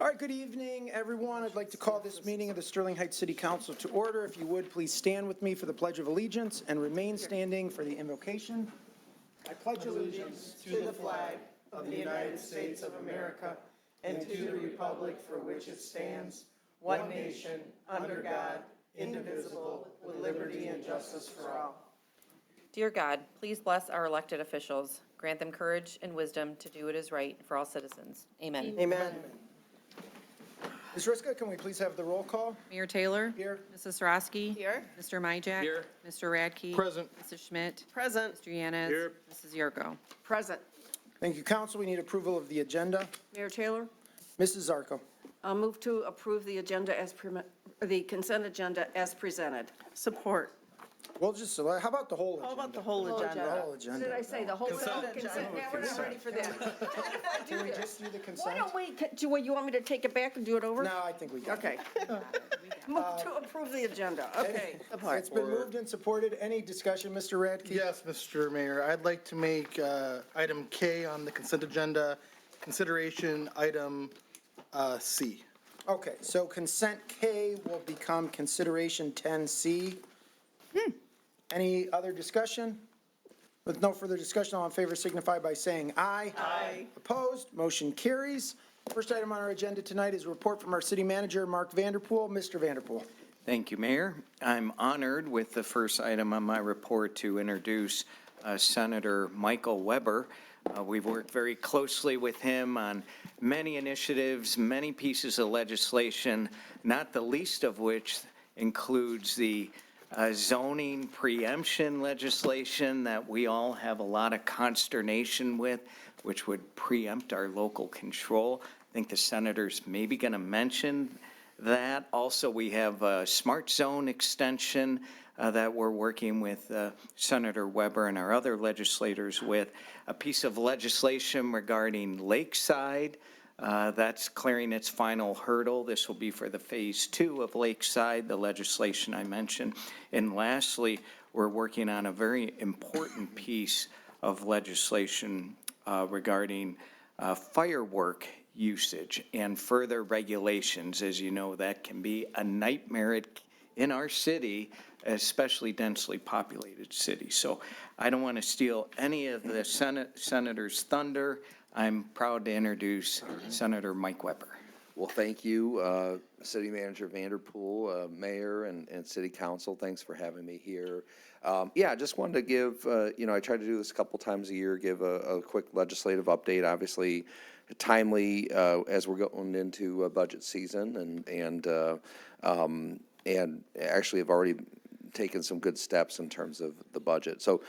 All right, good evening, everyone. I'd like to call this meeting of the Sterling Heights City Council to order. If you would, please stand with me for the Pledge of Allegiance and remain standing for the invocation. I pledge allegiance to the flag of the United States of America and to the republic for which it stands, one nation, under God, indivisible, with liberty and justice for all. Dear God, please bless our elected officials. Grant them courage and wisdom to do what is right for all citizens. Amen. Amen. Ms. Riska, can we please have the roll call? Mayor Taylor? Here. Mrs. Sarowski? Here. Mr. Myjack? Here. Mr. Radke? Present. Mrs. Schmidt? Present. Mr. Yanes? Here. Mrs. Yerko? Present. Thank you, Council. We need approval of the agenda. Mayor Taylor, Mrs. Zarko. I'll move to approve the agenda the consent agenda as presented. Support. We'll just, how about the whole agenda? How about the whole The agenda? whole What agenda. did I say? The whole Consent. consent? Yeah, we're not ready for that. Can we just do the Why consent? don't we, you want me to take it back and do it over? No, I think we got it. Okay. Move to approve the agenda. Okay. It's been moved and supported. Any discussion, Mr. Radke? Yes, Mr. Mayor, I'd like to make item K on the consent agenda, consideration item C. Okay, so consent K will become consideration 10C. Any other discussion? With no further discussion, all in favor signify by saying aye. Aye. Opposed, motion carries. First item on our agenda tonight is a report from our city manager, Mark Vanderpool. Mr. Vanderpool. Thank you, Mayor. I'm honored with the first item on my report to introduce Senator Michael Weber. We've worked very closely with him on many initiatives, many pieces of legislation, not the least of which includes the zoning preemption legislation that we all have a lot of consternation with, which would preempt our local control. I think the senator's maybe going to mention that. Also, we have a smart zone extension that we're working with Senator Weber and our other legislators with. A piece of legislation regarding Lakeside. That's clearing its final hurdle. This will be for the phase 2 of Lakeside, the legislation I mentioned. And lastly, we're working on a very important piece of legislation regarding firework usage and further regulations. As you know, that can be a nightmare in our city, especially densely populated cities. So I don't want to steal any of the senator's thunder. I'm proud to introduce Senator Mike Weber. Well, thank you, City Manager Vanderpool, Mayor, and City Council. Thanks for having me here. Yeah, I just wanted to give, I try to do this a couple times a year, give a quick legislative update, obviously timely as we're going into budget season, and actually have already taken some good steps in terms of the budget. So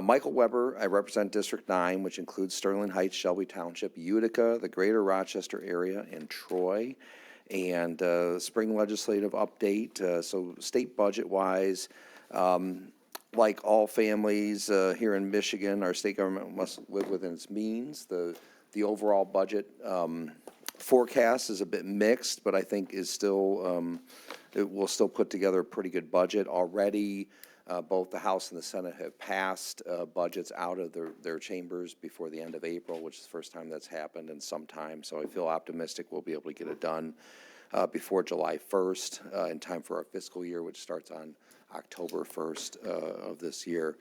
Michael Weber, I represent District 9, which includes Sterling Heights, Shelby Township, Utica, the greater Rochester area, and Troy. And spring legislative update. So state budget-wise, like all families here in Michigan, our state government must live within its means. The overall budget forecast is a bit mixed, but I think is still, it will still put together a pretty good budget. Already, both the House and the Senate have passed budgets out of their chambers before the end of April, which is the first time that's happened in some time. So I feel optimistic we'll be able to get it done before July 1st in time for our fiscal year, which starts on October 1st of this year.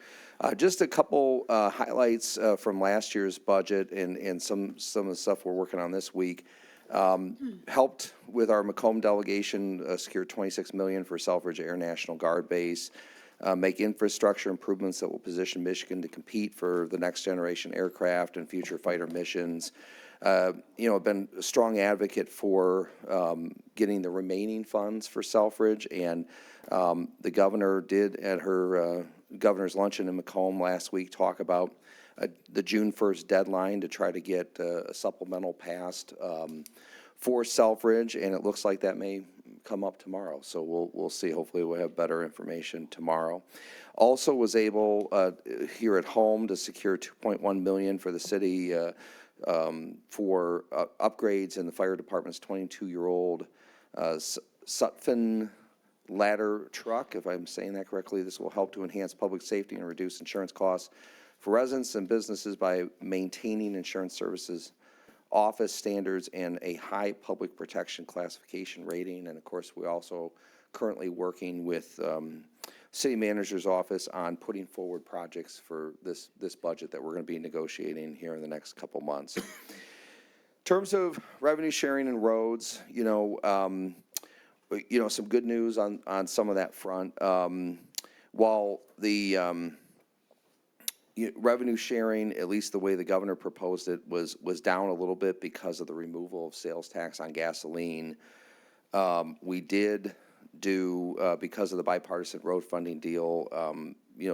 Just a couple highlights from last year's budget and some of the stuff we're working on this week. Helped with our Macomb delegation secure $26 million for Selfridge Air National Guard Base, make infrastructure improvements that will position Michigan to compete for the next generation aircraft and future fighter missions. I've been a strong advocate for getting the remaining funds for Selfridge, and the governor did at her governor's luncheon in Macomb last week talk about the June 1st deadline to try to get a supplemental passed for Selfridge, and it looks like that may come up tomorrow. So we'll see. Hopefully we'll have better information tomorrow. Also was able here at home to secure $2.1 million for the city for upgrades in the fire department's 22-year-old Sutphen ladder truck, if I'm saying that correctly. This will help to enhance public safety and reduce insurance costs for residents and businesses by maintaining insurance services office standards and a high public protection classification rating. And of course, we're also currently working with city manager's office on putting forward projects for this budget that we're going to be negotiating here in the next couple months. In terms of revenue sharing and roads, some good news on some of that front. While the revenue sharing, at least the way the governor proposed it, was down a little bit because of the removal of sales tax on gasoline, we did do, because of the bipartisan road funding deal,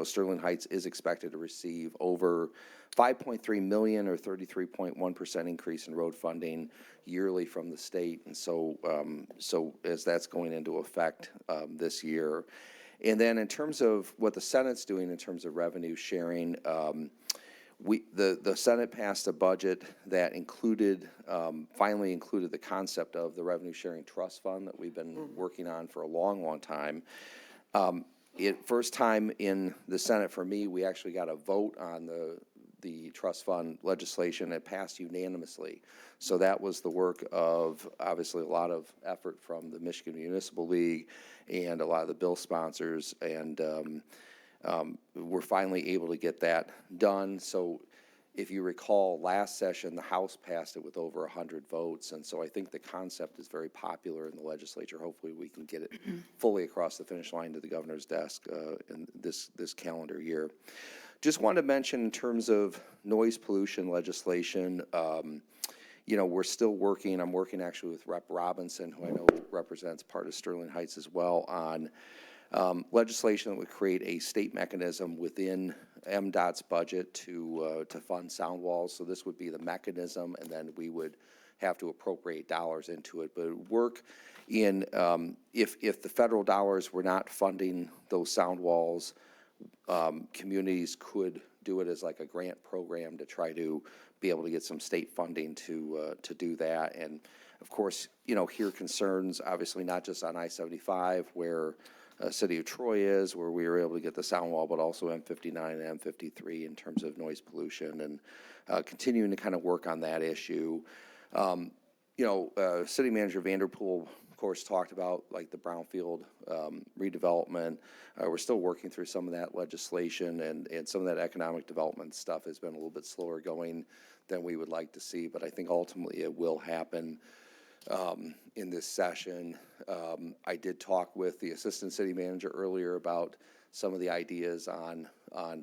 Sterling Heights is expected to receive over $5.3 million or 33.1% increase in road funding yearly from the state. And so as that's going into effect this year. And then in terms of what the Senate's doing in terms of revenue sharing, the Senate passed a budget that finally included the concept of the revenue sharing trust fund that we've been working on for a long, long time. First time in the Senate for me, we actually got a vote on the trust fund legislation. It passed unanimously. So that was the work of, obviously, a lot of effort from the Michigan Municipal League and a lot of the bill sponsors, and we're finally able to get that done. So if you recall, last session, the House passed it with over 100 votes, and so I think the concept is very popular in the legislature. Hopefully we can get it fully across the finish line to the governor's desk in this calendar year. Just wanted to mention in terms of noise pollution legislation, we're still working. I'm working actually with Rep. Robinson, who I know represents part of Sterling Heights as well, on legislation that would create a state mechanism within MDOT's budget to fund sound walls. So this would be the mechanism, and then we would have to appropriate dollars into it. But it would work in, if the federal dollars were not funding those sound walls, communities could do it as like a grant program to try to be able to get some state funding to do that. And of course, hear concerns, obviously not just on I-75 where City of Troy is, where we were able to get the sound wall, but also M59 and M53 in terms of noise pollution, and continuing to kind of work on that issue. City Manager Vanderpool, of course, talked about like the brownfield redevelopment. We're still working through some of that legislation, and some of that economic development stuff has been a little bit slower going than we would like to see, but I think ultimately it will happen in this session. I did talk with the Assistant City Manager earlier about some of the ideas on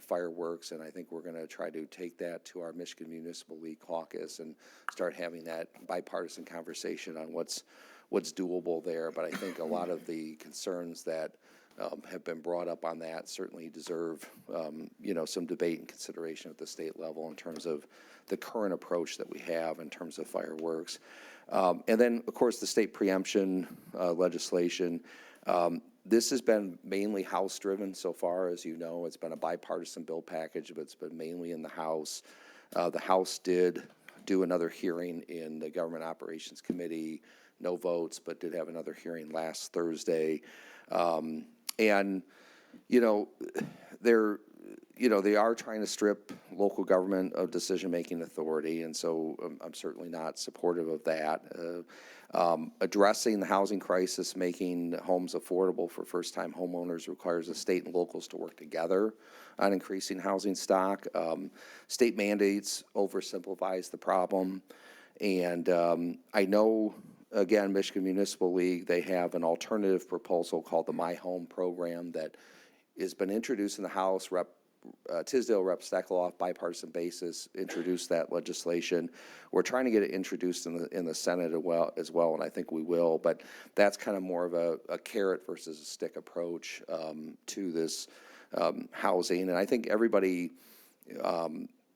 fireworks, and I think we're going to try to take that to our Michigan Municipal League caucus and start having that bipartisan conversation on what's doable there. But I think a lot of the concerns that have been brought up on that certainly deserve some debate and consideration at the state level in terms of the current approach that we have in terms of fireworks. And then, of course, the state preemption legislation. This has been mainly House-driven so far, as you know. It's been a bipartisan bill package, but it's been mainly in the House. The House did do another hearing in the Government Operations Committee, no votes, but did have another hearing last Thursday. And, they are trying to strip local government of decision-making authority, and so I'm certainly not supportive of that. Addressing the housing crisis, making homes affordable for first-time homeowners requires the state and locals to work together on increasing housing stock. State mandates oversimplifies the problem, and I know, again, Michigan Municipal League, they have an alternative proposal called the My Home program that has been introduced in the House. Tisdale Rep. Steckloff, bipartisan basis, introduced that legislation. We're trying to get it introduced in the Senate as well, and I think we will. But that's kind of more of a carrot versus a stick approach to this housing. And I think everybody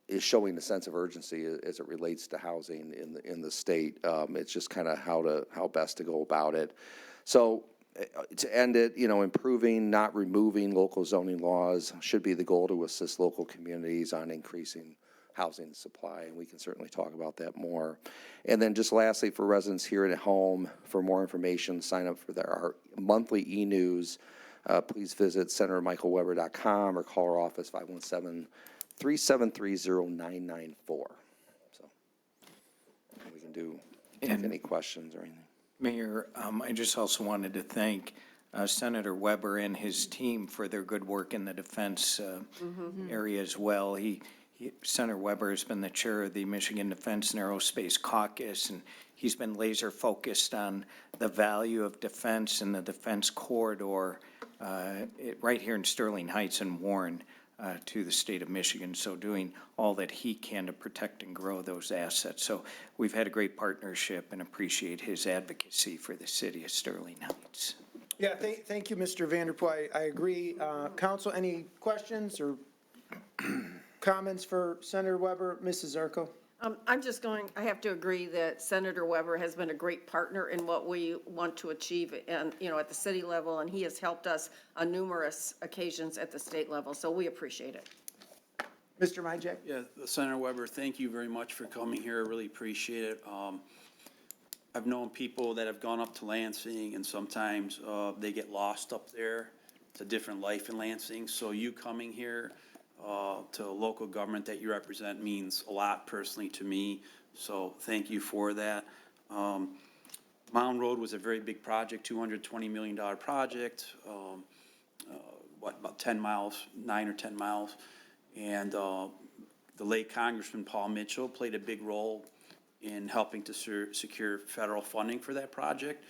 is showing a sense of urgency as it relates to housing in the state. It's just kind of how best to go about it. So to end it, improving, not removing local zoning laws should be the goal to assist local communities on increasing housing supply, and we can certainly talk about that more. And then just lastly, for residents here at home, for more information, sign up for our monthly e-news. Please visit senatormichaelweber.com or call our office 517-373-0994. So we can do, take any questions or anything. Mayor, I just also wanted to thank Senator Weber and his team for their good work in the defense area as well. Senator Weber has been the chair of the Michigan Defense and Aerospace Caucus, and he's been laser focused on the value of defense and the defense corridor right here in Sterling Heights and Warren to the state of Michigan. So doing all that he can to protect and grow those assets. So we've had a great partnership and appreciate his advocacy for the city of Sterling Heights. Yeah, thank you, Mr. Vanderpool. I agree. Council, any questions or comments for Senator Weber? Mrs. Zarko? I have to agree that Senator Weber has been a great partner in what we want to achieve and, at the city level, and he has helped us on numerous occasions at the state level, so we appreciate it. Mr. Majek? Yeah, Senator Weber, thank you very much for coming here. I really appreciate it. I've known people that have gone up to Lansing, and sometimes they get lost up there. It's a different life in Lansing, so you coming here to a local government that you represent means a lot personally to me, so thank you for that. Mound Road was a very big project, $220 million project, about 10 miles, 9 or 10 miles, and the late Congressman Paul Mitchell played a big role in helping to secure federal funding for that project.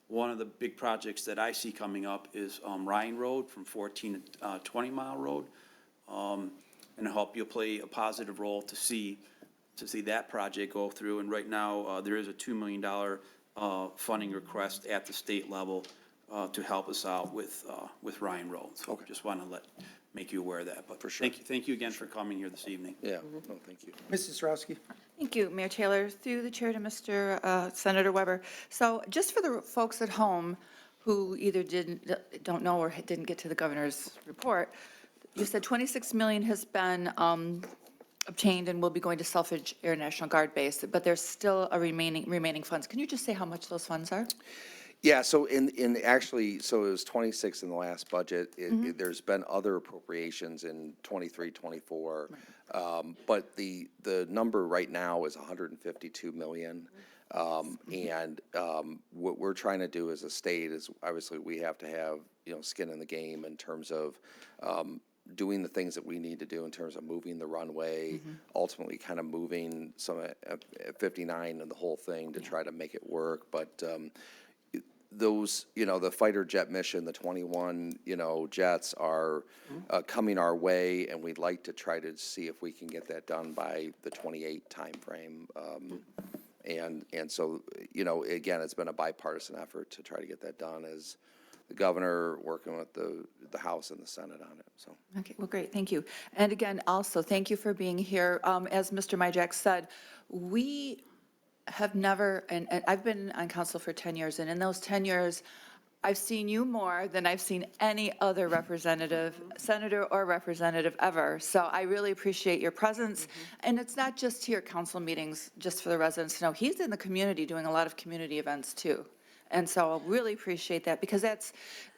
One of the big projects that I see coming up is Ryan Road from 14 to 20 Mile Road. And I hope you'll play a positive role to see that project go through. And right now, there is a $2 million funding request at the state level to help us out with Ryan Road. So just want to make you aware of that. But For sure. Thank you again for coming here this evening. Yeah, no, thank you. Mrs. Sarowski? Thank you, Mayor Taylor, through the chair to Mr. Senator Weber. So just for the folks at home who either don't know or didn't get to the governor's report, you said 26 million has been obtained and will be going to Selfridge Air National Guard Base, but there's still a remaining funds. Can you just say how much those funds are? Yeah, so actually, so it was 26 in the last budget. There's been other appropriations in 23, 24. But the number right now is 152 million. And what we're trying to do as a state is obviously we have to have, skin in the game in terms of doing the things that we need to do in terms of moving the runway, ultimately kind of moving some 59 and the whole thing to try to make it work. But those, the fighter jet mission, the 21, jets are coming our way, and we'd like to try to see if we can get that done by the 28 timeframe. And so, again, it's been a bipartisan effort to try to get that done as the governor working with the House and the Senate on it, so. Okay, well, great, thank you. And again, also, thank you for being here. As Mr. Majak said, we have never, and I've been on council for 10 years, and in those 10 years, I've seen you more than I've seen any other representative, senator or representative ever. So I really appreciate your presence. And it's not just here at council meetings, just for the residents to know. He's in the community doing a lot of community events too. And so I really appreciate that because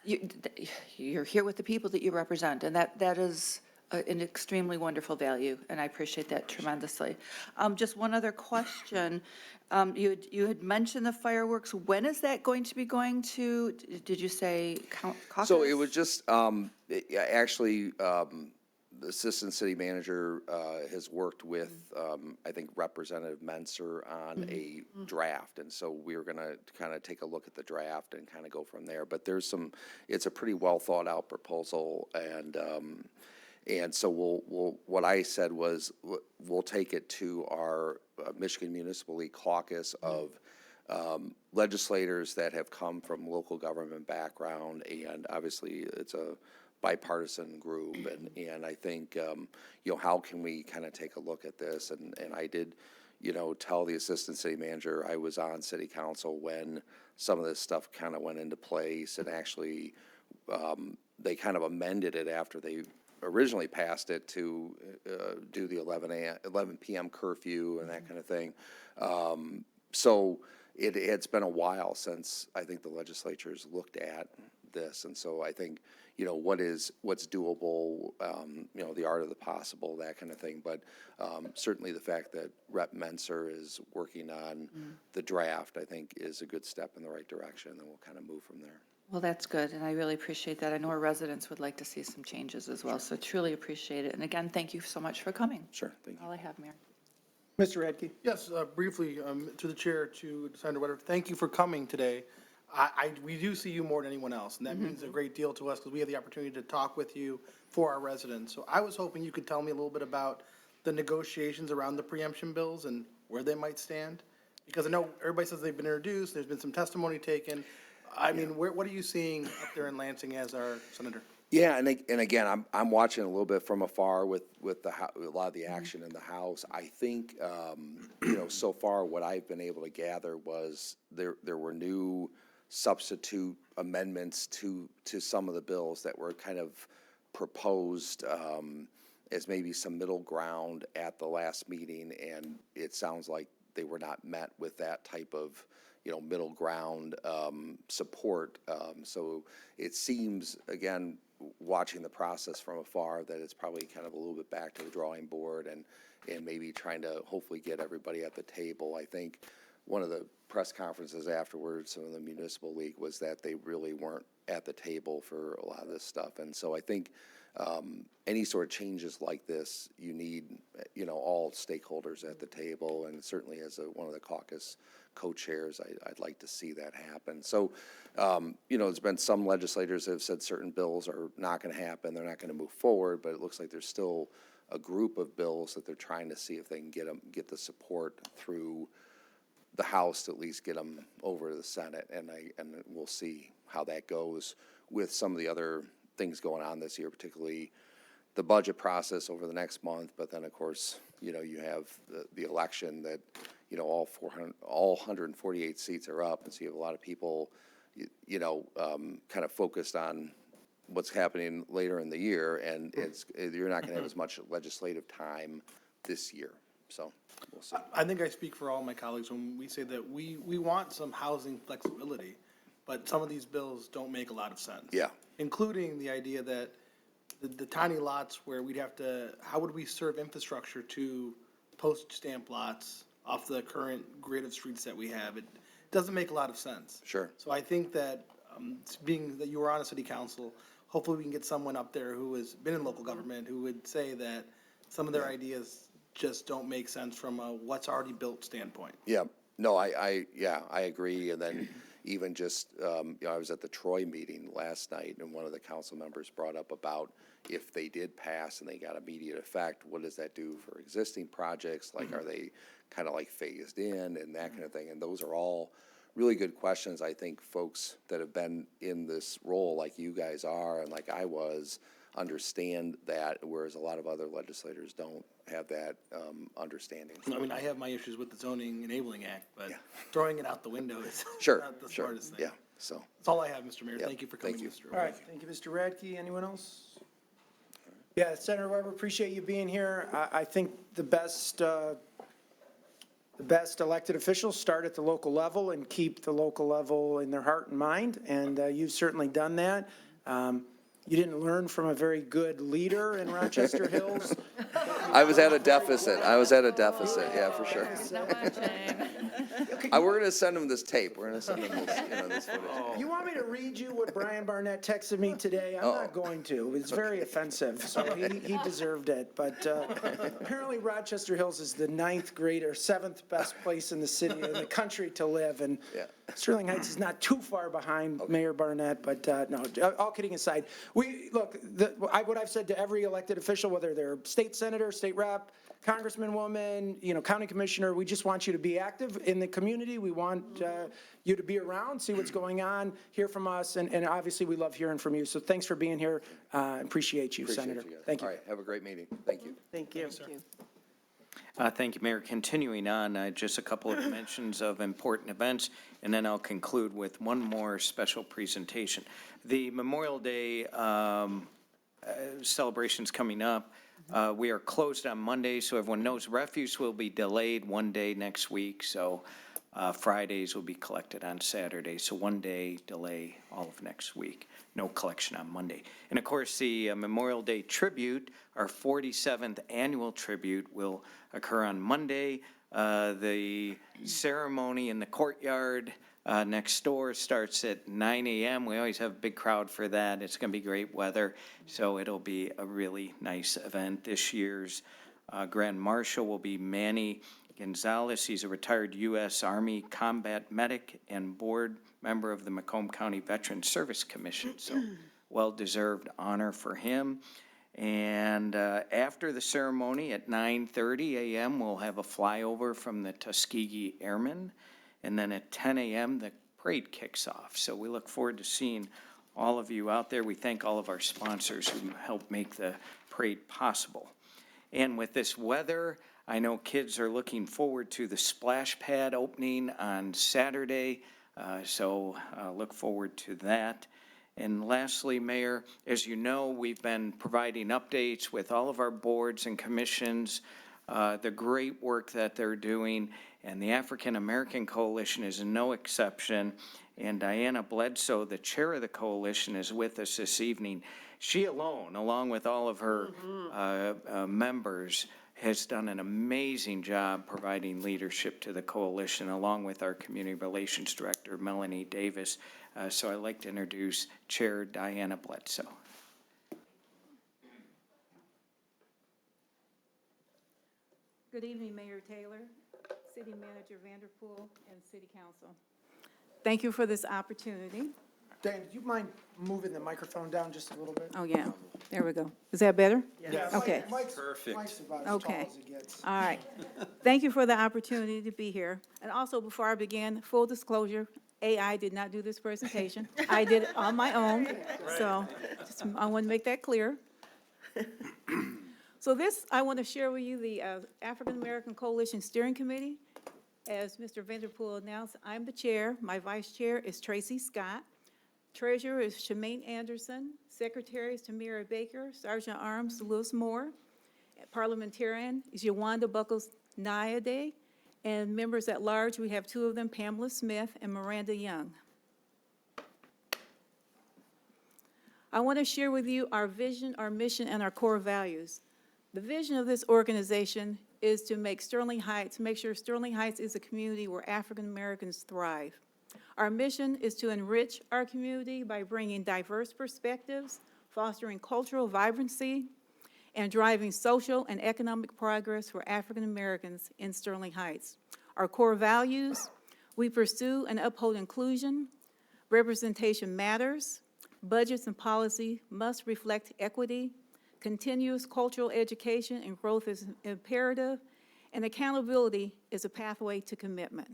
you're here with the people that you represent, and that is an extremely wonderful value, and I appreciate that tremendously. Just one other question. You had mentioned the fireworks. When is that going to be going to, did you say caucus? So it was just, actually, the Assistant City Manager has worked with, I think, Representative Menser on a draft. And so we were going to kind of take a look at the draft and kind of go from there. But it's a pretty well thought out proposal. And so what I said was, we'll take it to our Michigan Municipal League caucus of legislators that have come from local government background. And obviously, it's a bipartisan group, and I think, how can we kind of take a look at this? And I did, tell the Assistant City Manager I was on City Council when some of this stuff kind of went into place, and actually, they kind of amended it after they originally passed it to do the 11 p.m. curfew and that kind of thing. So it's been a while since I think the legislature's looked at this. And so I think, what's doable, the art of the possible, that kind of thing. But certainly the fact that Rep. Menser is working on the draft, I think, is a good step in the right direction, and then we'll kind of move from there. Well, that's good, and I really appreciate that. I know our residents would like to see some changes as well, so truly appreciate it. And again, thank you so much for coming. Sure, thank you. All I have, Mayor. Mr. Radke? Yes, briefly, to the chair, to Senator Weber, thank you for coming today. We do see you more than anyone else, and that means a great deal to us because we have the opportunity to talk with you for our residents. So I was hoping you could tell me a little bit about the negotiations around the preemption bills and where they might stand. Because I know everybody says they've been introduced, there's been some testimony taken. I mean, what are you seeing up there in Lansing as our senator? Yeah, and again, I'm watching a little bit from afar with a lot of the action in the House. I think, so far what I've been able to gather was there were new substitute amendments to some of the bills that were kind of proposed as maybe some middle ground at the last meeting, and it sounds like they were not met with that type of middle ground support. So it seems, again, watching the process from afar, that it's probably kind of a little bit back to the drawing board and maybe trying to hopefully get everybody at the table. I think one of the press conferences afterwards from the Municipal League was that they really weren't at the table for a lot of this stuff. And so I think any sort of changes like this, you need, all stakeholders at the table, and certainly as one of the caucus co-chairs, I'd like to see that happen. So, there's been some legislators that have said certain bills are not going to happen, they're not going to move forward, but it looks like there's still a group of bills that they're trying to see if they can get the support through the House to at least get them over to the Senate, and we'll see how that goes with some of the other things going on this year, particularly the budget process over the next month. But then, of course, you have the election that, all 148 seats are up, and so you have a lot of people, kind of focused on what's happening later in the year, and you're not going to have as much legislative time this year. So we'll see. I think I speak for all my colleagues when we say that we want some housing flexibility, but some of these bills don't make a lot of sense. Yeah. Including the idea that the tiny lots where we'd have to, how would we serve infrastructure to postage stamp lots off the current grid of streets that we have? It doesn't make a lot of sense. Sure. So I think that, being that you were on a city council, hopefully we can get someone up there who has been in local government who would say that some of their ideas just don't make sense from a what's already built standpoint. Yeah, no, I agree. And then even just, I was at the Troy meeting last night, and one of the council members brought up about if they did pass and they got immediate effect, what does that do for existing projects? Like, are they kind of like phased in and that kind of thing? And those are all really good questions. I think folks that have been in this role like you guys are and like I was understand that, whereas a lot of other legislators don't have that understanding. I mean, I have my issues with the Zoning Enabling Act, but throwing it out the window is Sure, not the sure, smartest thing. yeah, so. That's all I have, Mr. Mayor. Yep, Thank you for coming, thank you. Mr. All right, thank you, Mr. Radke. Anyone else? Yeah, Senator Weber, appreciate you being here. I think the best elected officials start at the local level and keep the local level in their heart and mind, and you've certainly done that. You didn't learn from a very good leader in Rochester Hills. I was at a deficit, yeah, for sure. We're going to send him this tape, we're going to send him this footage. You want me to read you what Brian Barnett texted me today? I'm not going to. It's very offensive, so he deserved it. But apparently Rochester Hills is the 7th best place in the city, in the country to live. And Sterling Heights is not too far behind Mayor Barnett, but no, all kidding aside. What I've said to every elected official, whether they're state senator, state rep, congressman, woman, county commissioner, we just want you to be active in the community. We want you to be around, see what's going on, hear from us, and obviously we love hearing from you. So thanks for being here. Appreciate you, Senator. You guys. Thank you. All right, have a great meeting. Thank you. Thank you. Thank you, Mayor. Continuing on, just a couple of mentions of important events, and then I'll conclude with one more special presentation. The Memorial Day celebration's coming up. We are closed on Monday, so everyone knows refuse will be delayed one day next week. So Fridays will be collected on Saturday, so 1 day delay all of next week. No collection on Monday. And of course, the Memorial Day tribute, our 47th annual tribute, will occur on Monday. The ceremony in the courtyard next door starts at 9 a.m. We always have a big crowd for that. It's going to be great weather, so it'll be a really nice event. This year's Grand Marshal will be Manny Gonzalez. He's a retired U.S. Army combat medic and board member of the Macomb County Veteran Service Commission, so well-deserved honor for him. And after the ceremony at 9:30 a.m., we'll have a flyover from the Tuskegee Airmen. And then at 10 a.m., the parade kicks off. So we look forward to seeing all of you out there. We thank all of our sponsors who help make the parade possible. And with this weather, I know kids are looking forward to the splash pad opening on Saturday. So look forward to that. And lastly, Mayor, as you know, we've been providing updates with all of our boards and commissions, the great work that they're doing, and the African American Coalition is no exception. And Diana Bledsoe, the chair of the coalition, is with us this evening. She alone, along with all of her members, has done an amazing job providing leadership to the coalition, along with our Community Relations Director, Melanie Davis. So I'd like to introduce Chair Diana Bledsoe. Good evening, Mayor Taylor, City Manager Vanderpool, and City Council. Thank you for this opportunity. Dan, do you mind moving the microphone down just a little bit? Oh, yeah, there we go. Is that better? Yeah, Okay. Mike's about as tall Okay. as it gets. All right. Thank you for the opportunity to be here. And also, before I begin, full disclosure, AI did not do this presentation. I did it on my own, so I want to make that clear. So this, I want to share with you the African American Coalition Steering Committee. As Mr. Vanderpool announced, I'm the chair. My vice chair is Tracy Scott. Treasurer is Shemaine Anderson. Secretary is Tamira Baker. Sergeant Arms, Lewis Moore. Parliamentarian is Yawanda Buckles-Nyade. And members at large, we have two of them, Pamela Smith and Miranda Young. I want to share with you our vision, our mission, and our core values. The vision of this organization is to make Sterling Heights, make sure Sterling Heights is a community where African Americans thrive. Our mission is to enrich our community by bringing diverse perspectives, fostering cultural vibrancy, and driving social and economic progress for African Americans in Sterling Heights. Our core values: we pursue and uphold inclusion, representation matters, budgets and policy must reflect equity, continuous cultural education and growth is imperative, and accountability is a pathway to commitment.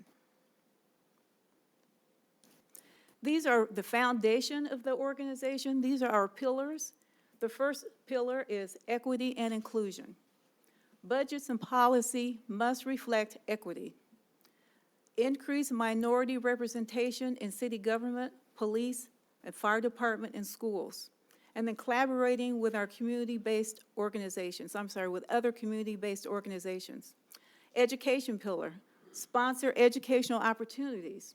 These are the foundation of the organization. These are our pillars. The first pillar is equity and inclusion. Budgets and policy must reflect equity. Increase minority representation in city government, police, and fire department, and schools. And then collaborating with our community-based organizations, with other community-based organizations. Education pillar, sponsor educational opportunities.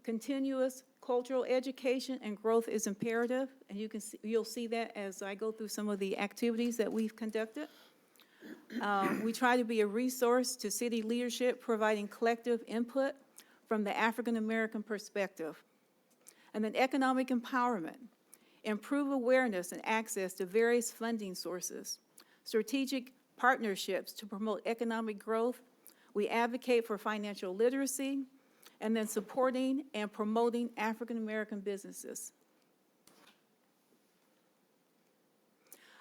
Continuous cultural education and growth is imperative, and you'll see that as I go through some of the activities that we've conducted. We try to be a resource to city leadership, providing collective input from the African American perspective. And then economic empowerment, improve awareness and access to various funding sources, strategic partnerships to promote economic growth. We advocate for financial literacy, and then supporting and promoting African American businesses.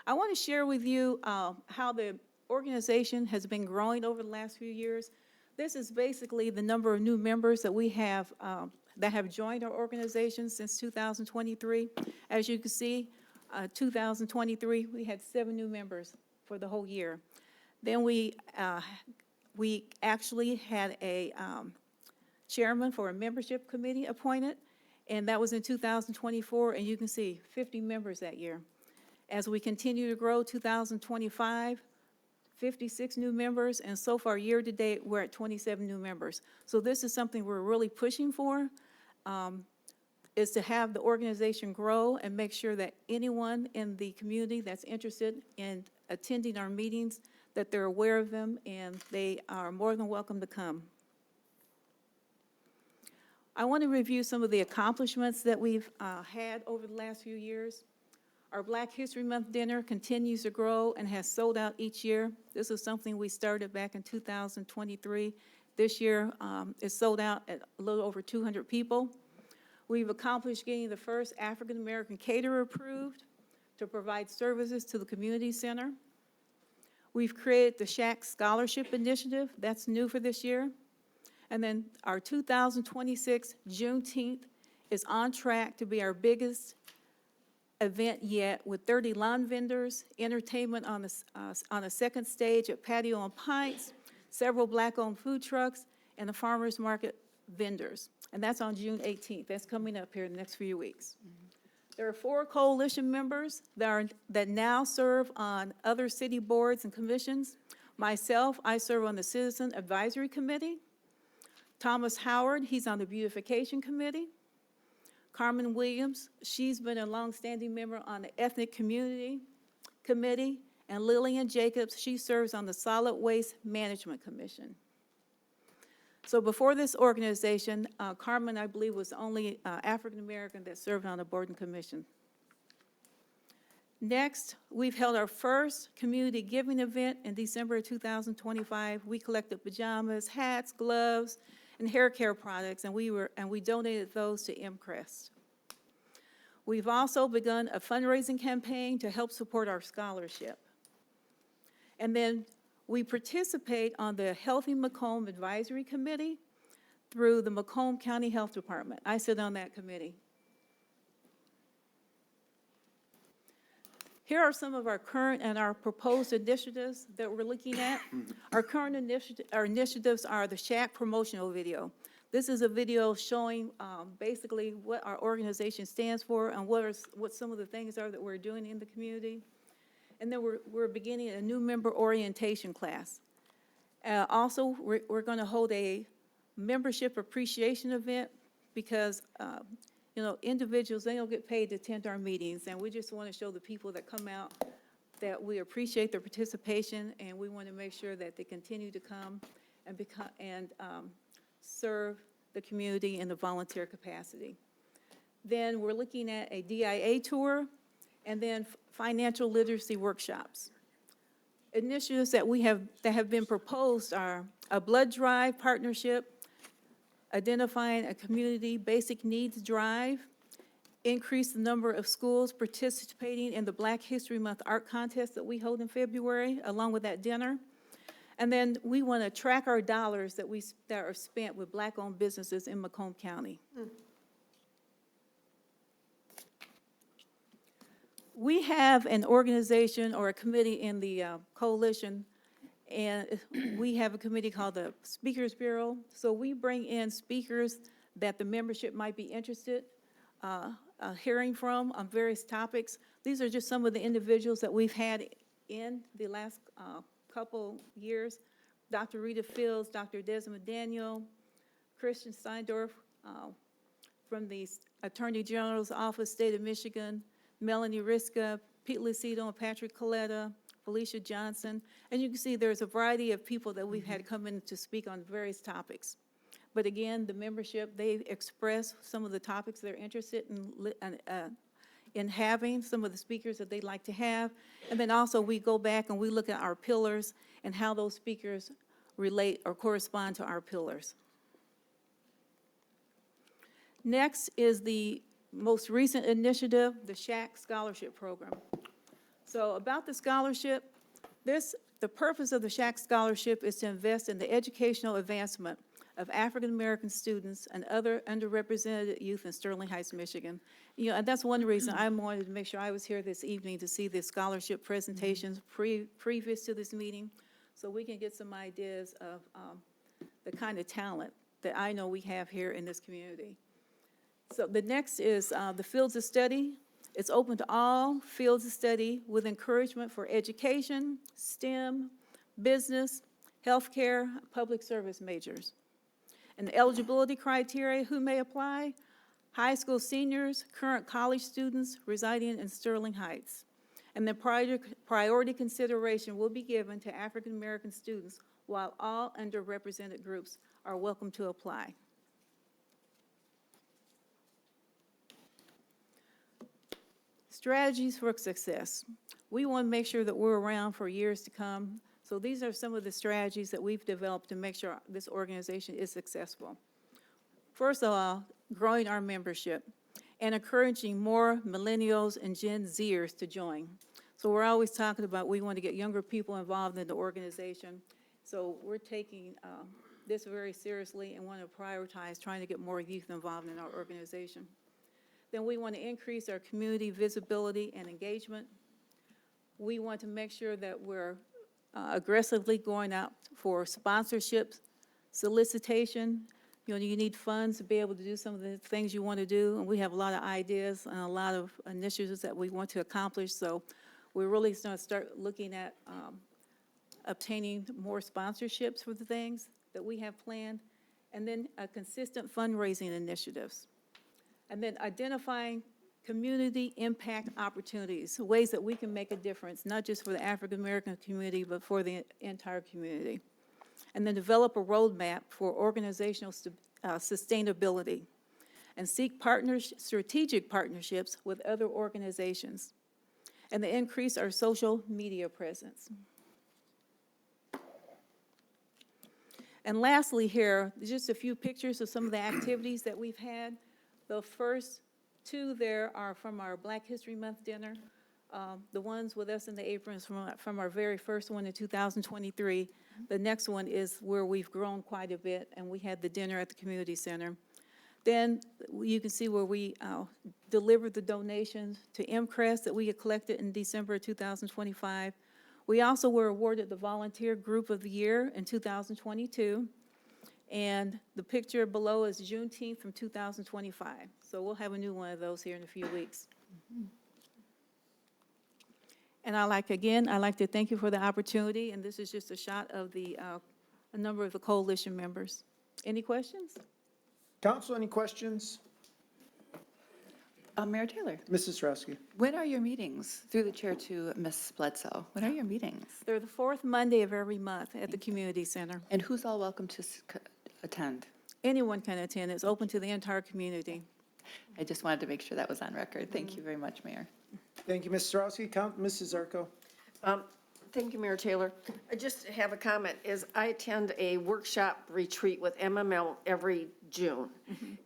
I want to share with you how the organization has been growing over the last few years. This is basically the number of new members that we have that have joined our organization since 2023. As you can see, 2023, we had 7 new members for the whole year. Then we actually had a chairman for a membership committee appointed, and that was in 2024, and you can see 50 members that year. As we continue to grow, 2025, 56 new members, and so far, year-to-date, we're at 27 new members. So this is something we're really pushing for, is to have the organization grow and make sure that anyone in the community that's interested in attending our meetings, that they're aware of them, and they are more than welcome to come. I want to review some of the accomplishments that we've had over the last few years. Our Black History Month dinner continues to grow and has sold out each year. This is something we started back in 2023. This year, it's sold out at a little over 200 people. We've accomplished getting the first African-American caterer approved to provide services to the community center. We've created the Shack Scholarship Initiative. That's new for this year. And then our 2026 Juneteenth is on track to be our biggest event yet, with 30 lawn vendors, entertainment on the second stage at Patio and Pints, several Black-owned food trucks, and the farmers market vendors. And that's on June 18th. That's coming up here in the next few weeks. There are 4 coalition members that now serve on other city boards and commissions. Myself, I serve on the Citizen Advisory Committee. Thomas Howard, he's on the Beautification Committee. Carmen Williams, she's been a longstanding member on the Ethnic Community Committee. And Lillian Jacobs, she serves on the Solid Waste Management Commission. So before this organization, Carmen, I believe, was the only African-American that served on the board and commission. Next, we've held our first community giving event in December of 2025. We collected pajamas, hats, gloves, and hair care products, and we donated those to MCREST. We've also begun a fundraising campaign to help support our scholarship. And then we participate on the Healthy Macomb Advisory Committee through the Macomb County Health Department. I sit on that committee. Here are some of our current and our proposed initiatives that we're looking at. Our current initiatives are the Shack promotional video. This is a video showing basically what our organization stands for and what some of the things are that we're doing in the community. And then we're beginning a new member orientation class. Also, we're going to hold a membership appreciation event because individuals, they don't get paid to attend our meetings, and we just want to show the people that come out that we appreciate their participation, and we want to make sure that they continue to come and serve the community in the volunteer capacity. Then we're looking at a DIA tour, and then financial literacy workshops. Initiatives that have been proposed are a blood drive partnership, identifying a community basic needs drive, increase the number of schools participating in the Black History Month art contest that we hold in February, along with that dinner. And then we want to track our dollars that are spent with Black-owned businesses in Macomb County. We have an organization or a committee in the coalition, and we have a committee called the Speakers Bureau. So we bring in speakers that the membership might be interested hearing from on various topics. These are just some of the individuals that we've had in the last couple years. Dr. Rita Fields, Dr. Desmond Daniel, Christian Steindorf from the Attorney General's Office, State of Michigan, Melanie Riska, Pete Lucido and Patrick Coletta, Felicia Johnson. And you can see there's a variety of people that we've had come in to speak on various topics. But again, the membership, they express some of the topics they're interested in having, some of the speakers that they'd like to have. And then also we go back and we look at our pillars and how those speakers relate or correspond to our pillars. Next is the most recent initiative, the Shack Scholarship Program. So about the scholarship, the purpose of the Shack Scholarship is to invest in the educational advancement of African-American students and other underrepresented youth in Sterling Heights, Michigan. And that's one reason I wanted to make sure I was here this evening to see the scholarship presentations previous to this meeting, so we can get some ideas of the kind of talent that I know we have here in this community. So the next is the fields of study. It's open to all fields of study with encouragement for education, STEM, business, healthcare, public service majors. And the eligibility criteria, who may apply? High school seniors, current college students residing in Sterling Heights. And the priority consideration will be given to African-American students, while all underrepresented groups are welcome to apply. Strategies for success. We want to make sure that we're around for years to come. So these are some of the strategies that we've developed to make sure this organization is successful. First of all, growing our membership and encouraging more millennials and Gen Zers to join. So we're always talking about we want to get younger people involved in the organization. So we're taking this very seriously and want to prioritize trying to get more youth involved in our organization. Then we want to increase our community visibility and engagement. We want to make sure that we're aggressively going out for sponsorships, solicitation. You know, you need funds to be able to do some of the things you want to do, and we have a lot of ideas and a lot of initiatives that we want to accomplish. So we're really going to start looking at obtaining more sponsorships for the things that we have planned, and then consistent fundraising initiatives. And then identifying community impact opportunities, ways that we can make a difference, not just for the African-American community, but for the entire community. And then develop a roadmap for organizational sustainability, and seek strategic partnerships with other organizations, and then increase our social media presence. And lastly here, just a few pictures of some of the activities that we've had. The first two there are from our Black History Month dinner. The ones with us in the aprons from our very first one in 2023. The next one is where we've grown quite a bit, and we had the dinner at the community center. Then you can see where we delivered the donations to MCREST that we had collected in December 2025. We also were awarded the Volunteer Group of the Year in 2022. And the picture below is Juneteenth from 2025. So we'll have a new one of those here in a few weeks. And I'd like to thank you for the opportunity, and this is just a shot of a number of the coalition members. Any questions? Council, any questions? Mayor Taylor, Mrs. Sarowski. when are your meetings? Through the chair to Ms. Bledsoe. When are your meetings? They're the fourth Monday of every month at the community center. And who's all welcome to attend? Anyone can attend. It's open to the entire community. I just wanted to make sure that was on record. Thank you very much, Mayor. Thank you, Mrs. Sarowski. Mrs. Zarko. Thank you, Mayor Taylor. I just have a comment, is I attend a workshop retreat with MML every June.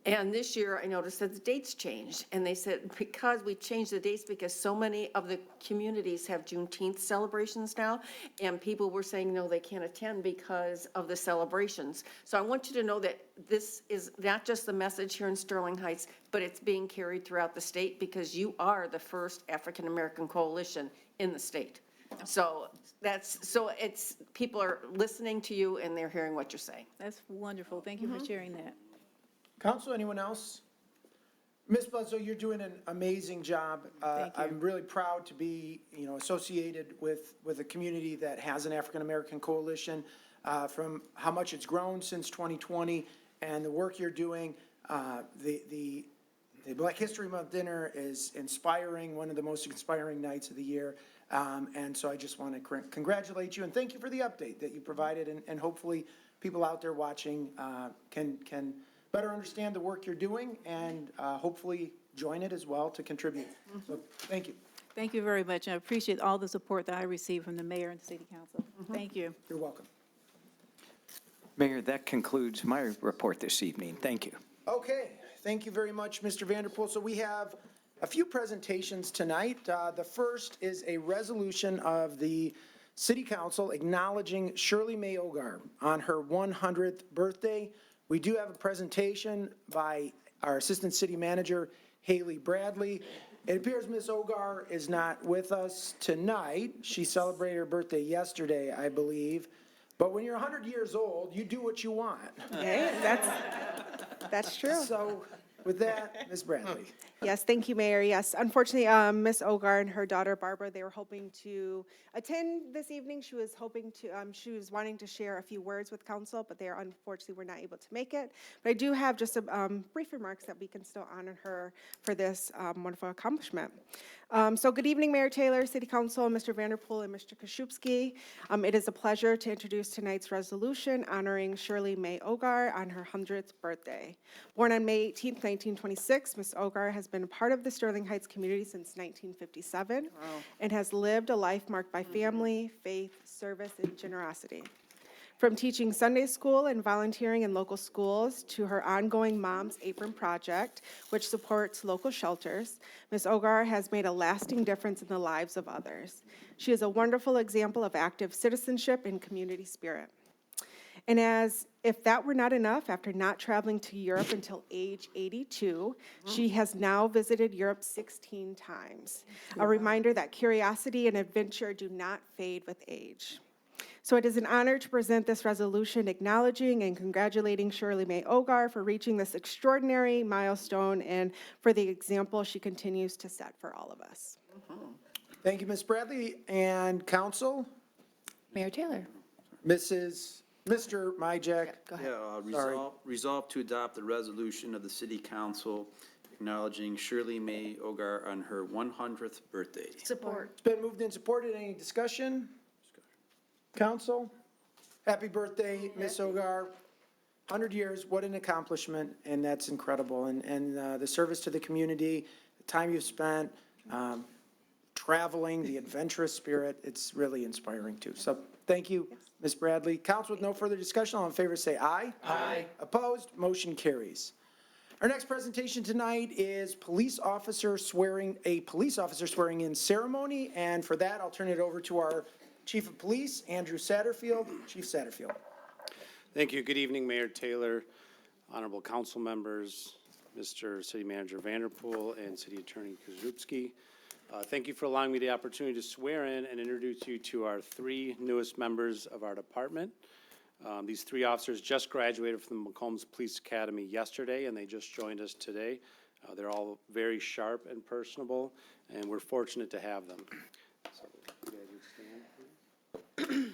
And this year, I noticed that the dates changed. And they said, because we changed the dates because so many of the communities have Juneteenth celebrations now, and people were saying, no, they can't attend because of the celebrations. So I want you to know that this is not just the message here in Sterling Heights, but it's being carried throughout the state because you are the first African-American coalition in the state. So it's, people are listening to you and they're hearing what you're saying. That's wonderful. Thank you for sharing that. Council, anyone else? Ms. Bledsoe, you're doing an amazing job. Thank you. I'm really proud to be, associated with a community that has an African-American coalition, from how much it's grown since 2020 and the work you're doing. The Black History Month dinner is inspiring, one of the most inspiring nights of the year. And so I just want to congratulate you and thank you for the update that you provided, and hopefully people out there watching can better understand the work you're doing and hopefully join it as well to contribute. So thank you. Thank you very much. I appreciate all the support that I receive from the mayor and city council. Thank you. You're welcome. Mayor, that concludes my report this evening. Thank you. Okay, thank you very much, Mr. Vanderpool. So we have a few presentations tonight. The first is a resolution of the City Council acknowledging Shirley May Ogar on her 100th birthday. We do have a presentation by our Assistant City Manager, Haley Bradley. It appears Ms. Ogar is not with us tonight. She celebrated her birthday yesterday, I believe. But when you're 100 years old, you do what you want. Okay, that's true. So with that, Ms. Bradley. Yes, thank you, Mayor. Yes, unfortunately, Ms. Ogar and her daughter Barbara, they were hoping to attend this evening. She was hoping to, she was wanting to share a few words with council, but they unfortunately were not able to make it. But I do have just some brief remarks that we can still honor her for this wonderful accomplishment. So good evening, Mayor Taylor, City Council, Mr. Vanderpool, and Mr. Koszewski. It is a pleasure to introduce tonight's resolution honoring Shirley May Ogar on her 100th birthday. Born on May 18th, 1926, Ms. Ogar has been a part of the Sterling Heights community since 1957 and has lived a life marked by family, faith, service, and generosity. From teaching Sunday school and volunteering in local schools to her ongoing Mom's Apron Project, which supports local shelters, Ms. Ogar has made a lasting difference in the lives of others. She is a wonderful example of active citizenship and community spirit. And as if that were not enough, after not traveling to Europe until age 82, she has now visited Europe 16 times. A reminder that curiosity and adventure do not fade with age. So it is an honor to present this resolution acknowledging and congratulating Shirley May Ogar for reaching this extraordinary milestone and for the example she continues to set for all of us. Thank you, Ms. Bradley. And council, Mayor Taylor. Mr. Myjack. Go ahead. Yeah, Sorry. resolve to adopt the resolution of the city council acknowledging Shirley May Ogar on her 100th birthday. Support. It's been moved and supported. Any discussion? Council? Happy birthday, Ms. Ogar. 100 years, what an accomplishment, and that's incredible. And the service to the community, the time you've spent, traveling, the adventurous spirit, it's really inspiring too. So thank you, Ms. Bradley. Council, with no further discussion, all in favor say aye. Aye. Opposed? Motion carries. Our next presentation tonight is a police officer swearing in ceremony, and for that, I'll turn it over to our Chief of Police, Andrew Satterfield. Chief Satterfield. Thank you. Good evening, Mayor Taylor, honorable council members, Mr. City Manager Vanderpool, and City Attorney Koszewski. Thank you for allowing me the opportunity to swear in and introduce you to our three newest members of our department. These three officers just graduated from the McCombs Police Academy yesterday, and they just joined us today. They're all very sharp and personable, and we're fortunate to have them. So, you guys would stand, please.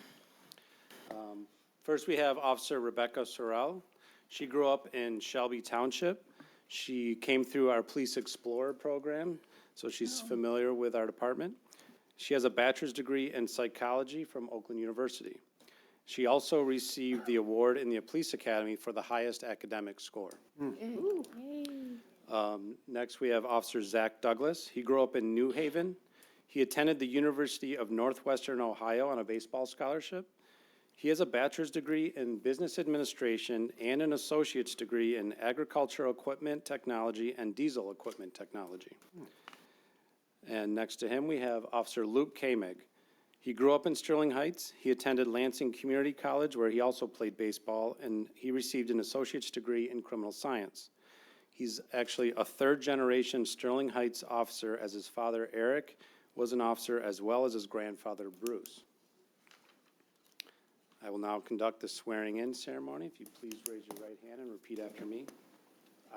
First, we have Officer Rebecca Sorrell. She grew up in Shelby Township. She came through our Police Explorer program, so she's familiar with our department. She has a bachelor's degree in psychology from Oakland University. She also received the award in the Police Academy for the highest academic score. Next, we have Officer Zach Douglas. He grew up in New Haven. He attended the University of Northwestern Ohio on a baseball scholarship. He has a bachelor's degree in business administration and an associate's degree in agricultural equipment technology and diesel equipment technology. And next to him, we have Officer Luke Kamig. He grew up in Sterling Heights. He attended Lansing Community College, where he also played baseball, and he received an associate's degree in criminal science. He's actually a third-generation Sterling Heights officer, as his father, Eric, was an officer, as well as his grandfather, Bruce. I will now conduct the swearing-in ceremony. If you please raise your right hand and repeat after me.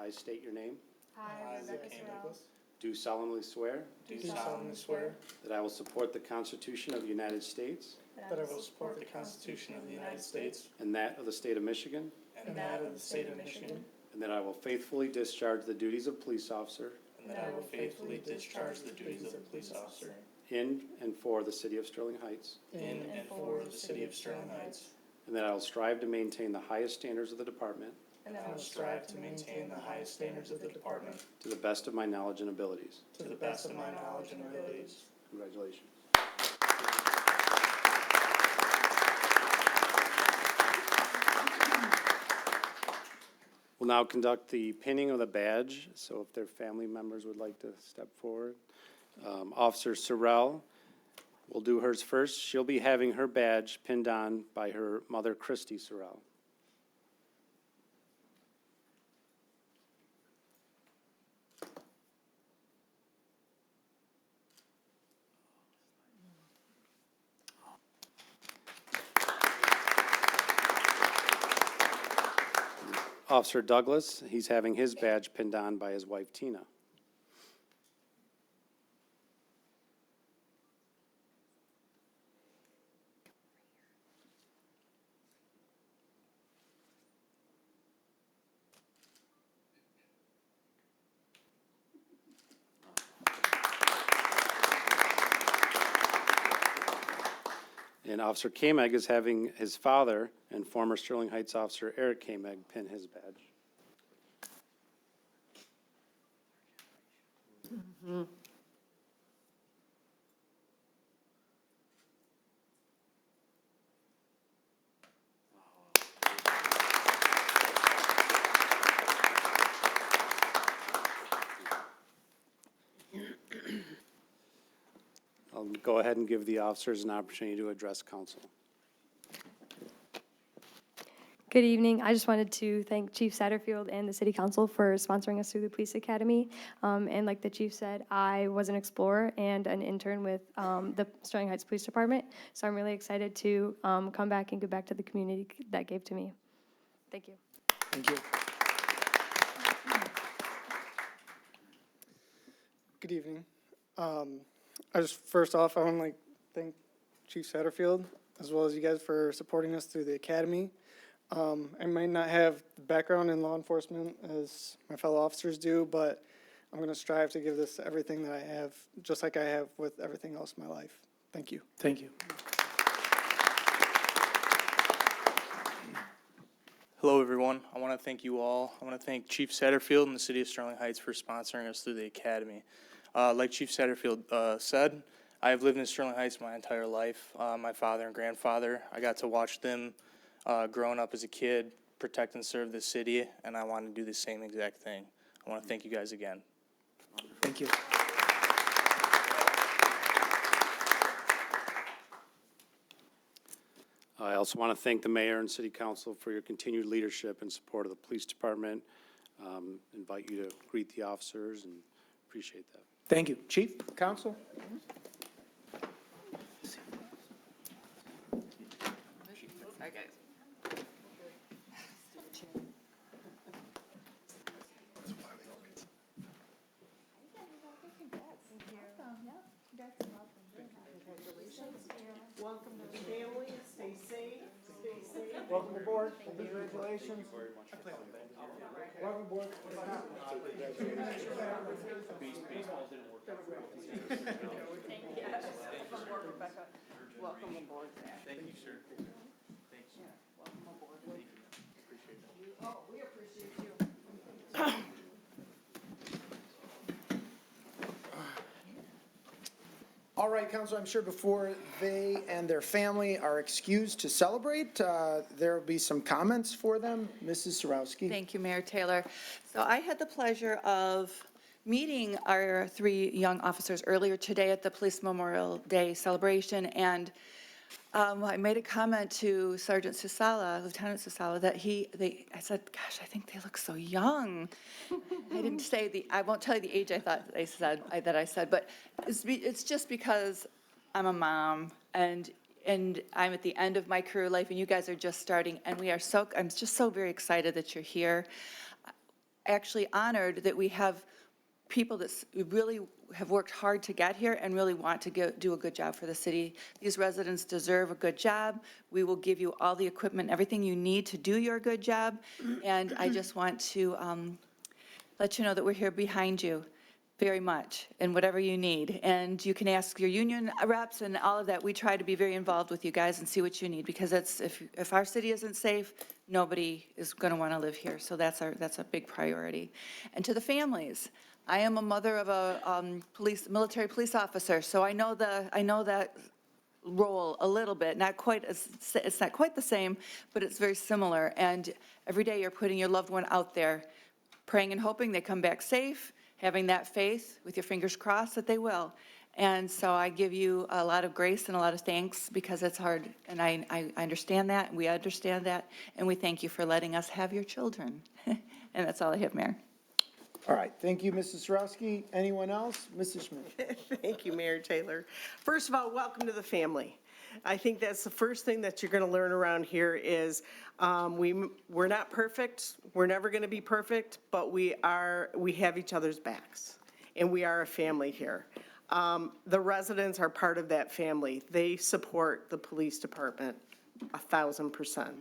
I state your name. I, Rebecca Sorrell, Do solemnly swear do solemnly swear that I will support the Constitution of the United States that I will support the Constitution of the United States and that of the state of Michigan, and that of the state of Michigan, and that I will faithfully discharge the duties of police officer and that I will faithfully discharge the duties of a police officer in and for the city of Sterling Heights, in and for the city of Sterling Heights, and that I will strive to maintain the highest standards of the department and I will strive to maintain the highest standards of the department to the best of my knowledge and abilities. to the best of my knowledge and abilities. Congratulations. We'll now conduct the pinning of the badge, so if their family members would like to step forward. Officer Sorrell will do hers first. She'll be having her badge pinned on by her mother, Christy Sorrell. Officer Douglas, he's having his badge pinned on by his wife, Tina. And Officer Kameg is having his father and former Sterling Heights officer Eric Kameg pin his badge. I'll go ahead and give the officers an opportunity to address council. Good evening. I just wanted to thank Chief Satterfield and the City Council for sponsoring us through the Police Academy. And like the Chief said, I was an explorer and an intern with the Sterling Heights Police Department. So I'm really excited to come back and give back to the community that gave to me. Thank you. Thank you. Good evening. First off, I want to thank Chief Satterfield as well as you guys for supporting us through the academy. I might not have the background in law enforcement as my fellow officers do, but I'm going to strive to give this everything that I have, just like I have with everything else in my life. Thank you. Thank you. Hello, everyone. I want to thank you all. I want to thank Chief Satterfield and the City of Sterling Heights for sponsoring us through the academy. Like Chief Satterfield said, I have lived in Sterling Heights my entire life. My father and grandfather, I got to watch them growing up as a kid, protect and serve the city, and I want to do the same exact thing. I want to thank you guys again. Thank you. I also want to thank the mayor and city council for your continued leadership and support of the police department. Invite you to greet the officers and appreciate that. Thank you. Chief, Council? Hi, guys. Welcome to the family. Stay safe. Stay safe. Welcome aboard. Congratulations. Welcome aboard. Welcome aboard. Thank you, sir. Thanks. Welcome aboard. Oh, we appreciate you. All right, Council, I'm sure before they and their family are excused to celebrate, there will be some comments for them. Mrs. Sarowski. Thank you, Mayor Taylor. So I had the pleasure of meeting our 3 young officers earlier today at the Police Memorial Day celebration, and I made a comment to Sergeant Susala, Lieutenant Susala, that I said, gosh, I think they look so young. I didn't say I won't tell you the age I thought I said, but it's just because I'm a mom and I'm at the end of my career life and you guys are just starting, and I'm just so very excited that you're here. Actually honored that we have people that really have worked hard to get here and really want to do a good job for the city. These residents deserve a good job. We will give you all the equipment, everything you need to do your good job. And I just want to let you know that we're here behind you very much in whatever you need. And you can ask your union reps and all of that. We try to be very involved with you guys and see what you need, because if our city isn't safe, nobody is going to want to live here. So that's a big priority. And to the families, I am a mother of a military police officer, so I know that role a little bit. It's not quite the same, but it's very similar. And every day you're putting your loved one out there, praying and hoping they come back safe, having that faith with your fingers crossed that they will. And so I give you a lot of grace and a lot of thanks, because it's hard, and I understand that, and we understand that, and we thank you for letting us have your children. And that's all I have, Mayor. All right, thank you, Mrs. Sarowski. Anyone else? Mrs. Schmidt. Thank you, Mayor Taylor. First of all, welcome to the family. I think that's the first thing that you're going to learn around here is we're not perfect. We're never going to be perfect, but we have each other's backs, and we are a family here. The residents are part of that family. They support the police department 1,000%.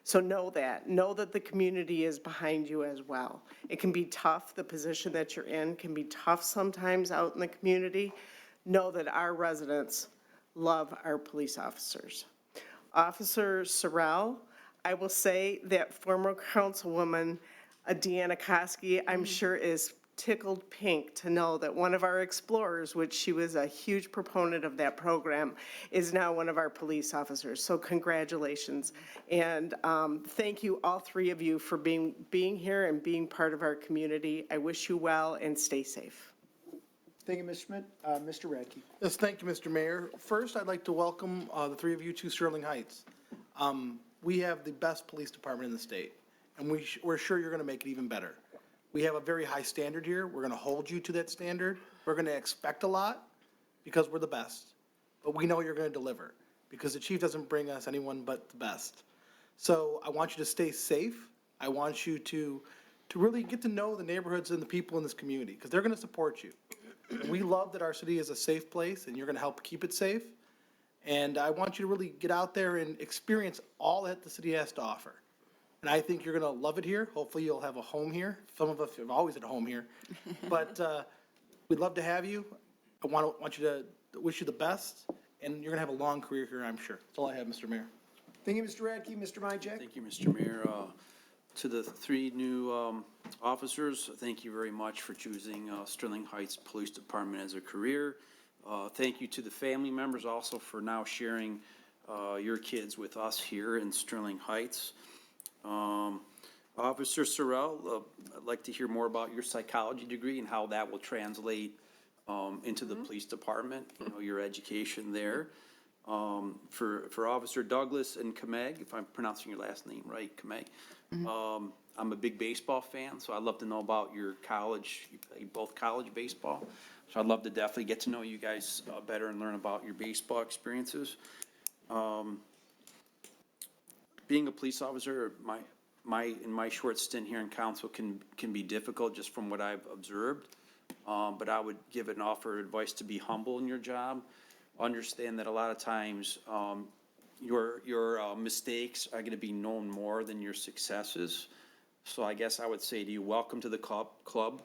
So know that the community is behind you as well. It can be tough. The position that you're in can be tough sometimes out in the community. Know that our residents love our police officers. Officer Sorrell, I will say that former Councilwoman Deanna Koski, I'm sure is tickled pink to know that one of our explorers, which she was a huge proponent of that program, is now one of our police officers. So congratulations. And thank you, all three of you, for being here and being part of our community. I wish you well and stay safe. Thank you, Ms. Schmidt. Mr. Radke. Yes, thank you, Mr. Mayor. First, I'd like to welcome the three of you to Sterling Heights. We have the best police department in the state, and we're sure you're going to make it even better. We have a very high standard here. We're going to hold you to that standard. We're going to expect a lot because we're the best. But we know you're going to deliver because the chief doesn't bring us anyone but the best. So I want you to stay safe. I want you to really get to know the neighborhoods and the people in this community because they're going to support you. We love that our city is a safe place and you're going to help keep it safe. And I want you to really get out there and experience all that the city has to offer. And I think you're going to love it here. Hopefully you'll have a home here. Some of us are always at home here. But we'd love to have you. I want you to wish you the best. And you're going to have a long career here, I'm sure. That's all I have, Mr. Mayor. Thank you, Mr. Radke. Mr. Majek? Thank you, Mr. Mayor. To the three new officers, thank you very much for choosing Sterling Heights Police Department as a career. Thank you to the family members also for now sharing your kids with us here in Sterling Heights. Officer Sorrell, I'd like to hear more about your psychology degree and how that will translate into the police department, your education there. For Officer Douglas and Kameg, if I'm pronouncing your last name right, Kameg, I'm a big baseball fan, so I'd love to know about your college, you play both college baseball. So I'd love to definitely get to know you guys better and learn about your baseball experiences. Being a police officer, in my short stint here in council can be difficult just from what I've observed. But I would give an offer of advice to be humble in your job. Understand that a lot of times your mistakes are going to be known more than your successes. So I guess I would say to you, welcome to the club.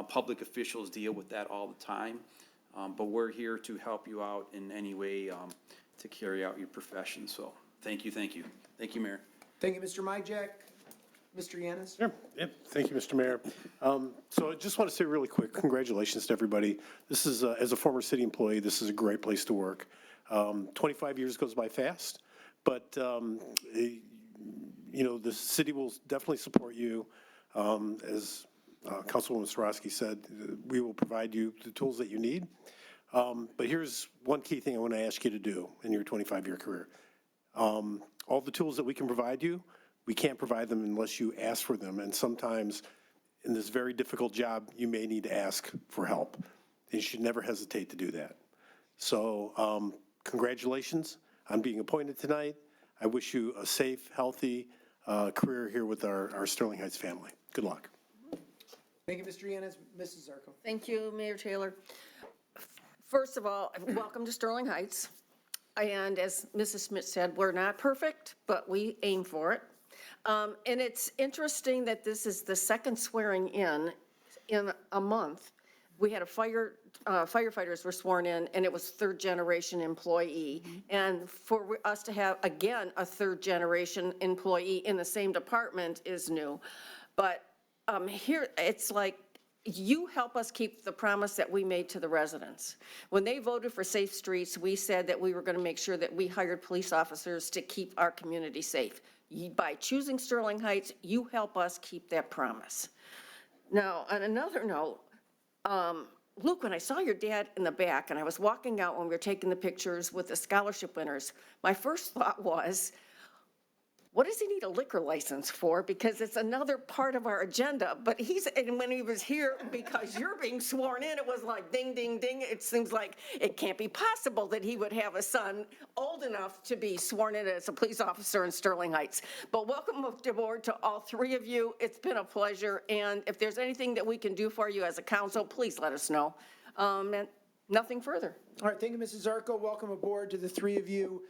Public officials deal with that all the time. But we're here to help you out in any way to carry out your profession. So thank you, thank you. Thank you, Mayor. Thank you, Mr. Majek. Mr. Yanis? Yep. Thank you, Mr. Mayor. So I just want to say really quick, congratulations to everybody. This is, as a former city employee, this is a great place to work. 25 years goes by fast, but, the city will definitely support you. As Councilwoman Sarosky said, we will provide you the tools that you need. But here's one key thing I want to ask you to do in your 25-year career. All the tools that we can provide you, we can't provide them unless you ask for them. And sometimes in this very difficult job, you may need to ask for help. And you should never hesitate to do that. So congratulations on being appointed tonight. I wish you a safe, healthy career here with our Sterling Heights family. Good luck. Thank you, Mr. Yanis. Mrs. Zarko? Thank you, Mayor Taylor. First of all, welcome to Sterling Heights. And as Mrs. Smith said, we're not perfect, but we aim for it. And it's interesting that this is the second swearing in a month. We had firefighters were sworn in, and it was third-generation employee. And for us to have, again, a third-generation employee in the same department is new. But here, it's like, you help us keep the promise that we made to the residents. When they voted for safe streets, we said that we were going to make sure that we hired police officers to keep our community safe. By choosing Sterling Heights, you help us keep that promise. Now, on another note, Luke, when I saw your dad in the back and I was walking out when we were taking the pictures with the scholarship winners, my first thought was, what does he need a liquor license for? Because it's another part of our agenda. But and when he was here, because you're being sworn in, it was like ding, ding, ding. It seems like it can't be possible that he would have a son old enough to be sworn in as a police officer in Sterling Heights. But welcome aboard to all three of you. It's been a pleasure. And if there's anything that we can do for you as a council, please let us know. And Nothing further. All right, thank you, Mrs. Zarko. Welcome aboard to the three of you.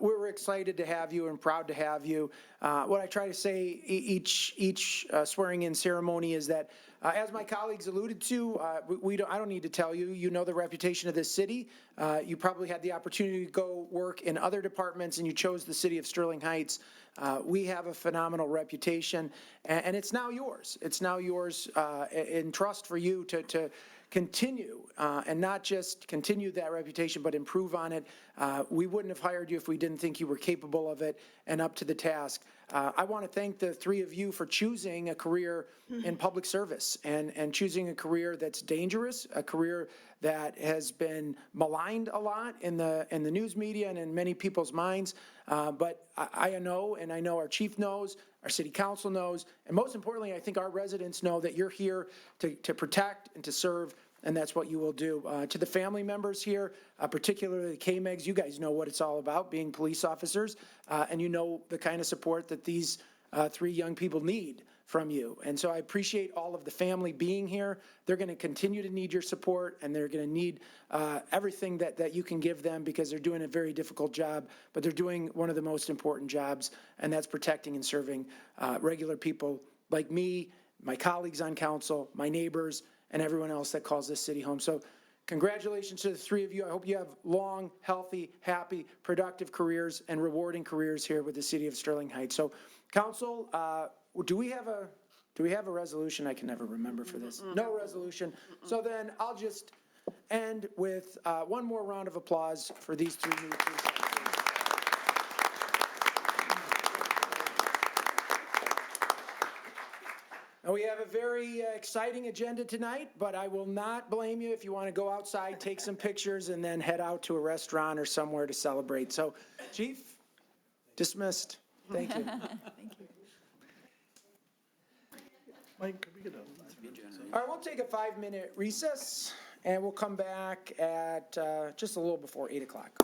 We're excited to have you and proud to have you. What I try to say each swearing-in ceremony is that, as my colleagues alluded to, I don't need to tell you, you know the reputation of this city. You probably had the opportunity to go work in other departments, and you chose the city of Sterling Heights. We have a phenomenal reputation, and it's now yours. It's now yours in trust for you to continue, and not just continue that reputation, but improve on it. We wouldn't have hired you if we didn't think you were capable of it and up to the task. I want to thank the three of you for choosing a career in public service and choosing a career that's dangerous, a career that has been maligned a lot in the news media and in many people's minds. But I know, and I know our chief knows, our city council knows, and most importantly, I think our residents know that you're here to protect and to serve, and that's what you will do. To the family members here, particularly the K-Megs, you guys know what it's all about, being police officers, and you know the kind of support that these three young people need from you. And so I appreciate all of the family being here. They're going to continue to need your support, and they're going to need everything that you can give them, because they're doing a very difficult job, but they're doing one of the most important jobs, and that's protecting and serving regular people like me, my colleagues on council, my neighbors, and everyone else that calls this city home. So congratulations to the three of you. I hope you have long, healthy, happy, productive careers and rewarding careers here with the city of Sterling Heights. So council, do we have a resolution? I can never remember for this. No resolution. So then I'll just end with one more round of applause for these three new police officers. Now, we have a very exciting agenda tonight, but I will not blame you if you want to go outside, take some pictures, and then head out to a restaurant or somewhere to celebrate. So, Chief, dismissed. Thank you. Thank you. Mike, could we get a? All right, we'll take a 5-minute recess, and we'll come back at just a little before 8 o'clock.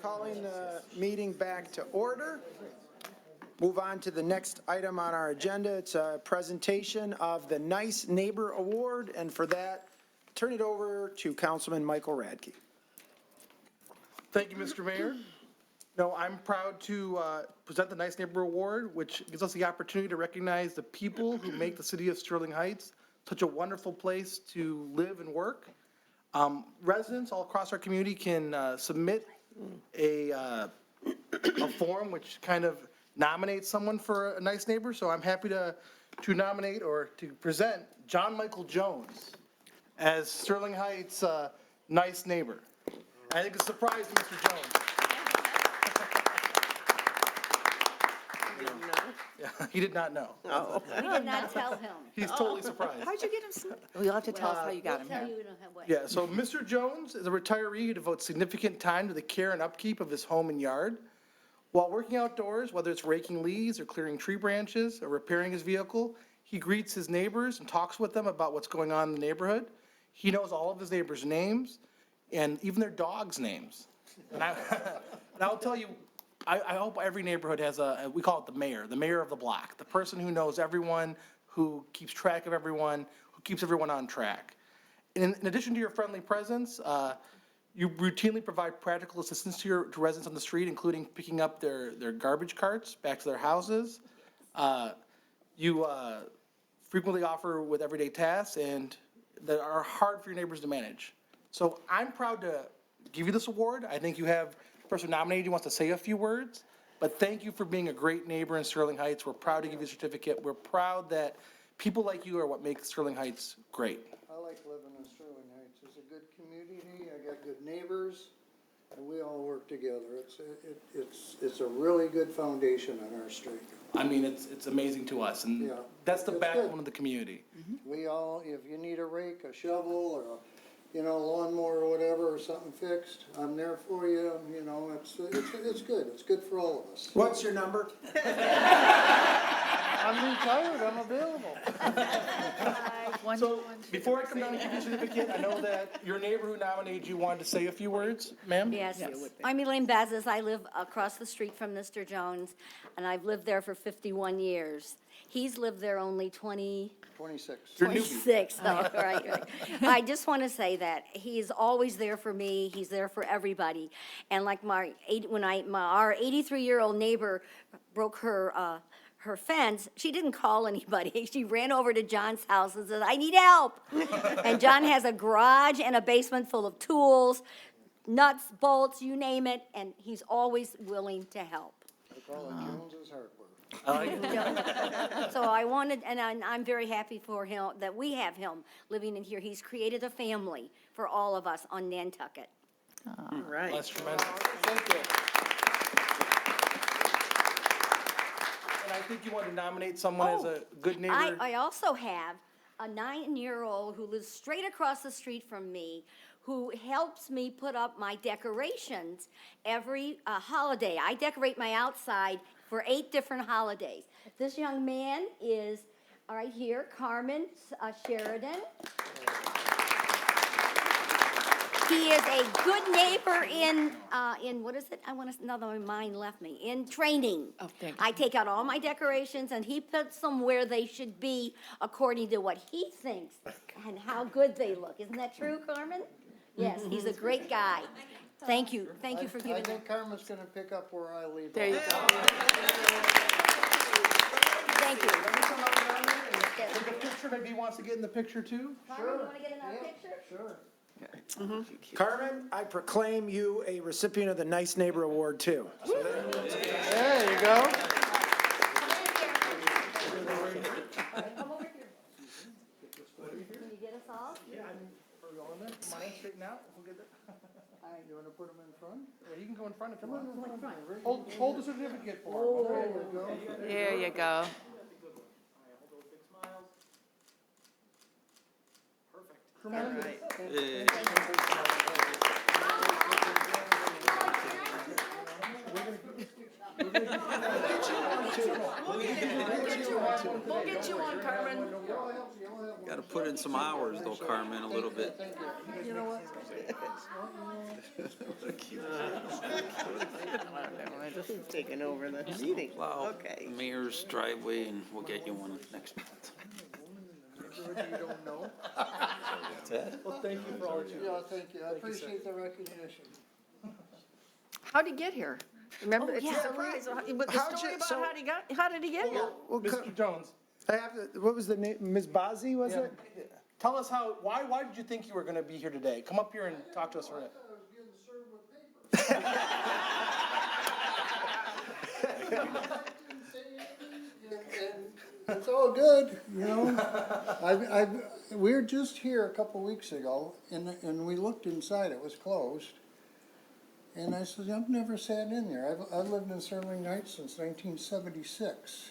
Calling the meeting back to order. Move on to the next item on our agenda. It's a presentation of the Nice Neighbor Award, and for that, turn it over to Councilman Michael Radke. Thank you, Mr. Mayor. No, I'm proud to present the Nice Neighbor Award, which gives us the opportunity to recognize the people who make the city of Sterling Heights such a wonderful place to live and work. Residents all across our community can submit a form which kind of nominates someone for a nice neighbor. So I'm happy to nominate or to present John Michael Jones as Sterling Heights' nice neighbor. I think it's a surprise to Mr. Jones. Yeah, he did not know. Oh. We did not tell him. He's totally surprised. How'd you get him? Well, you'll have to tell us how you got him Tell here. you in a way. Yeah, so Mr. Jones is a retiree who devotes significant time to the care and upkeep of his home and yard. While working outdoors, whether it's raking leaves or clearing tree branches or repairing his vehicle, he greets his neighbors and talks with them about what's going on in the neighborhood. He knows all of his neighbors' names and even their dogs' names. And I'll tell you, I hope every neighborhood has we call it the mayor of the block, the person who knows everyone, who keeps track of everyone, who keeps everyone on track. In addition to your friendly presence, you routinely provide practical assistance to residents on the street, including picking up their garbage carts back to their houses. You frequently offer with everyday tasks and that are hard for your neighbors to manage. So I'm proud to give you this award. I think you have the person nominated who wants to say a few words, but thank you for being a great neighbor in Sterling Heights. We're proud to give you a certificate. We're proud that people like you are what makes Sterling Heights great. I like living in Sterling Heights. It's a good community. I got good neighbors, and we all work together. It's a really good foundation on our street. I mean, it's amazing to us, and Yeah, that's the it's backbone good. of the community. We all, if you need a rake, a shovel, or a, lawnmower or whatever, or something fixed, I'm there for you. It's good. It's good for all of us. What's your number? I'm retired. I'm available. So before I come down and give you a certificate, I know that your neighbor who nominated you wanted to say a few words, ma'am? Yes. I'm Elaine Bazes. I live across the street from Mr. Jones, and I've lived there for 51 years. He's lived there only 26. You're a newbie. 26, oh, right. I just want to say that he's always there for me. He's there for everybody. And like our 83-year-old neighbor broke her fence, she didn't call anybody. She ran over to John's house and said, "I need help." And John has a garage and a basement full of tools, nuts, bolts, you name it, and he's always willing to help. I call it Jones's Hardware. So I wanted, and I'm very happy for him, that we have him living in here. He's created a family for all of us on Nantucket. Right. That's tremendous. Thank you. And I think you want to nominate someone as a good neighbor. I also have a 9-year-old who lives straight across the street from me, who helps me put up my decorations every holiday. I decorate my outside for 8 different holidays. This young man is, right here, Carmen Sheridan. He is a good neighbor in what is it? Now that my mind left me. In training. Oh, thank you. I take out all my decorations and he puts them where they should be according to what he thinks and how good they look. Isn't that true, Carmen? Yes, he's a great guy. Thank you for I giving me. think Carmen's gonna pick up where I leave off. There you go. Thank you. Take a picture, maybe he wants to get in the picture too? Carmen, you want to get another picture? Sure. Carmen, I proclaim you a recipient of the Nice Neighbor Award, too. So There you go. Come over here. Can you get us all? Yeah, are we all in there? Come on in, straighten out. We'll get that. You wanna put them in front? Yeah, you can go in front if you want. Hold the certificate for him. There you go. We'll get you one, Carmen. You'll have Got to put in some hours though, Carmen, a little bit. You know what? Just taking over the meeting. Plow Okay. the mayor's driveway and we'll get you one next month. You don't know? What's that? Well, thank you for all that you do. Yeah, thank you. I appreciate the recognition. How'd he get here? Remember, it's a yeah, surprise. But the how'd you- story about so- how did he get here? Well, Mr. Jones, I have to, what was the name, Ms. Bazzi, was it? tell us why did you think you were gonna be here today? Come up here and talk to us for a minute. I was getting served with paper. And it's all good, you know. We were just here a couple weeks ago, and we looked inside, it was closed. And I said, I've never sat in there. I've lived in Sterling Heights since 1976.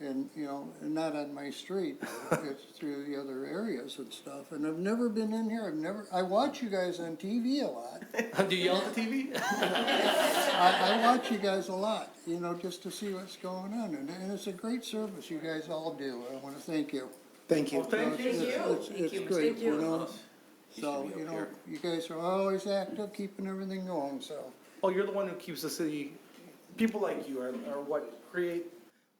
And, you know, and not on my street, it's through the other areas and stuff. And I've never been in here, I watch you guys on TV a lot. Do you yell at the TV? I watch you guys a lot, you know, just to see what's going on. And it's a great service you guys all do. I want to thank you. Thank you. It's great, you know. So, you know, you guys are always active, keeping everything going, so. Well, you're the one who keeps the city, people like you are what create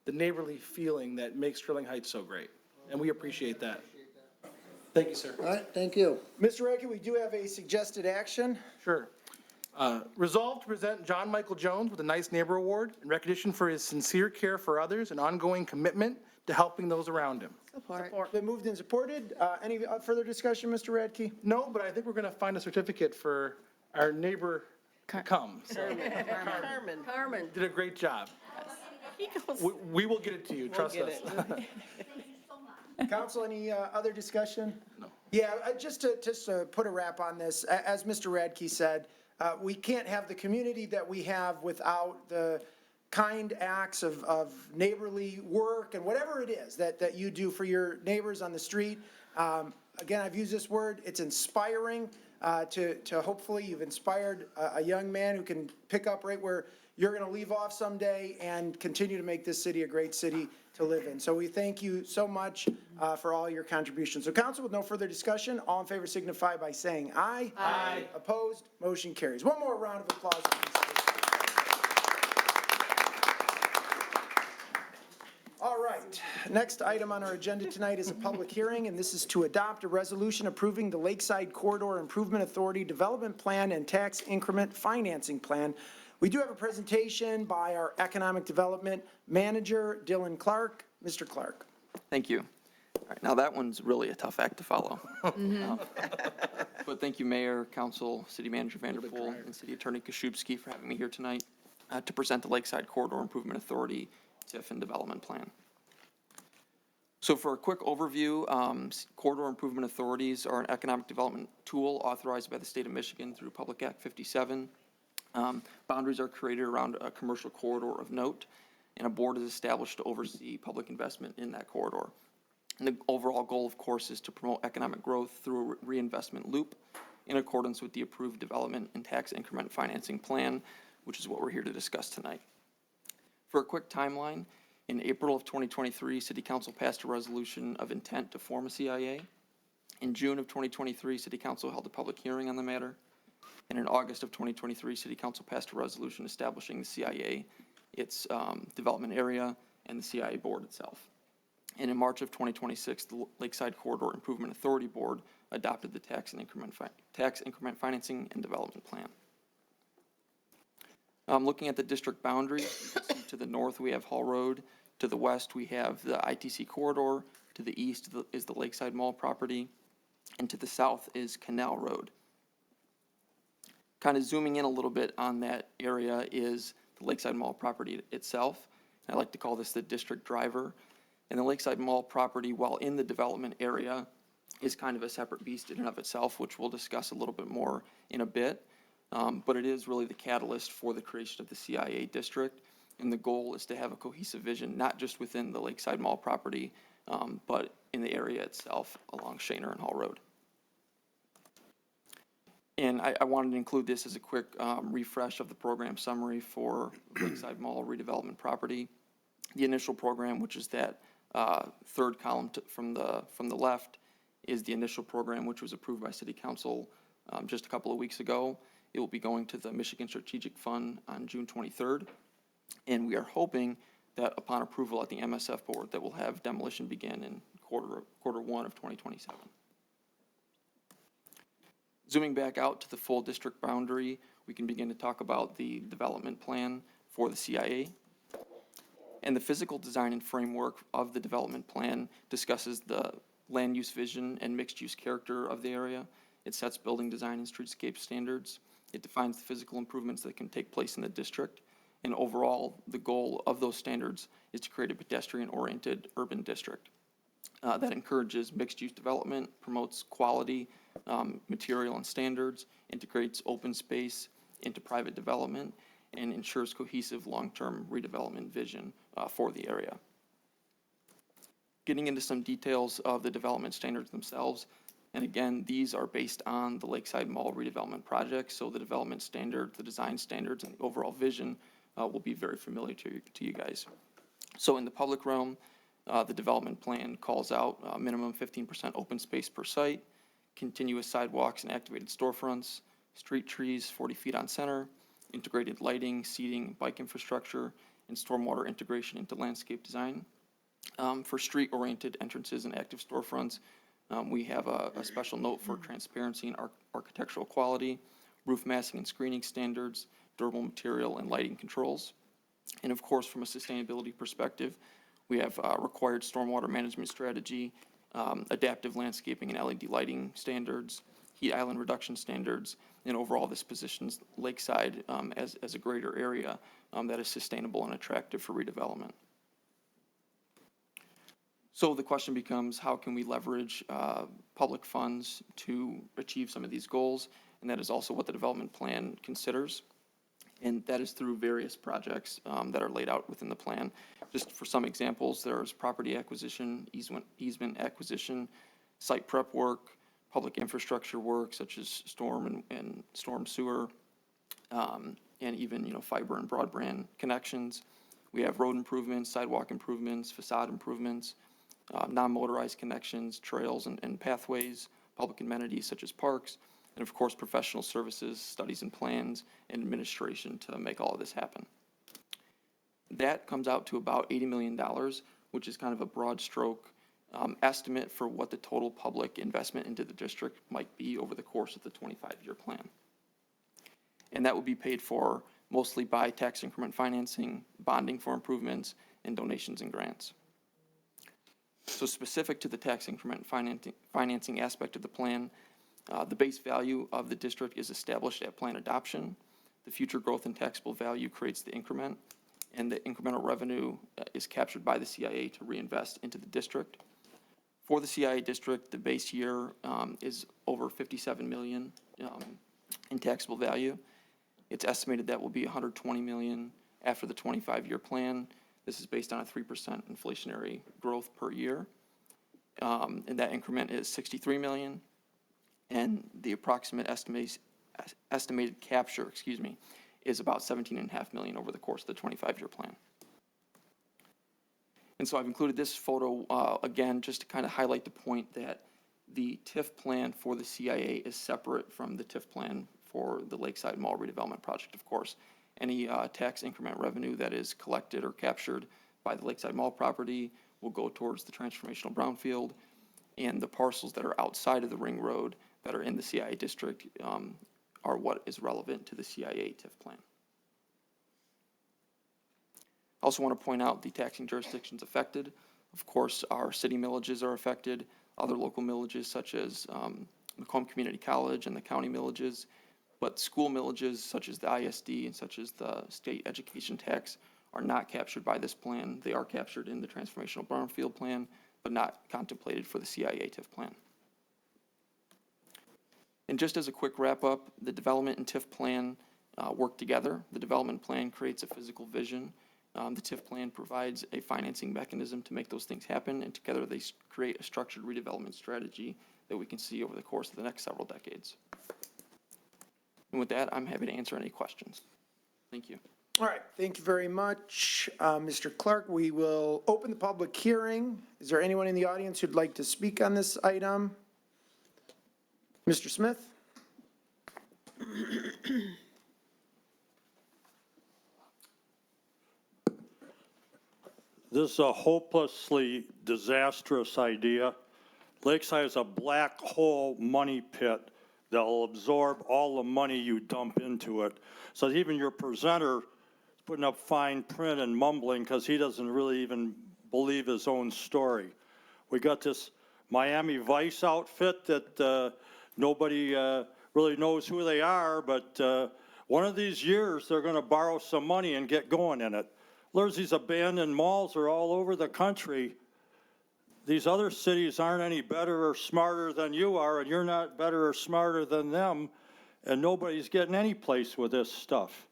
the neighborly feeling that makes Sterling Heights so great. And we appreciate that. Thank you, sir. All right, thank you. Mr. Radke, we do have a suggested action. Sure. Resolved to present John Michael Jones with a Nice Neighbor Award in recognition for his sincere care for others and ongoing commitment to helping those around him. Support. Been moved and supported. Any further discussion, Mr. Radke? No, but I think we're gonna find a certificate for our neighbor to come. So, Carmen. did a great job. He goes. We will get it to you, trust us. Council, any other discussion? No. Yeah, just to put a wrap on this, as Mr. Radke said, we can't have the community that we have without the kind acts of neighborly work and whatever it is that you do for your neighbors on the street. Again, I've used this word, it's inspiring to hopefully you've inspired a young man who can pick up right where you're going to leave off someday and continue to make this city a great city to live in. So we thank you so much for all your contributions. So council, with no further discussion, all in favor signify by saying aye. Aye. Opposed, motion carries. One more round of applause, please. All right, next item on our agenda tonight is a public hearing, and this is to adopt a resolution approving the Lakeside Corridor Improvement Authority Development Plan and Tax Increment Financing Plan. We do have a presentation by our Economic Development Manager, Dylan Clark. Mr. Clark. Thank you. All right, now that one's really a tough act to follow. But thank you, Mayor, Council, City Manager Vanderpool, and City Attorney Koszubski for having me here tonight to present the Lakeside Corridor Improvement Authority TIF and Development Plan. So for a quick overview, corridor improvement authorities are an economic development tool authorized by the state of Michigan through Public Act 57. Boundaries are created around a commercial corridor of note, and a board is established to oversee public investment in that corridor. And the overall goal, of course, is to promote economic growth through a reinvestment loop in accordance with the approved development and tax increment financing plan, which is what we're here to discuss tonight. For a quick timeline, in April of 2023, City Council passed a resolution of intent to form a CIA. In June of 2023, City Council held a public hearing on the matter. And in August of 2023, City Council passed a resolution establishing the CIA, its development area, and the CIA board itself. And in March of 2026, the Lakeside Corridor Improvement Authority Board adopted the tax increment financing and development plan. Looking at the district boundaries, you can see to the north we have Hall Road, to the west we have the ITC corridor, to the east is the Lakeside Mall property, and to the south is Canal Road. Kind of zooming in a little bit on that area is the Lakeside Mall property itself. I like to call this the district driver. And the Lakeside Mall property, while in the development area, is kind of a separate beast in and of itself, which we'll discuss a little bit more in a bit. But it is really the catalyst for the creation of the CIA district. And the goal is to have a cohesive vision, not just within the Lakeside Mall property, but in the area itself along Shaner and Hall Road. And I wanted to include this as a quick refresh of the program summary for Lakeside Mall redevelopment property. The initial program, which is that third column from the left is the initial program, which was approved by City Council just a couple of weeks ago. It will be going to the Michigan Strategic Fund on June 23rd. And we are hoping that upon approval at the MSF board, that we'll have demolition begin in quarter one of 2027. Zooming back out to the full district boundary, we can begin to talk about the development plan for the CIA. And the physical design and framework of the development plan discusses the land use vision and mixed use character of the area. It sets building design and streetscape standards. It defines the physical improvements that can take place in the district. And overall, the goal of those standards is to create a pedestrian-oriented urban district that encourages mixed-use development, promotes quality, material and standards, integrates open space into private development, and ensures cohesive long-term redevelopment vision for the area. Getting into some details of the development standards themselves, and again, these are based on the Lakeside Mall redevelopment project, so the development standards, the design standards, and the overall vision will be very familiar to you guys. So in the public realm, the development plan calls out minimum 15% open space per site, continuous sidewalks and activated storefronts, street trees 40 feet on center, integrated lighting, seating, bike infrastructure, and stormwater integration into landscape design. For street-oriented entrances and active storefronts, we have a special note for transparency and architectural quality, roof massing and screening standards, durable material and lighting controls. And of course, from a sustainability perspective, we have required stormwater management strategy, adaptive landscaping and LED lighting standards, heat island reduction standards, and overall this positions Lakeside as a greater area that is sustainable and attractive for redevelopment. So the question becomes, how can we leverage public funds to achieve some of these goals? And that is also what the development plan considers. And that is through various projects that are laid out within the plan. Just for some examples, there's property acquisition, easement acquisition, site prep work, public infrastructure work such as storm and storm sewer, and even fiber and broadband connections. We have road improvements, sidewalk improvements, facade improvements, non-motorized connections, trails and pathways, public amenities such as parks, and of course, professional services, studies and plans, and administration to make all of this happen. That comes out to about $80 million, which is kind of a broad stroke estimate for what the total public investment into the district might be over the course of the 25-year plan. And that will be paid for mostly by tax increment financing, bonding for improvements, and donations and grants. So specific to the tax increment financing aspect of the plan, the base value of the district is established at plan adoption. The future growth in taxable value creates the increment, and the incremental revenue is captured by the CIA to reinvest into the district. For the CIA district, the base year is over $57 million in taxable value. It's estimated that will be $120 million after the 25-year plan. This is based on a 3% inflationary growth per year. And that increment is $63 million. And the approximate estimated capture, is about $17.5 million over the course of the 25-year plan. And so I've included this photo, again, just to kind of highlight the point that the TIF plan for the CIA is separate from the TIF plan for the Lakeside Mall redevelopment project, of course. Any tax increment revenue that is collected or captured by the Lakeside Mall property will go towards the transformational brownfield, and the parcels that are outside of the ring road that are in the CIA district are what is relevant to the CIA TIF plan. I also want to point out the taxing jurisdictions affected. Of course, our city millages are affected, other local millages such as Macomb Community College and the county millages, but school millages such as the ISD and such as the state education tax are not captured by this plan. They are captured in the transformational brownfield plan, but not contemplated for the CIA TIF plan. And just as a quick wrap up, the development and TIF plan work together. The development plan creates a physical vision. The TIF plan provides a financing mechanism to make those things happen, and together they create a structured redevelopment strategy that we can see over the course of the next several decades. And with that, I'm happy to answer any questions. Thank you. All right, thank you very much, Mr. Clark. We will open the public hearing. Is there anyone in the audience who'd like to speak on this item? Mr. Smith? This is a hopelessly disastrous idea. Lakeside is a black hole money pit that will absorb all the money you dump into it. So even your presenter is putting up fine print and mumbling because he doesn't really even believe his own story. We got this Miami Vice outfit that nobody really knows who they are, but one of these years they're going to borrow some money and get going in it. There's these abandoned malls are all over the country. These other cities aren't any better or smarter than you are, and you're not better or smarter than them, and nobody's getting any place with this stuff.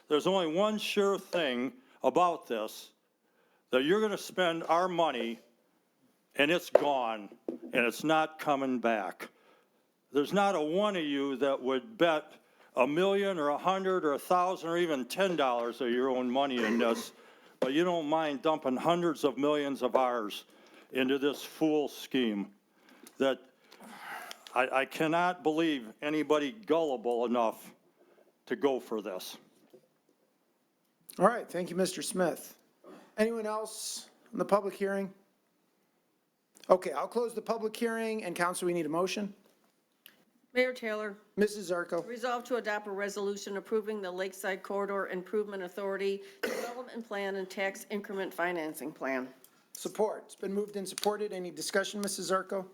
There's only one sure thing about this, that you're going to spend our money, and it's gone, and it's not coming back. There's not a one of you that would bet $1 million or $100 or $1,000 or even $10 of your own money in this, but you don't mind dumping hundreds of millions of ours into this fool scheme that I cannot believe anybody gullible enough to go for this. All right, thank you, Mr. Smith. Anyone else in the public hearing? Okay, I'll close the public hearing, and council, we need a motion. Mayor Taylor. Mrs. Zarko. Resolve to adopt a resolution approving the Lakeside Corridor Improvement Authority Development Plan and Tax Increment Financing Plan. Support. It's been moved and supported. Any discussion, Mrs. Zarko?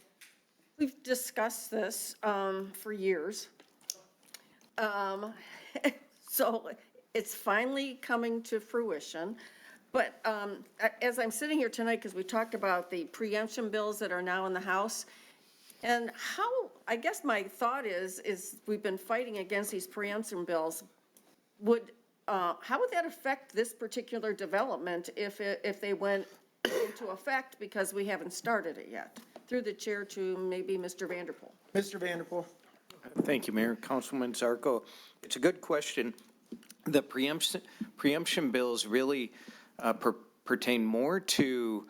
We've discussed this for years. So it's finally coming to fruition. But as I'm sitting here tonight, because we talked about the preemption bills that are now in the House, and I guess my thought is we've been fighting against these preemption bills. How would that affect this particular development if they went into effect, because we haven't started it yet? Through the chair to maybe Mr. Vanderpool. Mr. Vanderpool. Thank you, Mayor. Councilman Zarko. It's a good question. The preemption bills really pertain more to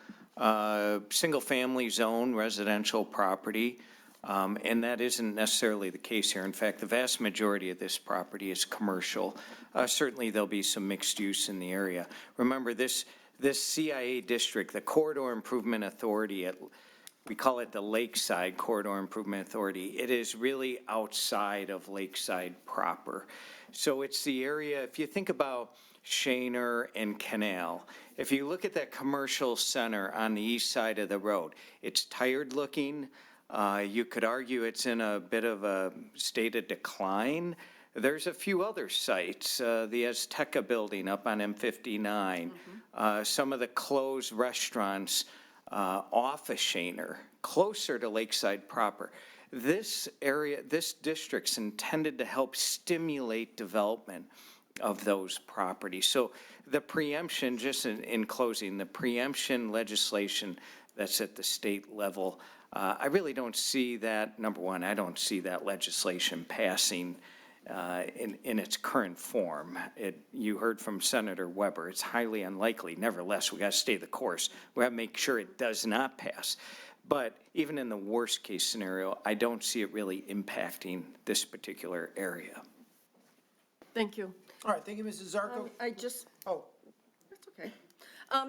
single-family zone residential property, and that isn't necessarily the case here. In fact, the vast majority of this property is commercial. Certainly, there'll be some mixed use in the area. Remember, this CIA district, the Corridor Improvement Authority, we call it the Lakeside Corridor Improvement Authority. It is really outside of Lakeside proper. So it's the area, if you think about Shaner and Canal, if you look at that commercial center on the east side of the road, it's tired looking. You could argue it's in a bit of a state of decline. There's a few other sites, the Azteca building up on M59, some of the closed restaurants off of Shaner, closer to Lakeside proper. This area, this district's intended to help stimulate development of those properties. So the preemption, just in closing, the preemption legislation that's at the state level, I really don't see that, number one, I don't see that legislation passing in its current form. You heard from Senator Weber, it's highly unlikely. Nevertheless, we got to stay the course. We have to make sure it does not pass. But even in the worst case scenario, I don't see it really impacting this particular area. Thank you. All right, thank you, Mrs. Zarko. That's okay.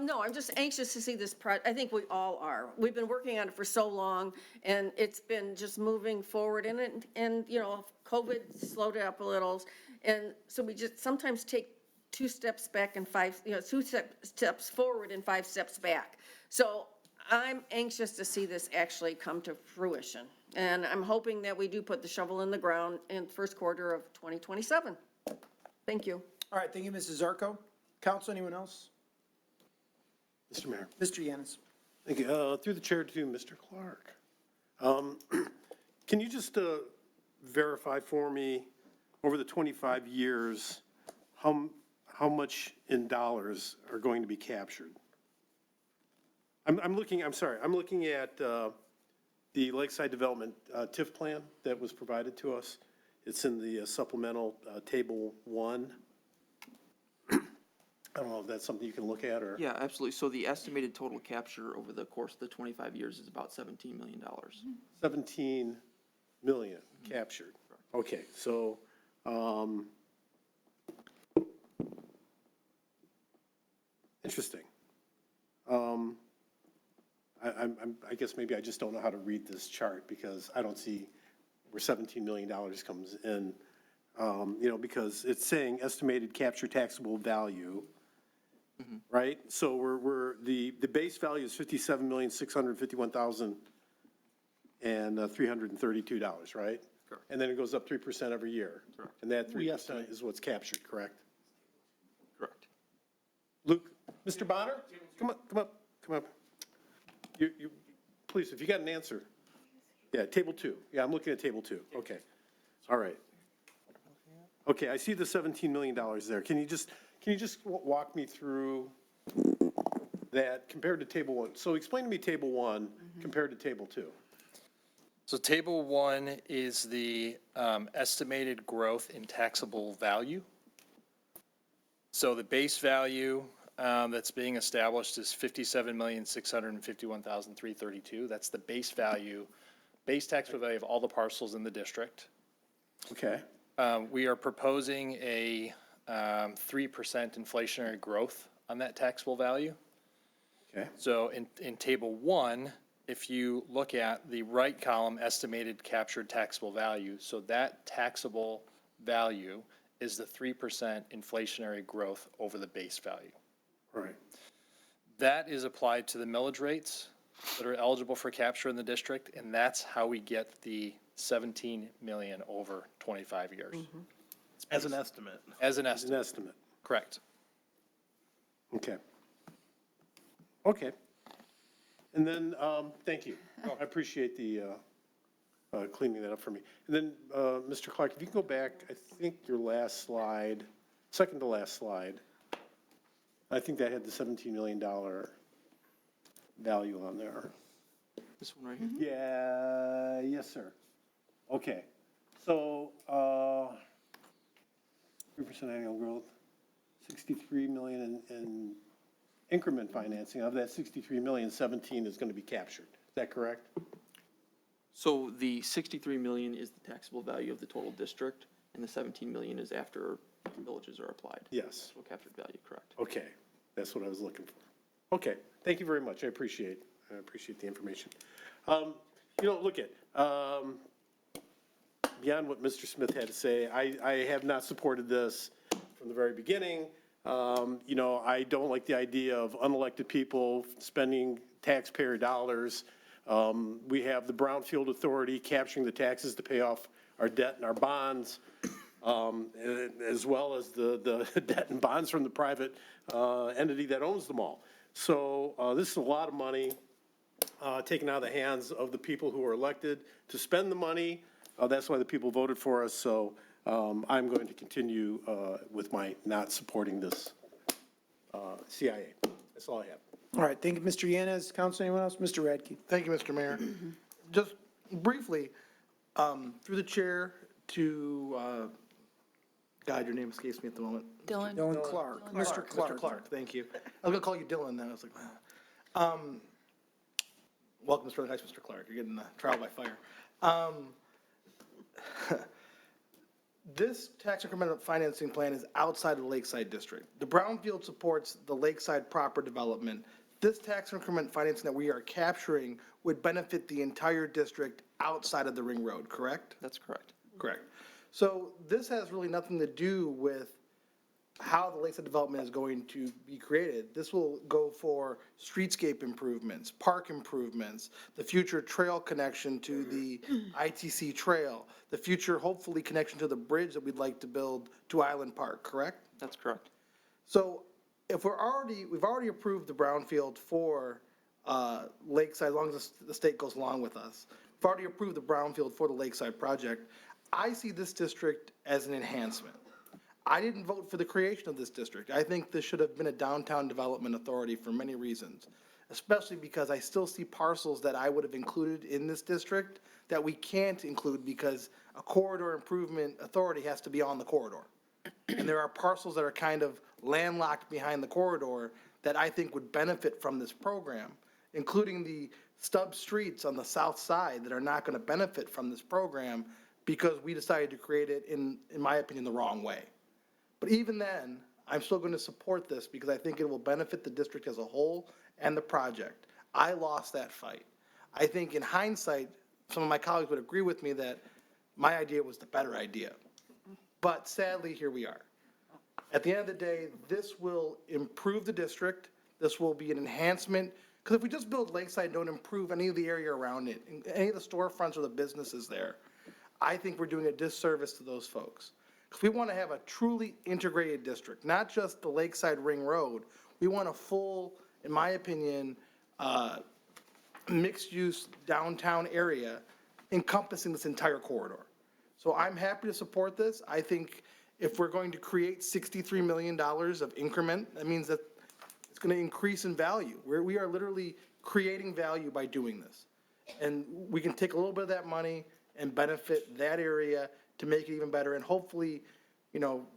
No, I'm just anxious to see this project. I think we all are. We've been working on it for so long, and it's been just moving forward. And you know, COVID slowed it up a little, and so we just sometimes take 2 steps back and 2 steps forward and 5 steps back. So I'm anxious to see this actually come to fruition, and I'm hoping that we do put the shovel in the ground in the first quarter of 2027. Thank you. All right, thank you, Mrs. Zarko. Council, anyone else? Mr. Mayor. Mr. Yanis. Thank you. Through the chair to Mr. Clark. Can you just verify for me, over the 25 years, how much in dollars are going to be captured? I'm looking at the Lakeside Development TIF plan that was provided to us. It's in the supplemental table 1. I don't know if that's something you can look at, or? Yeah, absolutely. So the estimated total capture over the course of the 25 years is about $17 million. 17 million captured. Okay, so, interesting. I guess maybe I just don't know how to read this chart, because I don't see where $17 million comes in. You know, because it's saying estimated capture taxable value, right? So the base value is $57,651,332, right? Correct. And then it goes up 3% every year. Correct. And that 3% is what's captured, correct? Correct. Luke, Mr. Bonner, come up. Please, if you got an answer. Yeah, table 2. Yeah, I'm looking at table 2. Okay. All right. Okay, I see the $17 million there. Can you just walk me through that compared to table 1? So explain to me table 1 compared to table 2. So table 1 is the estimated growth in taxable value. So the base value that's being established is $57,651,332. That's the base value, base taxable value of all the parcels in the district. Okay. We are proposing a 3% inflationary growth on that taxable value. Okay. So in table 1, if you look at the right column, estimated captured taxable value, so that taxable value is the 3% inflationary growth over the base value. Right. That is applied to the millage rates that are eligible for capture in the district, and that's how we get the 17 million over 25 years. As an estimate. As an As an estimate, estimate. correct. Okay. Okay. And then, thank you. I appreciate the cleaning that up for me. And then, Mr. Clark, if you can go back, I think your last slide, second to last slide, I think that had the $17 million value on there. This one right here? Yeah, yes, sir. Okay. So, 3% annual growth, 63 million in increment financing. Of that 63 million, 17 is going to be captured. Is that correct? So the 63 million is the taxable value of the total district, and the 17 million is after villages are applied. Yes. So captured value, correct. Okay, that's what I was looking for. Okay, thank you very much. I appreciate the information. You know, look at, beyond what Mr. Smith had to say, I have not supported this from the very beginning. You know, I don't like the idea of unelected people spending taxpayer dollars. We have the Brownfield Authority capturing the taxes to pay off our debt and our bonds, as well as the debt and bonds from the private entity that owns them all. So this is a lot of money taken out of the hands of the people who are elected to spend the money. That's why the people voted for us. So I'm going to continue with my not supporting this CIA. That's all I have. All right, thank you, Mr. Yanez. Counsel, anyone else? Mr. Radke. Thank you, Mr. Mayor. Just briefly, through the chair to, God, your name escapes me at the moment. Dylan? Dylan Clark. Mr. Clark. Mr. Clark, thank you. I was gonna call you Dylan then, I was like, wow. Welcome to Sterling Heights, Mr. Clark, you're getting trial by fire. This tax increment financing plan is outside of the Lakeside District. The Brownfield supports the Lakeside proper development. This tax increment financing that we are capturing would benefit the entire district outside of the Ring Road, correct? That's correct. Correct. So this has really nothing to do with how the Lakeside development is going to be created. This will go for streetscape improvements, park improvements, the future trail connection to the ITC trail, the future, hopefully, connection to the bridge that we'd like to build to Island Park, correct? That's correct. So if we've already approved the brownfield for Lakeside, as long as the state goes along with us. We've already approved the brownfield for the Lakeside project. I see this district as an enhancement. I didn't vote for the creation of this district. I think this should have been a downtown development authority for many reasons, especially because I still see parcels that I would have included in this district that we can't include because a corridor improvement authority has to be on the corridor. And there are parcels that are kind of landlocked behind the corridor that I think would benefit from this program, including the stub streets on the south side that are not going to benefit from this program because we decided to create it in my opinion, the wrong way. But even then, I'm still going to support this because I think it will benefit the district as a whole and the project. I lost that fight. I think in hindsight, some of my colleagues would agree with me that my idea was the better idea. But sadly, here we are. At the end of the day, this will improve the district. This will be an enhancement. Because if we just build Lakeside, don't improve any of the area around it, any of the storefronts or the businesses there, I think we're doing a disservice to those folks. Because we want to have a truly integrated district, not just the Lakeside Ring Road. We want a full, in my opinion, mixed-use downtown area encompassing this entire corridor. So I'm happy to support this. I think if we're going to create $63 million of increment, that means that it's going to increase in value. We are literally creating value by doing this. And we can take a little bit of that money and benefit that area to make it even better and hopefully,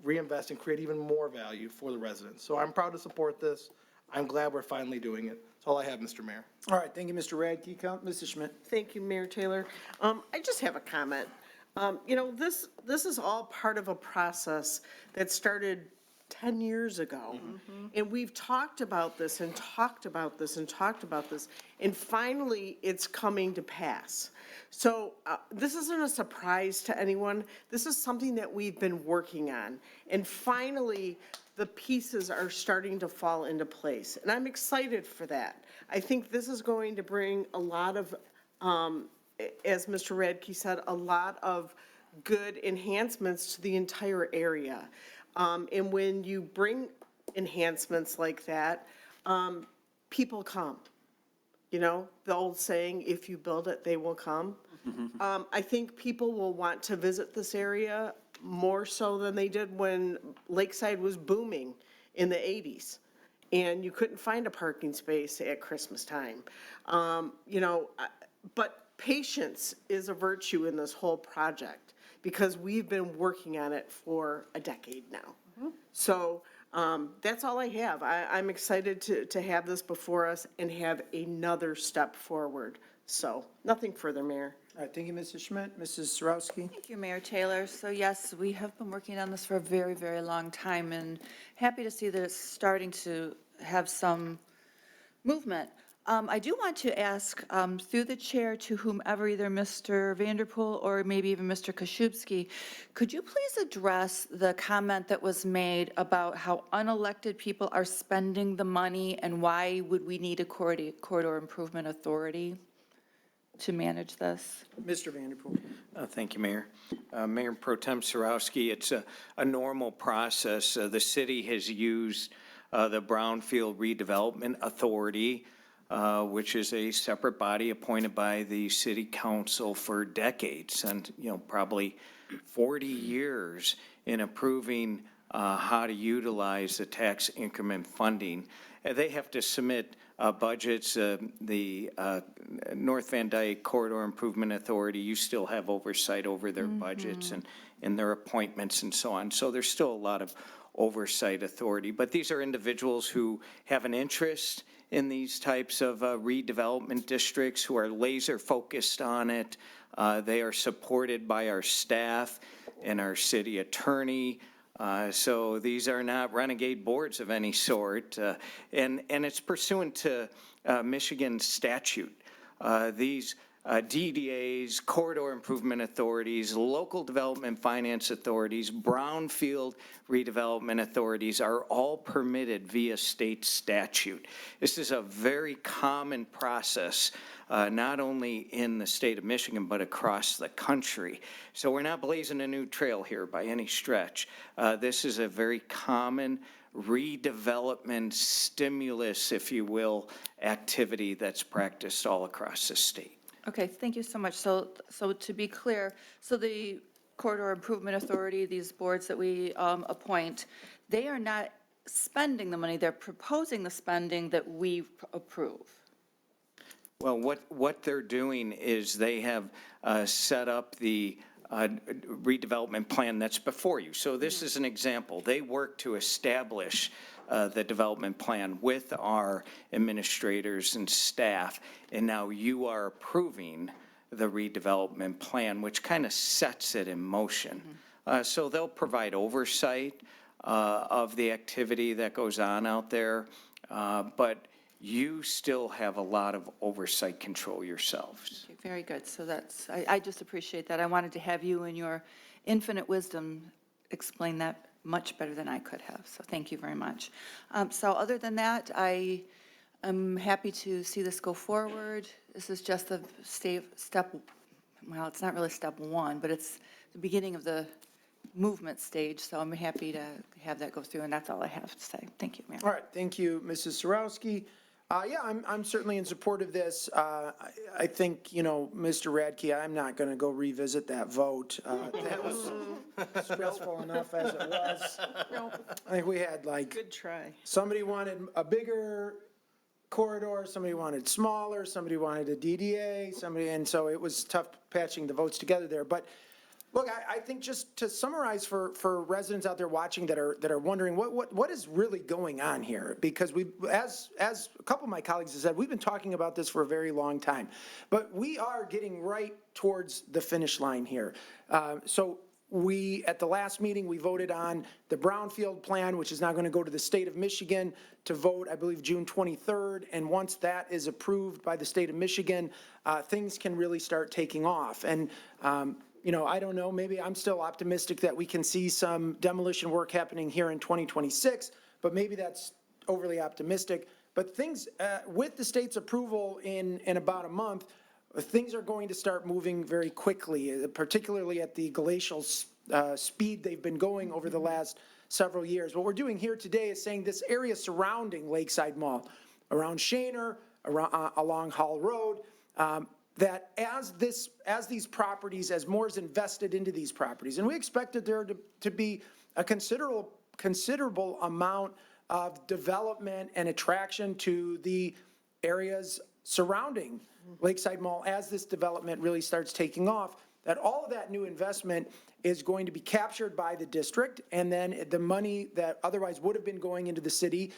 reinvest and create even more value for the residents. So I'm proud to support this. I'm glad we're finally doing it. That's all I have, Mr. Mayor. All right, thank you, Mr. Radke. Mrs. Schmidt. Thank you, Mayor Taylor. I just have a comment. This is all part of a process that started 10 years ago. And we've talked about this and talked about this and talked about this, and finally it's coming to pass. So this isn't a surprise to anyone. This is something that we've been working on. And finally, the pieces are starting to fall into place. And I'm excited for that. I think this is going to bring a lot of, as Mr. Radke said, a lot of good enhancements to the entire area. And when you bring enhancements like that, people come. The old saying, if you build it, they will come. I think people will want to visit this area more so than they did when Lakeside was booming in the 80s. And you couldn't find a parking space at Christmas time. But patience is a virtue in this whole project because we've been working on it for a decade now. So that's all I have. I'm excited to have this before us and have another step forward. So nothing further, Mayor. All right, thank you, Mrs. Schmidt. Mrs. Sarowski. Thank you, Mayor Taylor. So yes, we have been working on this for a very, very long time and happy to see that it's starting to have some movement. I do want to ask, through the chair to whomever, either Mr. Vanderpool or maybe even Mr. Koszybski, could you please address the comment that was made about how unelected people are spending the money and why would we need a corridor improvement authority to manage this? Mr. Vanderpool. Thank you, Mayor. Mayor Pro Tem Sarowski, it's a normal process. The city has used the Brownfield Redevelopment Authority, which is a separate body appointed by the city council for decades and, probably 40 years in approving how to utilize the tax increment funding. They have to submit budgets. The North Van Dyke Corridor Improvement Authority, you still have oversight over their budgets and their appointments and so on. So there's still a lot of oversight authority. But these are individuals who have an interest in these types of redevelopment districts, who are laser focused on it. They are supported by our staff and our city attorney. So these are not renegade boards of any sort. And it's pursuant to Michigan statute. These DDAs, corridor improvement authorities, local development finance authorities, brownfield redevelopment authorities are all permitted via state statute. This is a very common process, not only in the state of Michigan, but across the country. So we're not blazing a new trail here by any stretch. This is a very common redevelopment stimulus, if you will, activity that's practiced all across the state. Okay, thank you so much. So to be clear, so the Corridor Improvement Authority, these boards that we appoint, they are not spending the money, they're proposing the spending that we approve. Well, what they're doing is they have set up the redevelopment plan that's before you. So this is an example. They work to establish the development plan with our administrators and staff, and now you are approving the redevelopment plan, which kind of sets it in motion. So they'll provide oversight of the activity that goes on out there, but you still have a lot of oversight control yourselves. Okay, very good. So that's, I just appreciate that. I wanted to have you and your infinite wisdom explain that much better than I could have. So thank you very much. So other than that, I am happy to see this go forward. This is just the step, well, it's not really step one, but it's the beginning of the movement stage. So I'm happy to have that go through, and that's all I have to say. Thank you, Mayor. All right, thank you, Mrs. Sarowski. Yeah, I'm certainly in support of this. I think, you know, Mr. Radke, I'm not going to go revisit that vote. That was stressful enough as it was. I think we had like. Good try. Somebody wanted a bigger corridor, somebody wanted smaller, somebody wanted a DDA, and so it was tough patching the votes together there. But look, I think just to summarize for residents out there watching that are wondering what is really going on here, because as a couple of my colleagues have said, we've been talking about this for a very long time, but we are getting right towards the finish line here. So at the last meeting, we voted on the Brownfield plan, which is now going to go to the state of Michigan to vote, I believe, June 23rd. And once that is approved by the state of Michigan, things can really start taking off. And, you know, I don't know, maybe I'm still optimistic that we can see some demolition work happening here in 2026, but maybe that's overly optimistic. But things, with the state's approval in about a month, things are going to start moving very quickly, particularly at the glacial speed they've been going over the last several years. What we're doing here today is saying this area surrounding Lakeside Mall, around Shaner, along Hall Road, that as these properties, as more is invested into these properties, and we expected there to be a considerable amount of development and attraction to the areas surrounding Lakeside Mall as this development really starts taking off, that all of that new investment is going to be captured by the district, and then the money that otherwise would have been going into the city's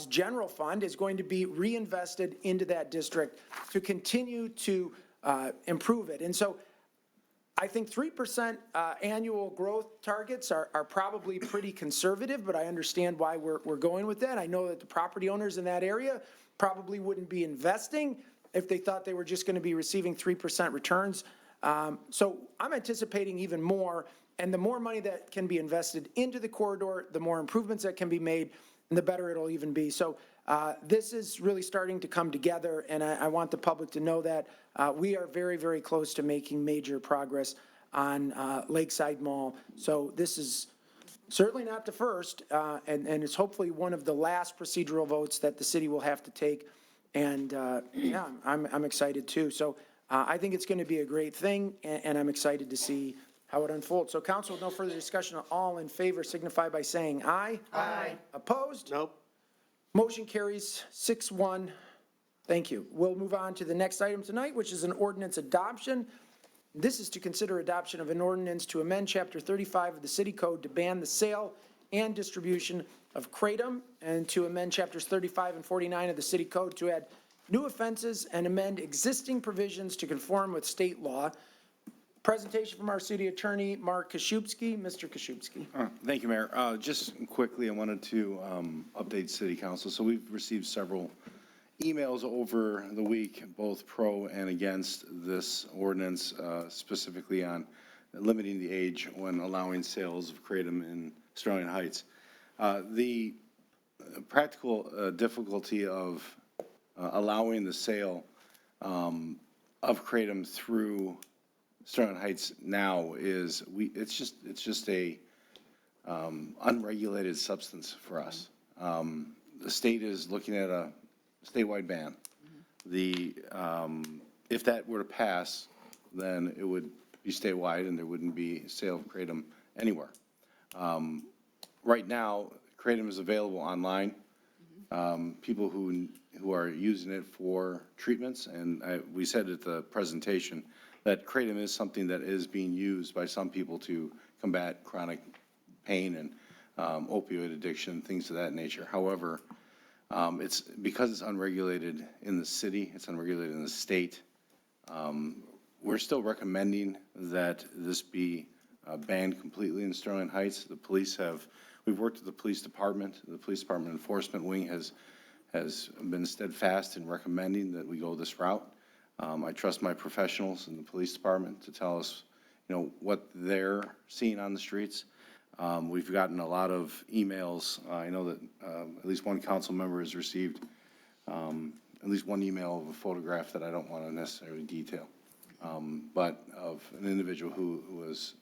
general fund is going to be reinvested into that district to continue to improve it. And so I think 3% annual growth targets are probably pretty conservative, but I understand why we're going with that. I know that the property owners in that area probably wouldn't be investing if they thought they were just going to be receiving 3% returns. So I'm anticipating even more, and the more money that can be invested into the corridor, the more improvements that can be made, and the better it'll even be. So this is really starting to come together, and I want the public to know that we are very, very close to making major progress on Lakeside Mall. So this is certainly not the first, and it's hopefully one of the last procedural votes that the city will have to take. And yeah, I'm excited too. So I think it's going to be a great thing, and I'm excited to see how it unfolds. So council, with no further discussion, all in favor signify by saying aye. Aye. Opposed? Nope. Motion carries 6-1. Thank you. We'll move on to the next item tonight, which is an ordinance adoption. This is to consider adoption of an ordinance to amend Chapter 35 of the City Code to ban the sale and distribution of kratom, and to amend Chapters 35 and 49 of the City Code to add new offenses and amend existing provisions to conform with state law. Presentation from our city attorney, Mark Kashubski. Mr. Kashubski. Thank you, Mayor. Just quickly, I wanted to update City Council. So we've received several emails over the week, both pro and against this ordinance, specifically on limiting the age when allowing sales of kratom in Sterling Heights. The practical difficulty of allowing the sale of kratom through Sterling Heights now is it's just a unregulated substance for us. The state is looking at a statewide ban. If that were to pass, then it would be statewide and there wouldn't be sale of kratom anywhere. Right now, kratom is available online. People who are using it for treatments, and we said at the presentation that kratom is something that is being used by some people to combat chronic pain and opioid addiction, things of that nature. However, because it's unregulated in the city, it's unregulated in the state, we're still recommending that this be banned completely in Sterling Heights. We've worked with the police department. The police department enforcement wing has been steadfast in recommending that we go this route. I trust my professionals in the police department to tell us, what they're seeing on the streets. We've gotten a lot of emails. I know that at least one council member has received at least one email of a photograph that I don't want to necessarily detail, but of an individual who was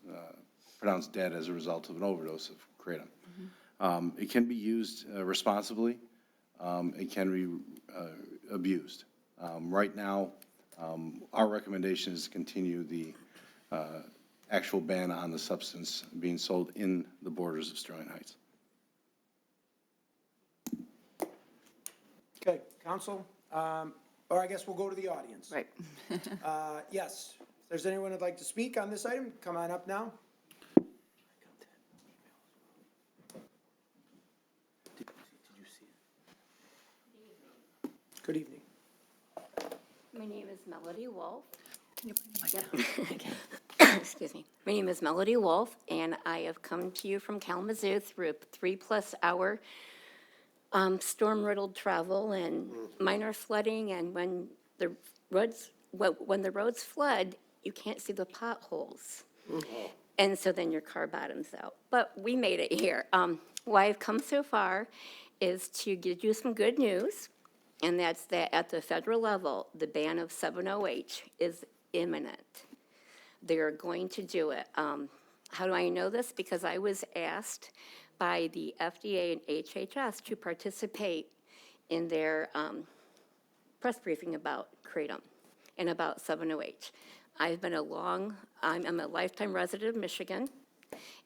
pronounced dead as a result of an overdose of kratom. It can be used responsibly. It can be abused. Right now, our recommendation is to continue the actual ban on the substance being sold in the borders of Sterling Heights. Okay, council, or I guess we'll go to the audience. Right. Yes, if there's anyone who'd like to speak on this item, come on up now. Good evening. My name is Melody Wolf. Excuse me. My name is Melody Wolf, and I have come to you from Kalamazoo through a 3+ hour storm-riddled travel and minor flooding. And when the roads flood, you can't see the potholes, and so then your car bottoms out. But we made it here. Why I've come so far is to give you some good news, and that's that at the federal level, the ban of 7-OH is imminent. They're going to do it. How do I know this? Because I was asked by the FDA and HHS to participate in their press briefing about kratom and about 7-OH. I'm a lifetime resident of Michigan,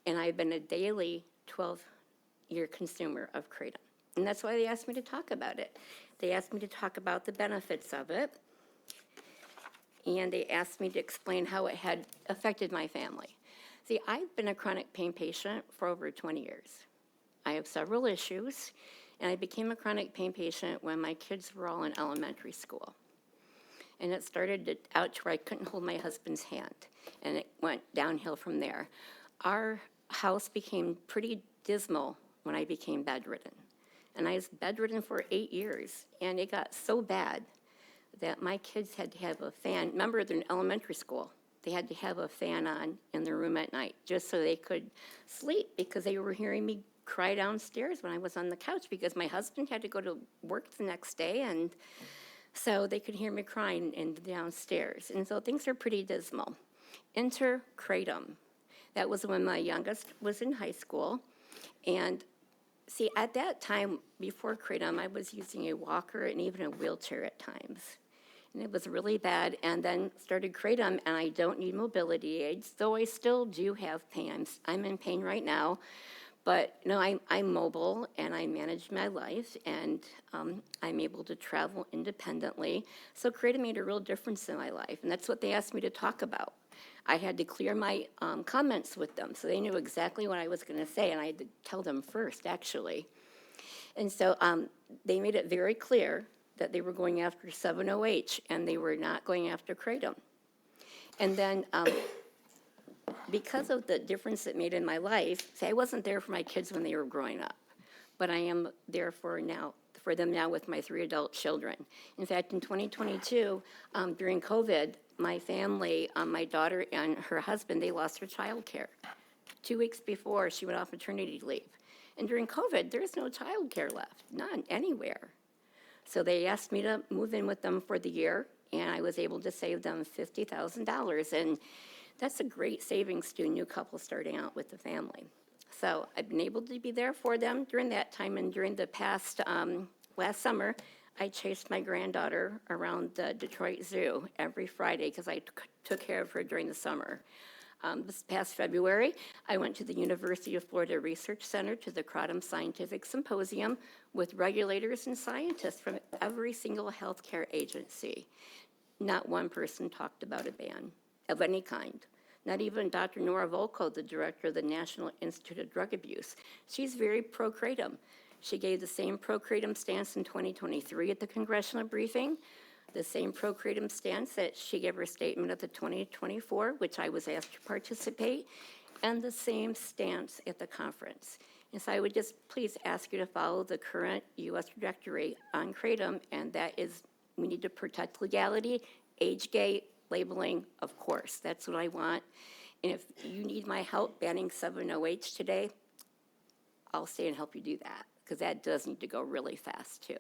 and I've been a daily 12-year consumer of kratom. And that's why they asked me to talk about it. They asked me to talk about the benefits of it, and they asked me to explain how it had affected my family. See, I've been a chronic pain patient for over 20 years. I have several issues, and I became a chronic pain patient when my kids were all in elementary school. And it started out to where I couldn't hold my husband's hand, and it went downhill from there. Our house became pretty dismal when I became bedridden. And I was bedridden for 8 years, and it got so bad that my kids had to have a fan. Remember, they're in elementary school. They had to have a fan on in their room at night just so they could sleep, because they were hearing me cry downstairs when I was on the couch, because my husband had to go to work the next day, and so they could hear me crying downstairs. And so things are pretty dismal. Enter kratom. That was when my youngest was in high school, and see, at that time, before kratom, I was using a walker and even a wheelchair at times. And it was really bad, and then started kratom, and I don't need mobility aids, though I still do have pain. I'm in pain right now, but no, I'm mobile, and I manage my life, and I'm able to travel independently. So kratom made a real difference in my life, and that's what they asked me to talk about. I had to clear my comments with them, so they knew exactly what I was going to say, and I had to tell them first, actually. And so they made it very clear that they were going after 7-OH, and they were not going after kratom. And then because of the difference it made in my life, see, I wasn't there for my kids when they were growing up, but I am there for them now with my 3 adult children. In fact, in 2022, during COVID, my family, my daughter and her husband, they lost their child care 2 weeks before she went off maternity leave. And during COVID, there's no child care left, none, anywhere. So they asked me to move in with them for the year, and I was able to save them $50,000. And that's a great savings to a new couple starting out with the family. So I've been able to be there for them during that time, and during the past, last summer, I chased my granddaughter around the Detroit Zoo every Friday because I took care of her during the summer. This past February, I went to the University of Florida Research Center to the Kratom Scientific Symposium with regulators and scientists from every single healthcare agency. Not one person talked about a ban. of any kind. Not even Dr. Nora Volko, the director of the National Institute of Drug Abuse. She's very pro-kratom. She gave the same pro-kratom stance in 2023 at the congressional briefing, the same pro-kratom stance that she gave her statement at the 2024, which I was asked to participate, and the same stance at the conference. And so I would just please ask you to follow the current U.S. trajectory on kratom, and that is, we need to protect legality, age gate, labeling, of course, that's what I want. And if you need my help banning 7-OH today, I'll stay and help you do that, because that does need to go really fast, too.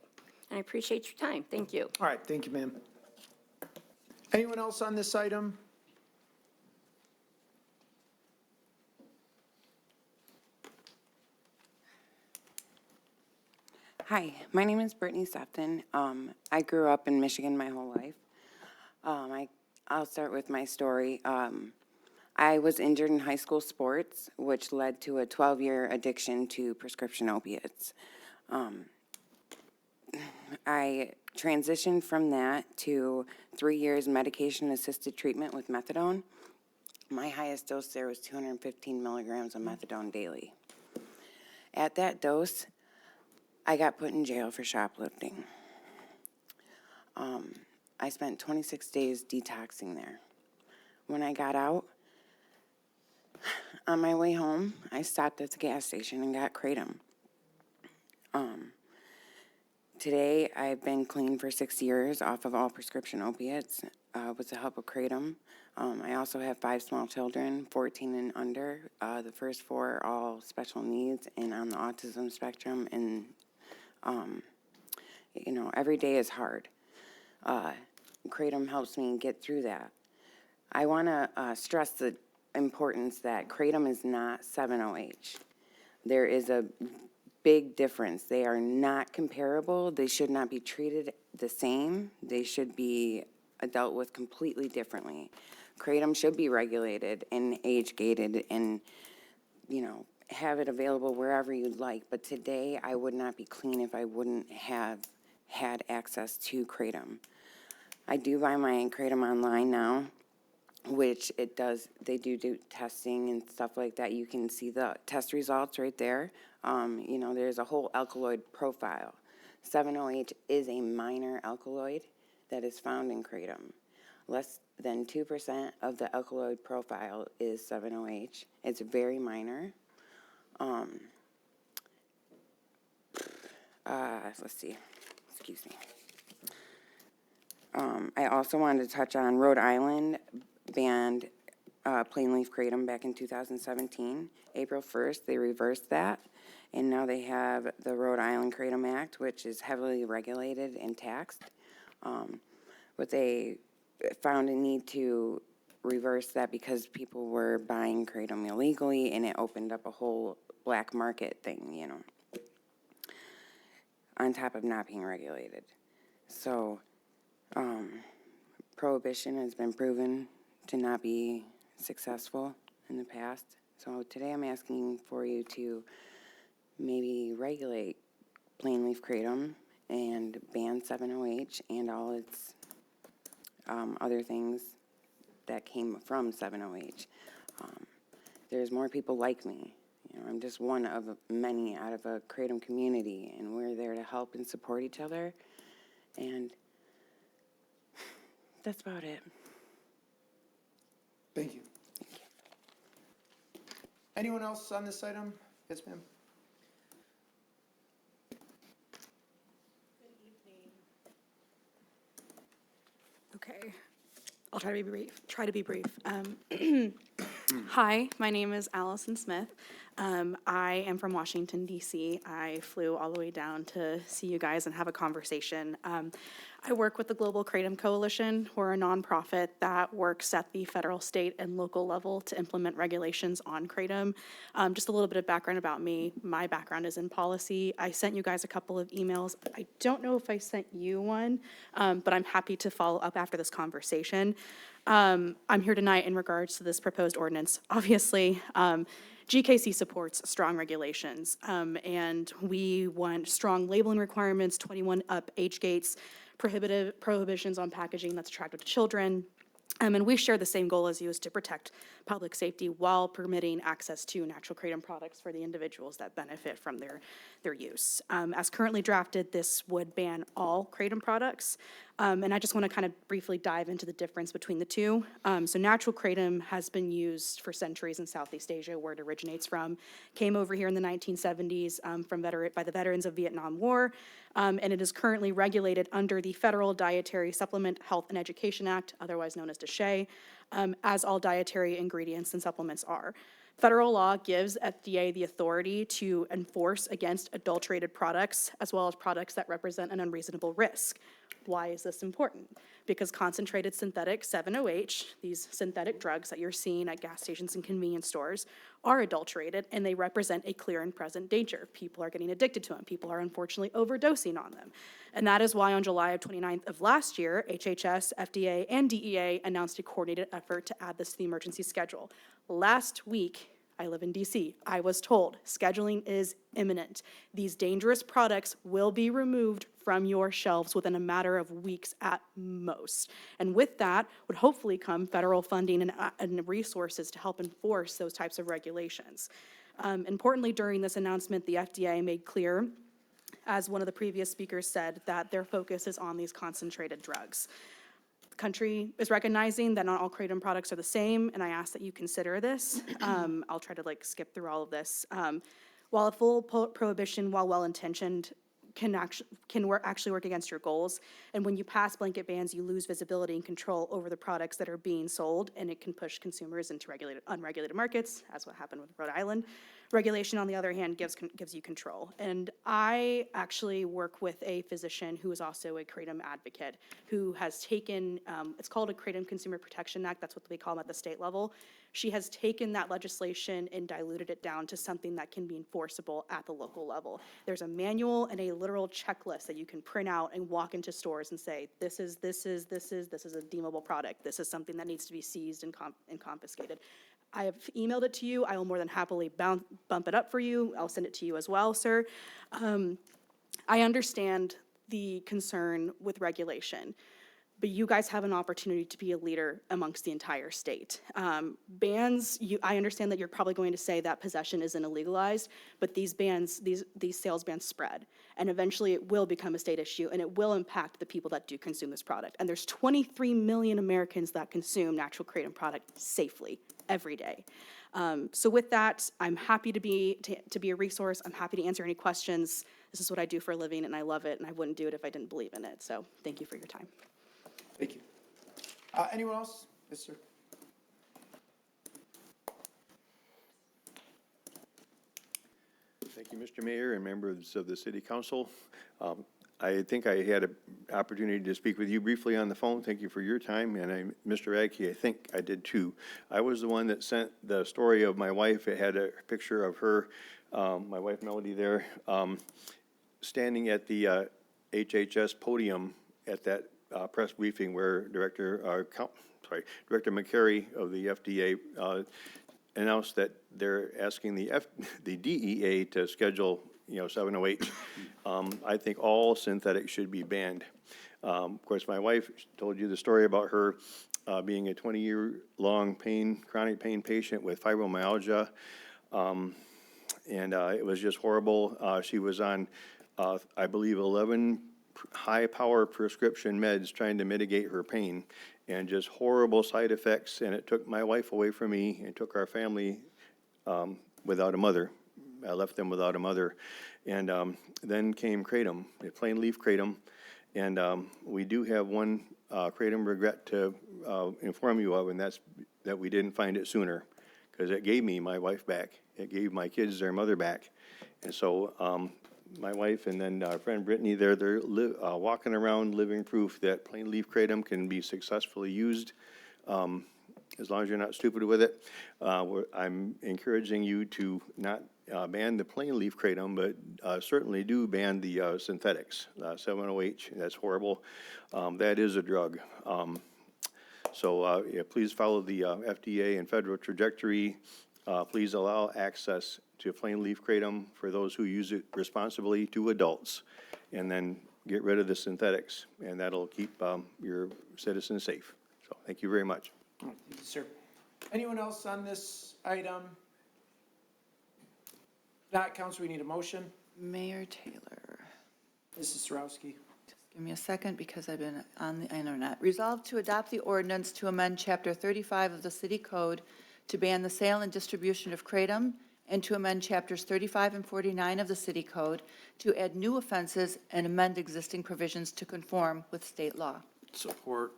And I appreciate your time. Thank you. All right, thank you, ma'am. Anyone else on this item? Hi, my name is Brittany Sefton. I grew up in Michigan my whole life. I'll start with my story. I was injured in high school sports, which led to a 12-year addiction to prescription opiates. I transitioned from that to 3 years medication-assisted treatment with methadone. My highest dose there was 215 milligrams of methadone daily. At that dose, I got put in jail for shoplifting. I spent 26 days detoxing there. When I got out, on my way home, I stopped at the gas station and got kratom. Today, I've been clean for 6 years off of all prescription opiates with the help of kratom. I also have 5 small children, 14 and under. The first 4 are all special needs and on the autism spectrum, and every day is hard. Kratom helps me get through that. I want to stress the importance that kratom is not 7-OH. There is a big difference. They are not comparable. They should not be treated the same. They should be dealt with completely differently. Kratom should be regulated and age-gated and, have it available wherever you'd like. But today, I would not be clean if I wouldn't have had access to kratom. I do buy my kratom online now, which they do testing and stuff like that. You can see the test results right there. There's a whole alkaloid profile. 7-OH is a minor alkaloid that is found in kratom. Less than 2% of the alkaloid profile is 7-OH. It's very minor. Let's see. Excuse me. I also wanted to touch on Rhode Island banned plain leaf kratom back in 2017. April 1st, they reversed that, and now they have the Rhode Island Kratom Act, which is heavily regulated and taxed. But they found a need to reverse that because people were buying kratom illegally, and it opened up a whole black market thing, on top of not being regulated. So, prohibition has been proven to not be successful in the past. So today I'm asking for you to maybe regulate plain leaf kratom and ban 7-OH and all its other things that came from 7-OH. There's more people like me. I'm just one of many out of a kratom community, and we're there to help and support each other. And that's about it. Thank you. Anyone else on this item? Yes, ma'am. Okay, I'll try to be brief. Hi, my name is Allison Smith. I am from Washington, D.C. I flew all the way down to see you guys and have a conversation. I work with the Global Kratom Coalition. We're a nonprofit that works at the federal, state, and local level to implement regulations on kratom. Just a little bit of background about me. My background is in policy. I sent you guys a couple of emails. I don't know if I sent you one, but I'm happy to follow up after this conversation. I'm here tonight in regards to this proposed ordinance. Obviously, GKC supports strong regulations, and we want strong labeling requirements, 21 up age gates, prohibitions on packaging that's attractive to children, And we share the same goal as you, is to protect public safety while permitting access to natural kratom products for the individuals that benefit from their use. As currently drafted, this would ban all kratom products. And I just want to kind of briefly dive into the difference between the two. So natural kratom has been used for centuries in Southeast Asia, where it originates from. Came over here in the 1970s by the veterans of Vietnam War, and it is currently regulated under the Federal Dietary Supplement Health and Education Act, otherwise known as DSHEA, as all dietary ingredients and supplements are. Federal law gives FDA the authority to enforce against adulterated products, as well as products that represent an unreasonable risk. Why is this important? Because concentrated synthetic 7-OH, these synthetic drugs that you're seeing at gas stations and convenience stores, are adulterated, and they represent a clear and present danger. People are getting addicted to them. People are unfortunately overdosing on them. And that is why on July 29th of last year, HHS, FDA, and DEA announced a coordinated effort to add this to the emergency schedule. Last week, I live in DC, I was told scheduling is imminent. These dangerous products will be removed from your shelves within a matter of weeks at most. And with that would hopefully come federal funding and resources to help enforce those types of regulations. Importantly, during this announcement, the FDA made clear, as one of the previous speakers said, that their focus is on these concentrated drugs. Country is recognizing that not all kratom products are the same, and I ask that you consider this. I'll try to skip through all of this. While a full prohibition, while well-intentioned, can actually work against your goals, and when you pass blanket bans, you lose visibility and control over the products that are being sold, and it can push consumers into unregulated markets, as what happened with Rhode Island. Regulation, on the other hand, gives you control. And I actually work with a physician who is also a kratom advocate, who has taken, it's called a Kratom Consumer Protection Act, that's what they call them at the state level. She has taken that legislation and diluted it down to something that can be enforceable at the local level. There's a manual and a literal checklist that you can print out and walk into stores and say, this is a deemable product. This is something that needs to be seized and confiscated. I have emailed it to you. I will more than happily bump it up for you. I'll send it to you as well, sir. I understand the concern with regulation, but you guys have an opportunity to be a leader amongst the entire state. Bans, I understand that you're probably going to say that possession isn't illegalized, but these bans, these sales bans spread, and eventually it will become a state issue, and it will impact the people that do consume this product. And there's 23 million Americans that consume natural kratom product safely every day. So with that, I'm happy to be a resource. I'm happy to answer any questions. This is what I do for a living, and I love it, and I wouldn't do it if I didn't believe in it. So thank you for your time. Thank you. Anyone else? Yes, sir. Thank you, Mr. Mayor and members of the City Council. I think I had an opportunity to speak with you briefly on the phone. Thank you for your time. And Mr. Radke, I think I did too. I was the one that sent the story of my wife. It had a picture of her, my wife Melody there, standing at the HHS podium at that press briefing where Director McCary of the FDA announced that they're asking the DEA to schedule 7-OH. I think all synthetics should be banned. Of course, my wife told you the story about her being a 20-year-long chronic pain patient with fibromyalgia, and it was just horrible. She was on, I believe, 11 high-power prescription meds trying to mitigate her pain, and just horrible side effects, and it took my wife away from me and took our family without a mother. I left them without a mother. And then came kratom, plain leaf kratom. And we do have one kratom regret to inform you of, and that's that we didn't find it sooner, because it gave me my wife back. It gave my kids their mother back. And so my wife and then our friend Brittany, they're walking around living proof that plain leaf kratom can be successfully used. As long as you're not stupid with it. I'm encouraging you to not ban the plain leaf kratom, but certainly do ban the synthetics. 7-OH, that's horrible. That is a drug. So yeah, please follow the FDA and federal trajectory. Please allow access to plain leaf kratom for those who use it responsibly to adults, and then get rid of the synthetics, and that'll keep your citizens safe. So thank you very much. Thank you, sir. Anyone else on this item? If not, council, we need a motion. Mayor Taylor. Mrs. Sarowski. Give me a second because I've been on the internet. Resolved to adopt the ordinance to amend Chapter 35 of the City Code to ban the sale and distribution of kratom and to amend Chapters 35 and 49 of the City Code to add new offenses and amend existing provisions to conform with state law. Support.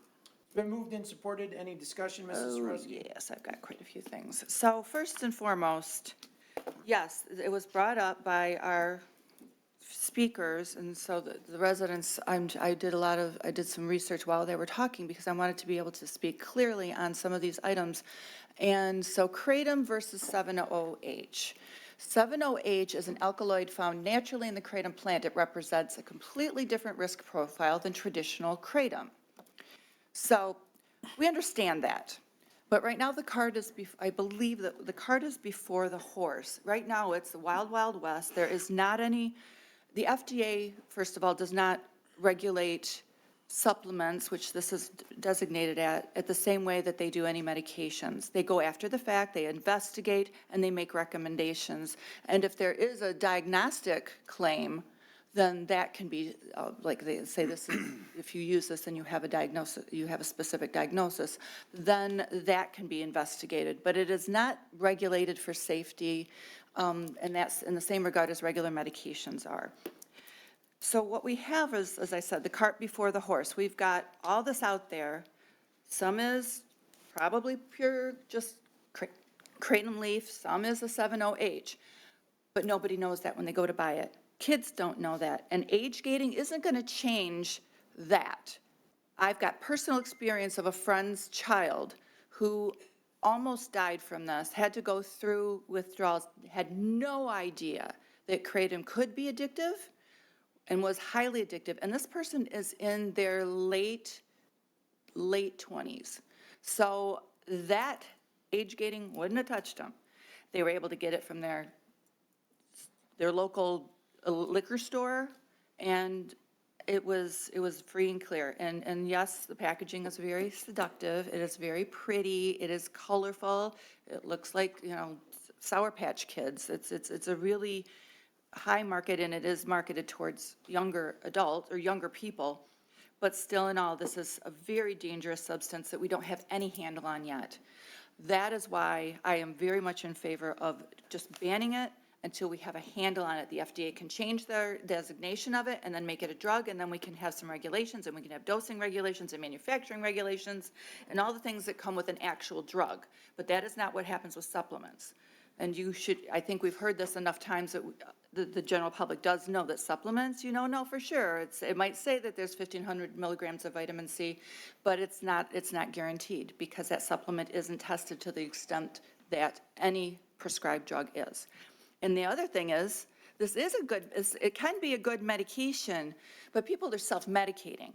Been moved and supported. Any discussion, Mrs. Sarowski? Yes, I've got quite a few things. So first and foremost, yes, it was brought up by our speakers, and so the residents, I did some research while they were talking because I wanted to be able to speak clearly on some of these items. And so kratom versus 7-OH. 7-OH is an alkaloid found naturally in the kratom plant. It represents a completely different risk profile than traditional kratom. So we understand that. But right now the cart is, I believe that the cart is before the horse. Right now it's the wild, wild west. There is not any, the FDA, first of all, does not regulate supplements, which this is designated at the same way that they do any medications. They go after the fact, they investigate, and they make recommendations. And if there is a diagnostic claim, then that can be, like they say, this is, if you use this and you have a diagnosis, you have a specific diagnosis, then that can be investigated. But it is not regulated for safety, and that's in the same regard as regular medications are. So what we have is, as I said, the cart before the horse. We've got all this out there. Some is probably pure, just kratom leaf. Some is a 7-OH. But nobody knows that when they go to buy it. Kids don't know that, and age gating isn't going to change that. I've got personal experience of a friend's child who almost died from this, had to go through withdrawals, had no idea that kratom could be addictive and was highly addictive. And this person is in their late 20s. So that age gating wouldn't have touched them. They were able to get it from their local liquor store, and it was free and clear. And yes, the packaging is very seductive. It is very pretty. It is colorful. It looks like, Sour Patch Kids. It's a really high market, and it is marketed towards younger adult or younger people. But still in all, this is a very dangerous substance that we don't have any handle on yet. That is why I am very much in favor of just banning it until we have a handle on it. The FDA can change their designation of it and then make it a drug, and then we can have some regulations, and we can have dosing regulations and manufacturing regulations and all the things that come with an actual drug. But that is not what happens with supplements. And I think we've heard this enough times that the general public does know that supplements, know for sure. It might say that there's 1,500 milligrams of vitamin C, but it's not guaranteed because that supplement isn't tested to the extent that any prescribed drug is. And the other thing is, it can be a good medication, but people are self-medicating.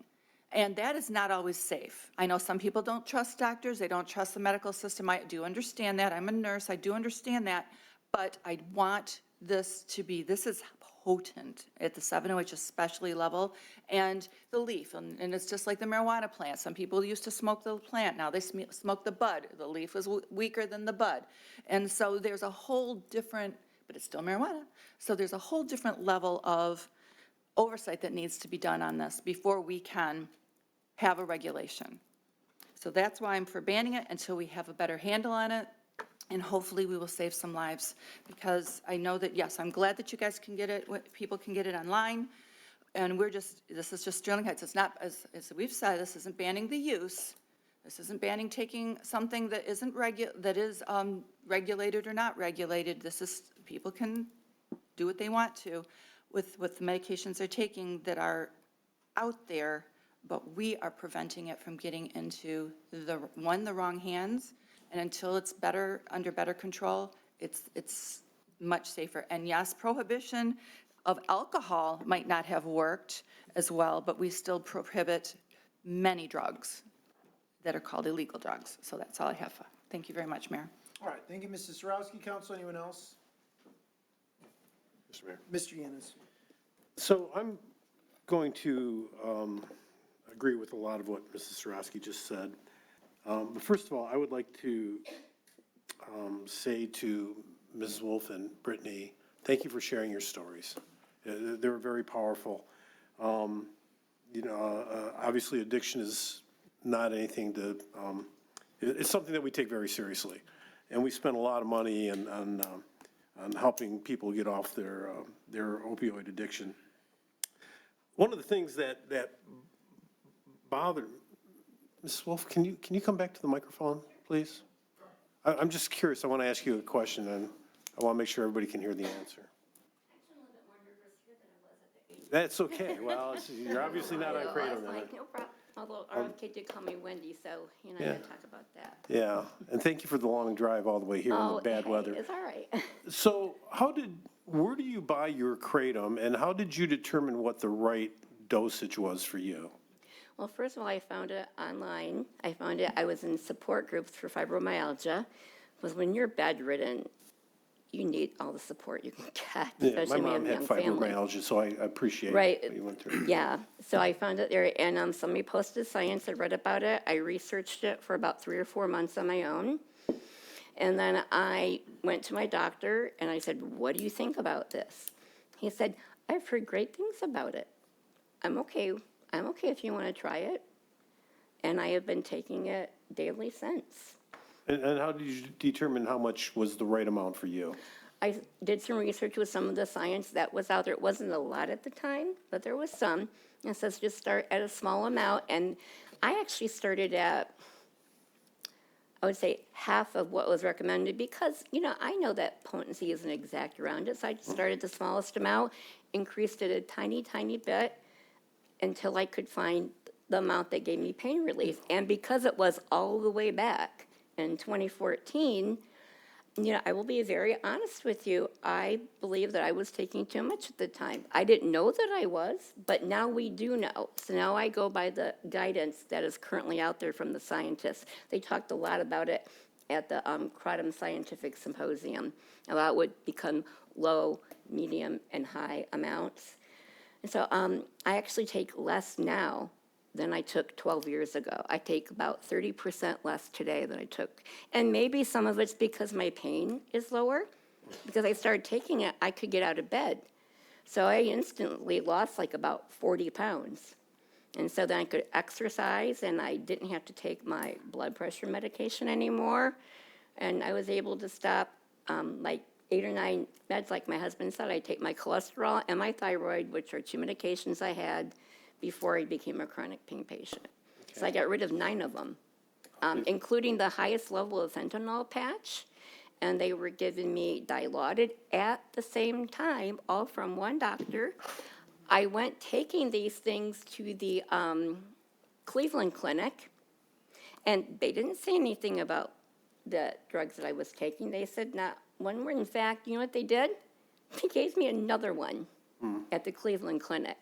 And that is not always safe. I know some people don't trust doctors, they don't trust the medical system. I do understand that. I'm a nurse, I do understand that. But I want this is potent at the 7-OH especially level, and the leaf, and it's just like the marijuana plant. Some people used to smoke the plant, now they smoke the bud. The leaf is weaker than the bud. And so there's a whole different, but it's still marijuana. So there's a whole different level of oversight that needs to be done on this before we can have a regulation. So that's why I'm for banning it until we have a better handle on it, and hopefully we will save some lives, because I know that, yes, I'm glad that you guys can get it, people can get it online, and this is just Sterling Heights. It's not, as we've said, this isn't banning the use. This isn't banning taking something that isn't regulated or not regulated. This is, people can do what they want to with the medications they're taking that are out there, but we are preventing it from getting into the wrong hands, and until it's under better control, it's much safer. And yes, prohibition of alcohol might not have worked as well, but we still prohibit many drugs that are called illegal drugs. So that's all I have. Thank you very much, Mayor. All right, thank you, Mrs. Sarowski. Council, anyone else? Mr. Mayor. Mr. Yanez. So I'm going to agree with a lot of what Mrs. Sarowski just said. But first of all, I would like to say to Mrs. Wolf and Brittany, thank you for sharing your stories. They were very powerful. Obviously addiction is not anything to, it's something that we take very seriously. And we spend a lot of money on helping people get off their opioid addiction. One of the things that bothered, Ms. Wolf, can you come back to the microphone, please? I'm just curious. I want to ask you a question, and I want to make sure everybody can hear the answer. That's okay. Well, you're obviously not on Kratom then. No problem. Although our kid did call me Wendy, so you know, I Yeah. gotta talk about that. Yeah, and thank you for the long drive all the way here in the bad hey, weather. It's all right. So where do you buy your Kratom, and how did you determine what the right dosage was for you? Well, first of all, I found it online. I was in support groups for fibromyalgia, because when you're bedridden, you need all the support you can get, Yeah, my especially when mom you had have a young family. fibromyalgia, so I appreciate Right. what you went through. Yeah, so I found it there, and somebody posted science, I read about it, I researched it for about 3 or 4 months on my own. And then I went to my doctor, and I said, what do you think about this? He said, I've heard great things about it. I'm okay if you want to try it. And I have been taking it daily since. And how did you determine how much was the right amount for you? I did some research with some of the science that was out there. It wasn't a lot at the time, but there was some. It says just start at a small amount. And I actually started at, I would say, half of what was recommended because, I know that potency isn't exact around it. So I just started the smallest amount, increased it a tiny, tiny bit until I could find the amount that gave me pain relief. And because it was all the way back in 2014, I will be very honest with you. I believe that I was taking too much at the time. I didn't know that I was, but now we do know. So now I go by the guidance that is currently out there from the scientists. They talked a lot about it at the Kratom Scientific Symposium, about what would become low, medium, and high amounts. And so I actually take less now than I took 12 years ago. I take about 30% less today than I took. And maybe some of it's because my pain is lower. Because I started taking it, I could get out of bed. So I instantly lost like about 40 pounds. And so then I could exercise, and I didn't have to take my blood pressure medication anymore. And I was able to stop like 8 or 9 meds, like my husband said. I take my cholesterol and my thyroid, which are 2 medications I had before I became a chronic pain patient. Okay. So I got rid of 9 of them, including the highest level of fentanyl patch. And they were giving me Dilaudid at the same time, all from one doctor. I went taking these things to the Cleveland Clinic, and they didn't say anything about the drugs that I was taking. They said not one word. In fact, you know what they did? They gave me another one at the Cleveland Clinic.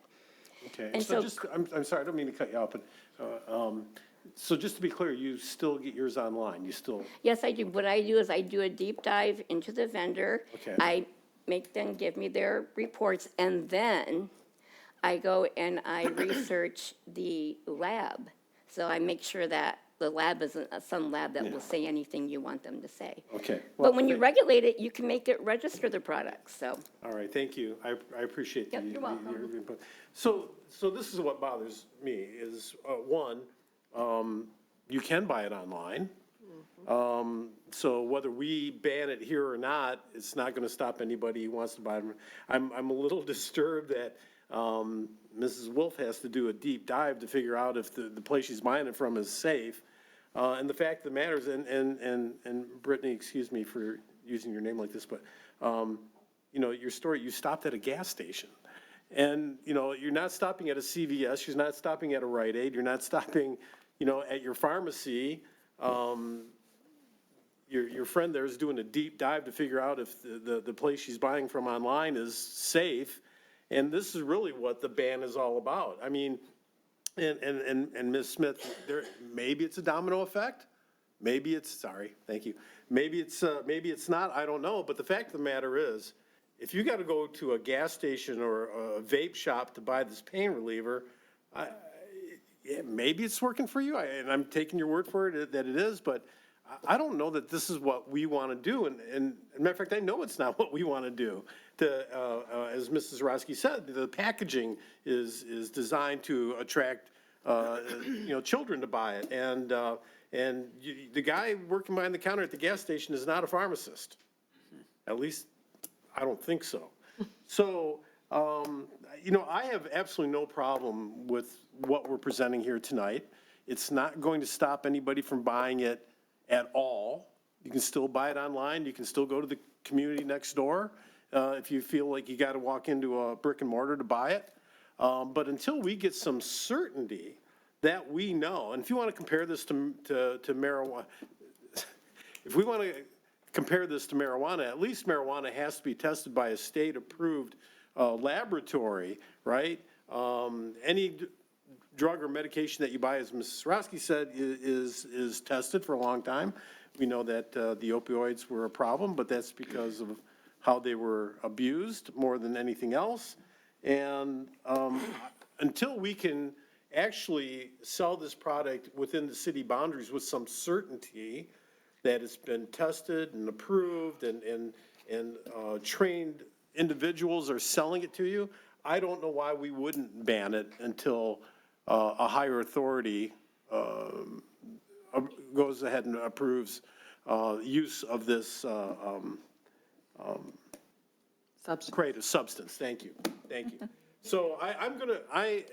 Okay, And so just, I'm sorry, I don't mean to cut you off, but, so just to be clear, you still get yours online, you still? Yes, I do. What I do is I do a deep dive into the vendor. Okay. I make them give me their reports, and then I go and I research the lab. So I make sure that the lab isn't some lab that will say anything you want them to say. Okay. But when you regulate it, you can make it register the products, so. All right, thank you. I appreciate Yep, the you're welcome. your input. So this is what bothers me is, one, you can buy it online. So whether we ban it here or not, it's not going to stop anybody who wants to buy them. I'm a little disturbed that Mrs. Wolf has to do a deep dive to figure out if the place she's buying it from is safe. And the fact of the matter is, and Brittany, excuse me for using your name like this, but, your story, you stopped at a gas station. And, you're not stopping at a CVS, you're not stopping at a Rite Aid, you're not stopping, at your pharmacy. Your friend there is doing a deep dive to figure out if the place she's buying from online is safe. And this is really what the ban is all about. I mean, and Ms. Smith, maybe it's a domino effect. Maybe it's, sorry, thank you. Maybe it's not, I don't know. But the fact of the matter is, if you got to go to a gas station or a vape shop to buy this pain reliever, yeah, maybe it's working for you, and I'm taking your word for it that it is, but I don't know that this is what we want to do. And as a matter of fact, I know it's not what we want to do. As Mrs. Zarowski said, the packaging is designed to attract, children to buy it. And the guy working behind the counter at the gas station is not a pharmacist. At least, I don't think so. So, I have absolutely no problem with what we're presenting here tonight. It's not going to stop anybody from buying it at all. You can still buy it online. You can still go to the community next door if you feel like you got to walk into a brick and mortar to buy it. But until we get some certainty that we know, and if you want to compare this to marijuana, if we want to compare this to marijuana, at least marijuana has to be tested by a state-approved laboratory, right? Any drug or medication that you buy, as Mrs. Sarowski said, is tested for a long time. We know that the opioids were a problem, but that's because of how they were abused more than anything else. And until we can actually sell this product within the city boundaries with some certainty that it's been tested and approved and trained individuals are selling it to you, I don't know why we wouldn't ban it until a higher authority goes ahead and approves use of this creative substance. Thank you. Thank you. So I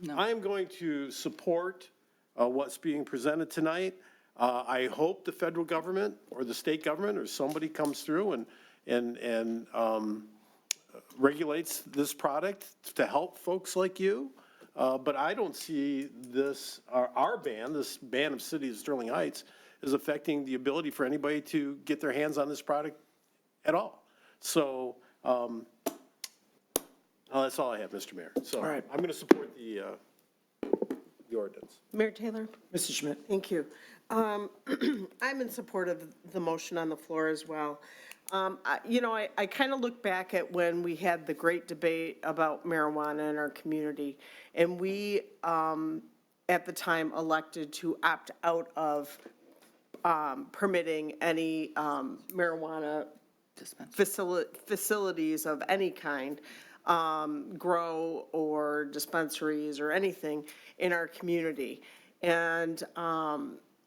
am going to support what's being presented tonight. I hope the federal government or the state government or somebody comes through and regulates this product to help folks like you. But I don't see this, our ban, this ban of City of Sterling Heights, is affecting the ability for anybody to get their hands on this product at all. So that's all I have, Mr. Mayor. So All right. I'm going to support the ordinance. Mayor Taylor? Mrs. Schmidt? Thank you. I'm in support of the motion on the floor as well. I kind of look back at when we had the great debate about marijuana in our community, and we, at the time, elected to opt out of permitting any marijuana facilities of any kind, grow or dispensaries or anything in our community. And,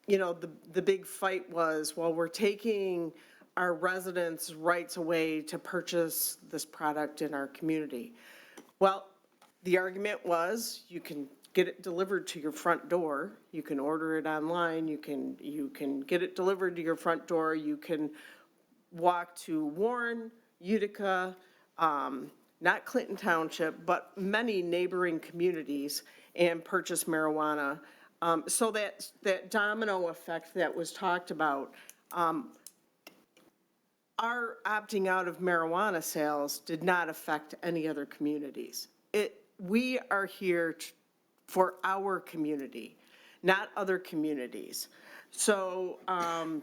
the big fight was, well, we're taking our residents' rights away to purchase this product in our community. Well, the argument was you can get it delivered to your front door. You can order it online. You can get it delivered to your front door. You can walk to Warren, Utica, not Clinton Township, but many neighboring communities and purchase marijuana. So that domino effect that was talked about, our opting out of marijuana sales did not affect any other communities. We are here for our community, not other communities. So I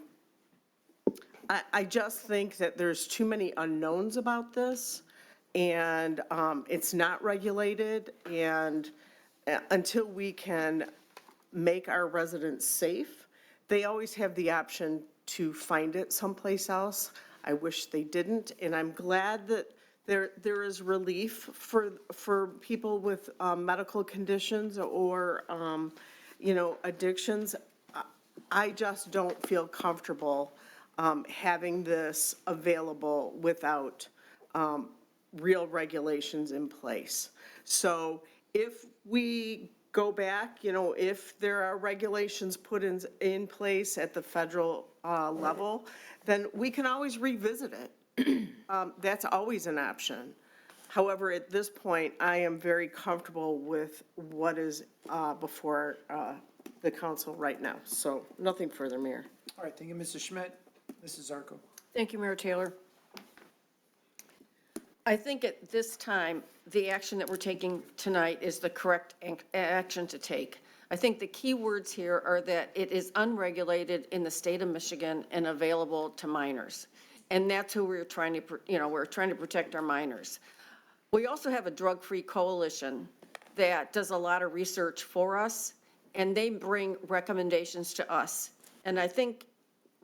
just think that there's too many unknowns about this, and it's not regulated, and until we can make our residents safe, they always have the option to find it someplace else. I wish they didn't, and I'm glad that there is relief for people with medical conditions or, addictions. I just don't feel comfortable having this available without real regulations in place. So if we go back, if there are regulations put in place at the federal level, then we can always revisit it. That's always an option. However, at this point, I am very comfortable with what is before the council right now. So nothing further, Mayor. All right, thank you, Mrs. Schmidt. Mrs. Zarko? Thank you, Mayor Taylor. I think at this time, the action that we're taking tonight is the correct action to take. I think the key words here are that it is unregulated in the state of Michigan and available to minors. And that's who we're trying to, we're trying to protect our minors. We also have a drug-free coalition that does a lot of research for us, and they bring recommendations to us. And I think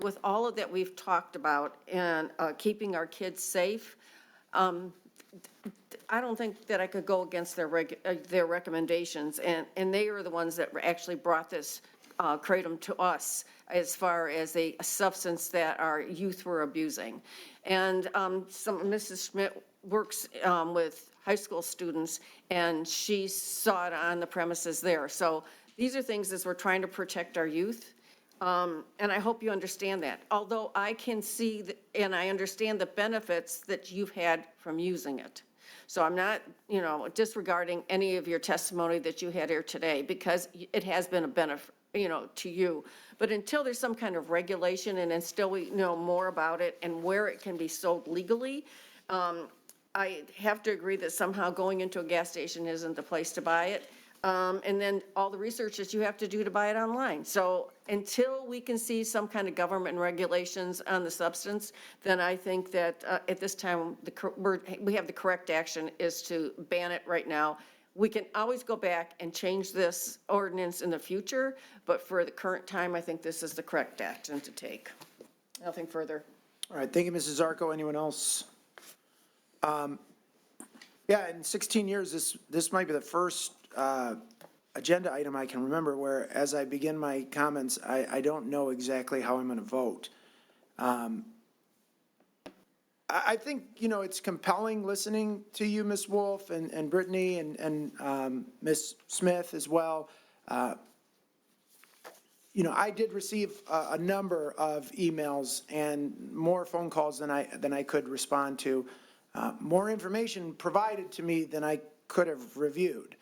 with all of that we've talked about and keeping our kids safe, I don't think that I could go against their recommendations, and they are the ones that actually brought this kratom to us as far as a substance that our youth were abusing. And Mrs. Schmidt works with high school students, and she saw it on the premises there. So these are things as we're trying to protect our youth. And I hope you understand that. Although I can see and I understand the benefits that you've had from using it. So I'm not, disregarding any of your testimony that you had here today, because it has been a benefit, to you. But until there's some kind of regulation and until we know more about it and where it can be sold legally, I have to agree that somehow going into a gas station isn't the place to buy it. And then all the research that you have to do to buy it online. So until we can see some kind of government regulations on the substance, then I think that at this time, we have the correct action is to ban it right now. We can always go back and change this ordinance in the future, but for the current time, I think this is the correct action to take. Nothing further. All right, thank you, Mrs. Zarko. Anyone else? Yeah, in 16 years, this might be the first agenda item I can remember where, as I begin my comments, I don't know exactly how I'm going to vote. I think, it's compelling listening to you, Ms. Wolf, and Brittany, and Ms. Smith as well. I did receive a number of emails and more phone calls than I could respond to. More information provided to me than I could have reviewed.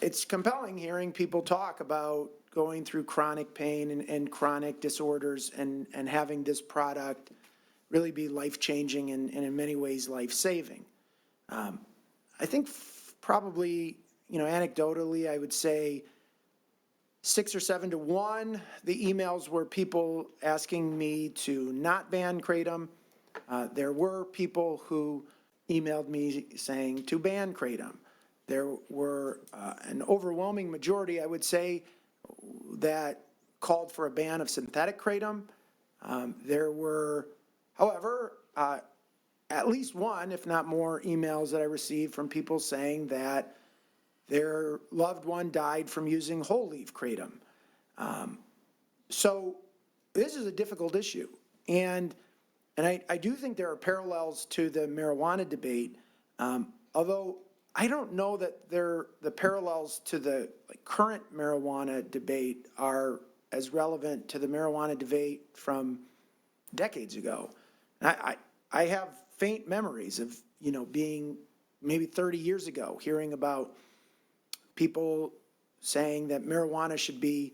It's compelling hearing people talk about going through chronic pain and chronic disorders and having this product really be life-changing and in many ways life-saving. I think probably, anecdotally, I would say 6 or 7 to 1, the emails were people asking me to not ban kratom. There were people who emailed me saying to ban kratom. There were an overwhelming majority, I would say, that called for a ban of synthetic kratom. There were, however, at least one, if not more, emails that I received from people saying that their loved one died from using whole leaf kratom. So this is a difficult issue. And I do think there are parallels to the marijuana debate, although I don't know that the parallels to the current marijuana debate are as relevant to the marijuana debate from decades ago. I have faint memories of, being maybe 30 years ago, hearing about people saying that marijuana should be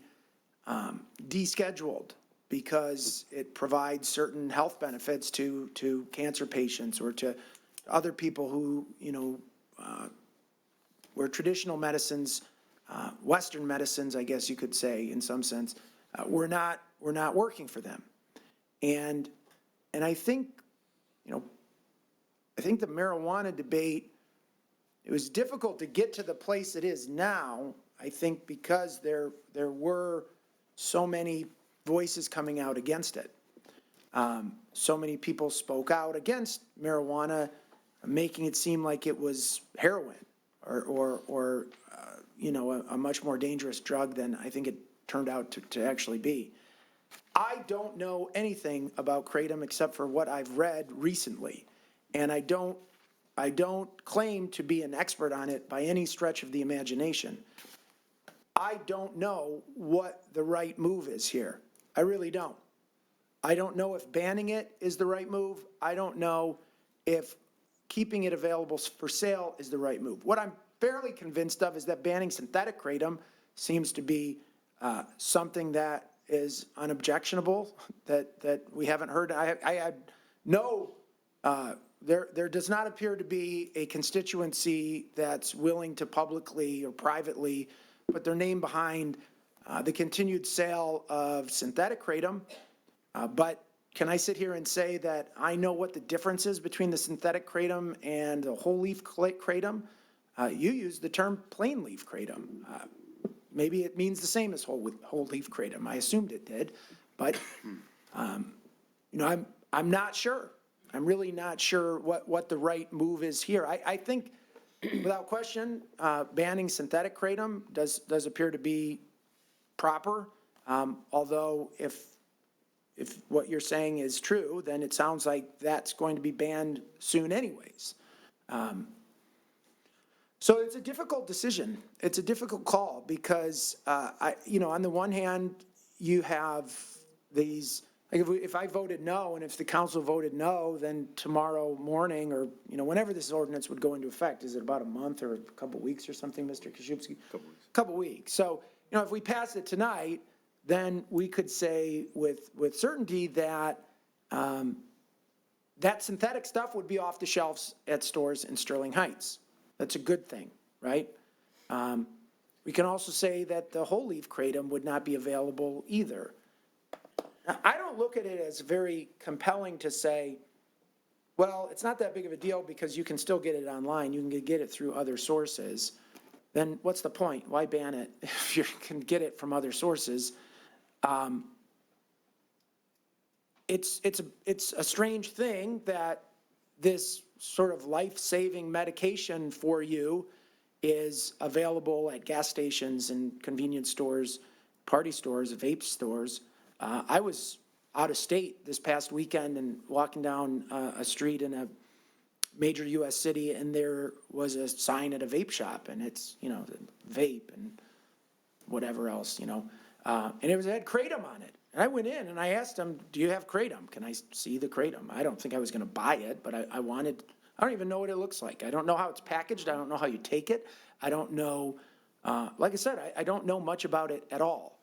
descheduled because it provides certain health benefits to cancer patients or to other people who, where traditional medicines, Western medicines, I guess you could say in some sense, were not working for them. And I think, I think the marijuana debate, it was difficult to get to the place it is now, I think because there were so many voices coming out against it. So many people spoke out against marijuana, making it seem like it was heroin or a much more dangerous drug than I think it turned out to actually be. I don't know anything about kratom except for what I've read recently, and I don't claim to be an expert on it by any stretch of the imagination. I don't know what the right move is here. I really don't. I don't know if banning it is the right move. I don't know if keeping it available for sale is the right move. What I'm fairly convinced of is that banning synthetic kratom seems to be something that is unobjectionable, that we haven't heard. I know there does not appear to be a constituency that's willing to publicly or privately put their name behind the continued sale of synthetic kratom. But can I sit here and say that I know what the difference is between the synthetic kratom and the whole leaf kratom? You used the term plain leaf kratom. Maybe it means the same as whole leaf kratom. I assumed it did, but, I'm not sure. I'm really not sure what the right move is here. I think, without question, banning synthetic kratom does appear to be proper. Although if what you're saying is true, then it sounds like that's going to be banned soon anyways. So it's a difficult decision. It's a difficult call because, on the one hand, you have these, like if I voted no and if the council voted no, then tomorrow morning or, whenever this ordinance would go into effect, is it about a month or a couple weeks or something, Mr. Koszybski? Couple weeks. So, if we pass it tonight, then we could say with certainty that that synthetic stuff would be off the shelves at stores in Sterling Heights. That's a good thing, right? We can also say that the whole leaf kratom would not be available either. Now, I don't look at it as very compelling to say, well, it's not that big of a deal because you can still get it online. You can get it through other sources. Then what's the point? Why ban it if you can get it from other sources? It's a strange thing that this sort of life-saving medication for you is available at gas stations and convenience stores, party stores, vape stores. I was out of state this past weekend and walking down a street in a major U.S. city, and there was a sign at a vape shop, and it's, vape and whatever else, and it had kratom on it. And I went in and I asked them, do you have kratom? Can I see the kratom? I don't think I was going to buy it, but I don't even know what it looks like. I don't know how it's packaged. I don't know how you take it. I don't know, like I said, I don't know much about it at all.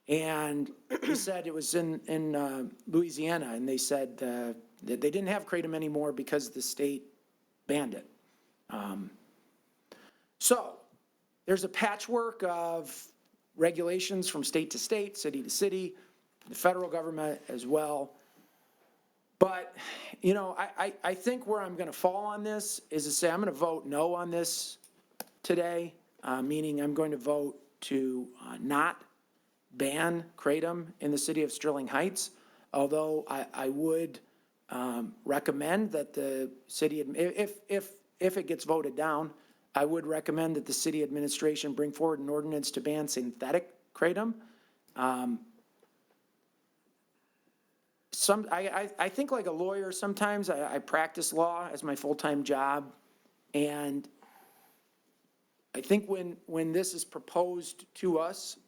And he said it was in Louisiana, and they said that they didn't have kratom anymore because the state banned it. So there's a patchwork of regulations from state to state, city to city, the federal government as well. But, I think where I'm going to fall on this is to say I'm going to vote no on this today, meaning I'm going to vote to not ban kratom in the city of Sterling Heights, although I would recommend that the city, if it gets voted down, I would recommend that the city administration bring forward an ordinance to ban synthetic kratom. I think like a lawyer sometimes. I practice law as my full-time job, and I think when this is proposed to us,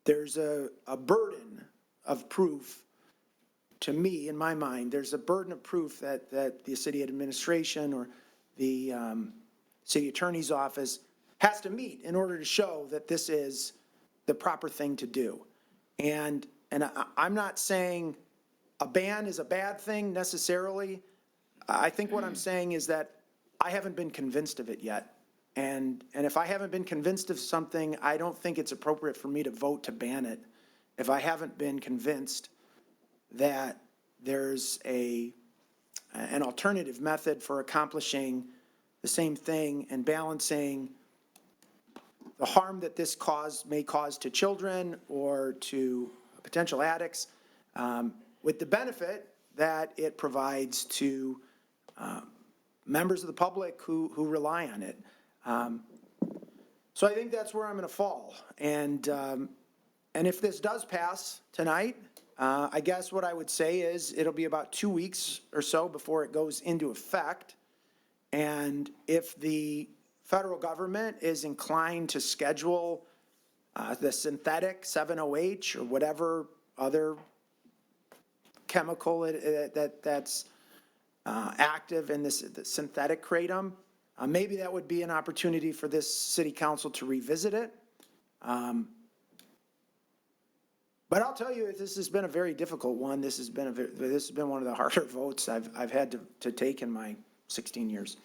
there's a burden of proof. To me, in my mind, there's a burden of proof that the city administration or the city attorney's office has to meet in order to show that this is the proper thing to do. And I'm not saying a ban is a bad thing necessarily. I think what I'm saying is that I haven't been convinced of it yet. And if I haven't been convinced of something, I don't think it's appropriate for me to vote to ban it if I haven't been convinced that there's an alternative method for accomplishing the same thing and balancing the harm that this may cause to children or to potential addicts with the benefit that it provides to members of the public who rely on it. So I think that's where I'm going to fall. And if this does pass tonight, I guess what I would say is it'll be about 2 weeks or so before it goes into effect. And if the federal government is inclined to schedule the synthetic 7-OH or whatever other chemical that's active in this the synthetic kratom, maybe that would be an opportunity for this city council to revisit it. But I'll tell you, this has been a very difficult one. This has been one of the harder votes I've had to take in my 16 years.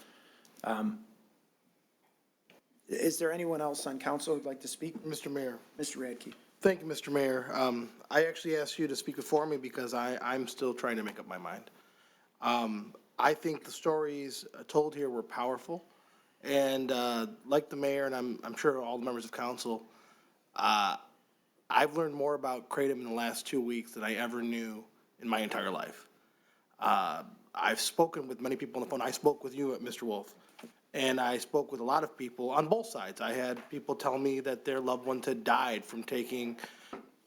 Is there anyone else on council who'd like to speak? Mr. Mayor. Mr. Radke. Thank you, Mr. Mayor. I actually asked you to speak before me because I'm still trying to make up my mind. I think the stories told here were powerful, and like the mayor, and I'm sure all the members of council, I've learned more about Kratom in the last 2 weeks than I ever knew in my entire life. I've spoken with many people on the phone. I spoke with you, Mr. Wolf, and I spoke with a lot of people on both sides. I had people tell me that their loved ones had died from taking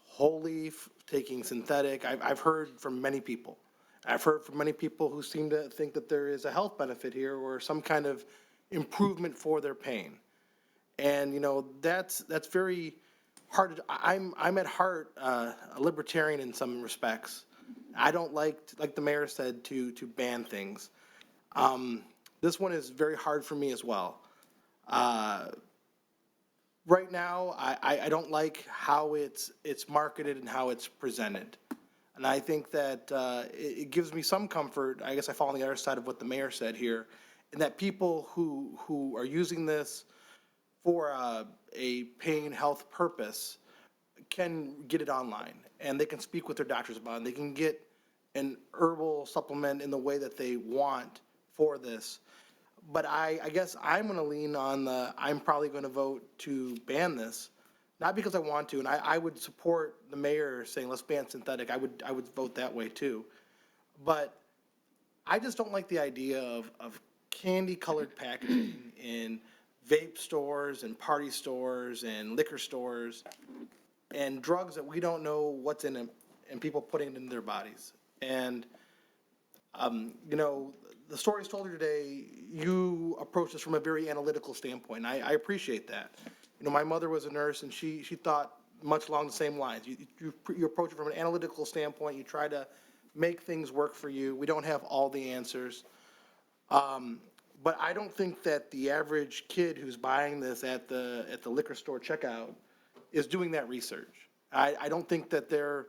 whole leaf, taking synthetic. I've heard from many people. I've heard from many people who seem to think that there is a health benefit here or some kind of improvement for their pain. And, you know, that's very hard. I'm at heart a libertarian in some respects. I don't like the mayor said, to ban things. This one is very hard for me as well. Right now, I don't like how it's marketed and how it's presented. And I think that it gives me some comfort. I guess I fall on the other side of what the mayor said here, in that people who are using this for a pain health purpose can get it online, and they can speak with their doctors about it, and they can get an herbal supplement in the way that they want for this. But I guess I'm going to lean on I'm probably going to vote to ban this, not because I want to, and I would support the mayor saying let's ban synthetic. I would vote that way too. But I just don't like the idea of candy-colored packaging in vape stores and party stores and liquor stores and drugs that we don't know what's in them and people putting it in their bodies. And, you know, the stories told here today, you approach this from a very analytical standpoint. And I appreciate that. You know, my mother was a nurse and she thought much along the same lines. You approach it from an analytical standpoint. You try to make things work for you. We don't have all the answers. But I don't think that the average kid who's buying this at the liquor store checkout is doing that research. I don't think that they're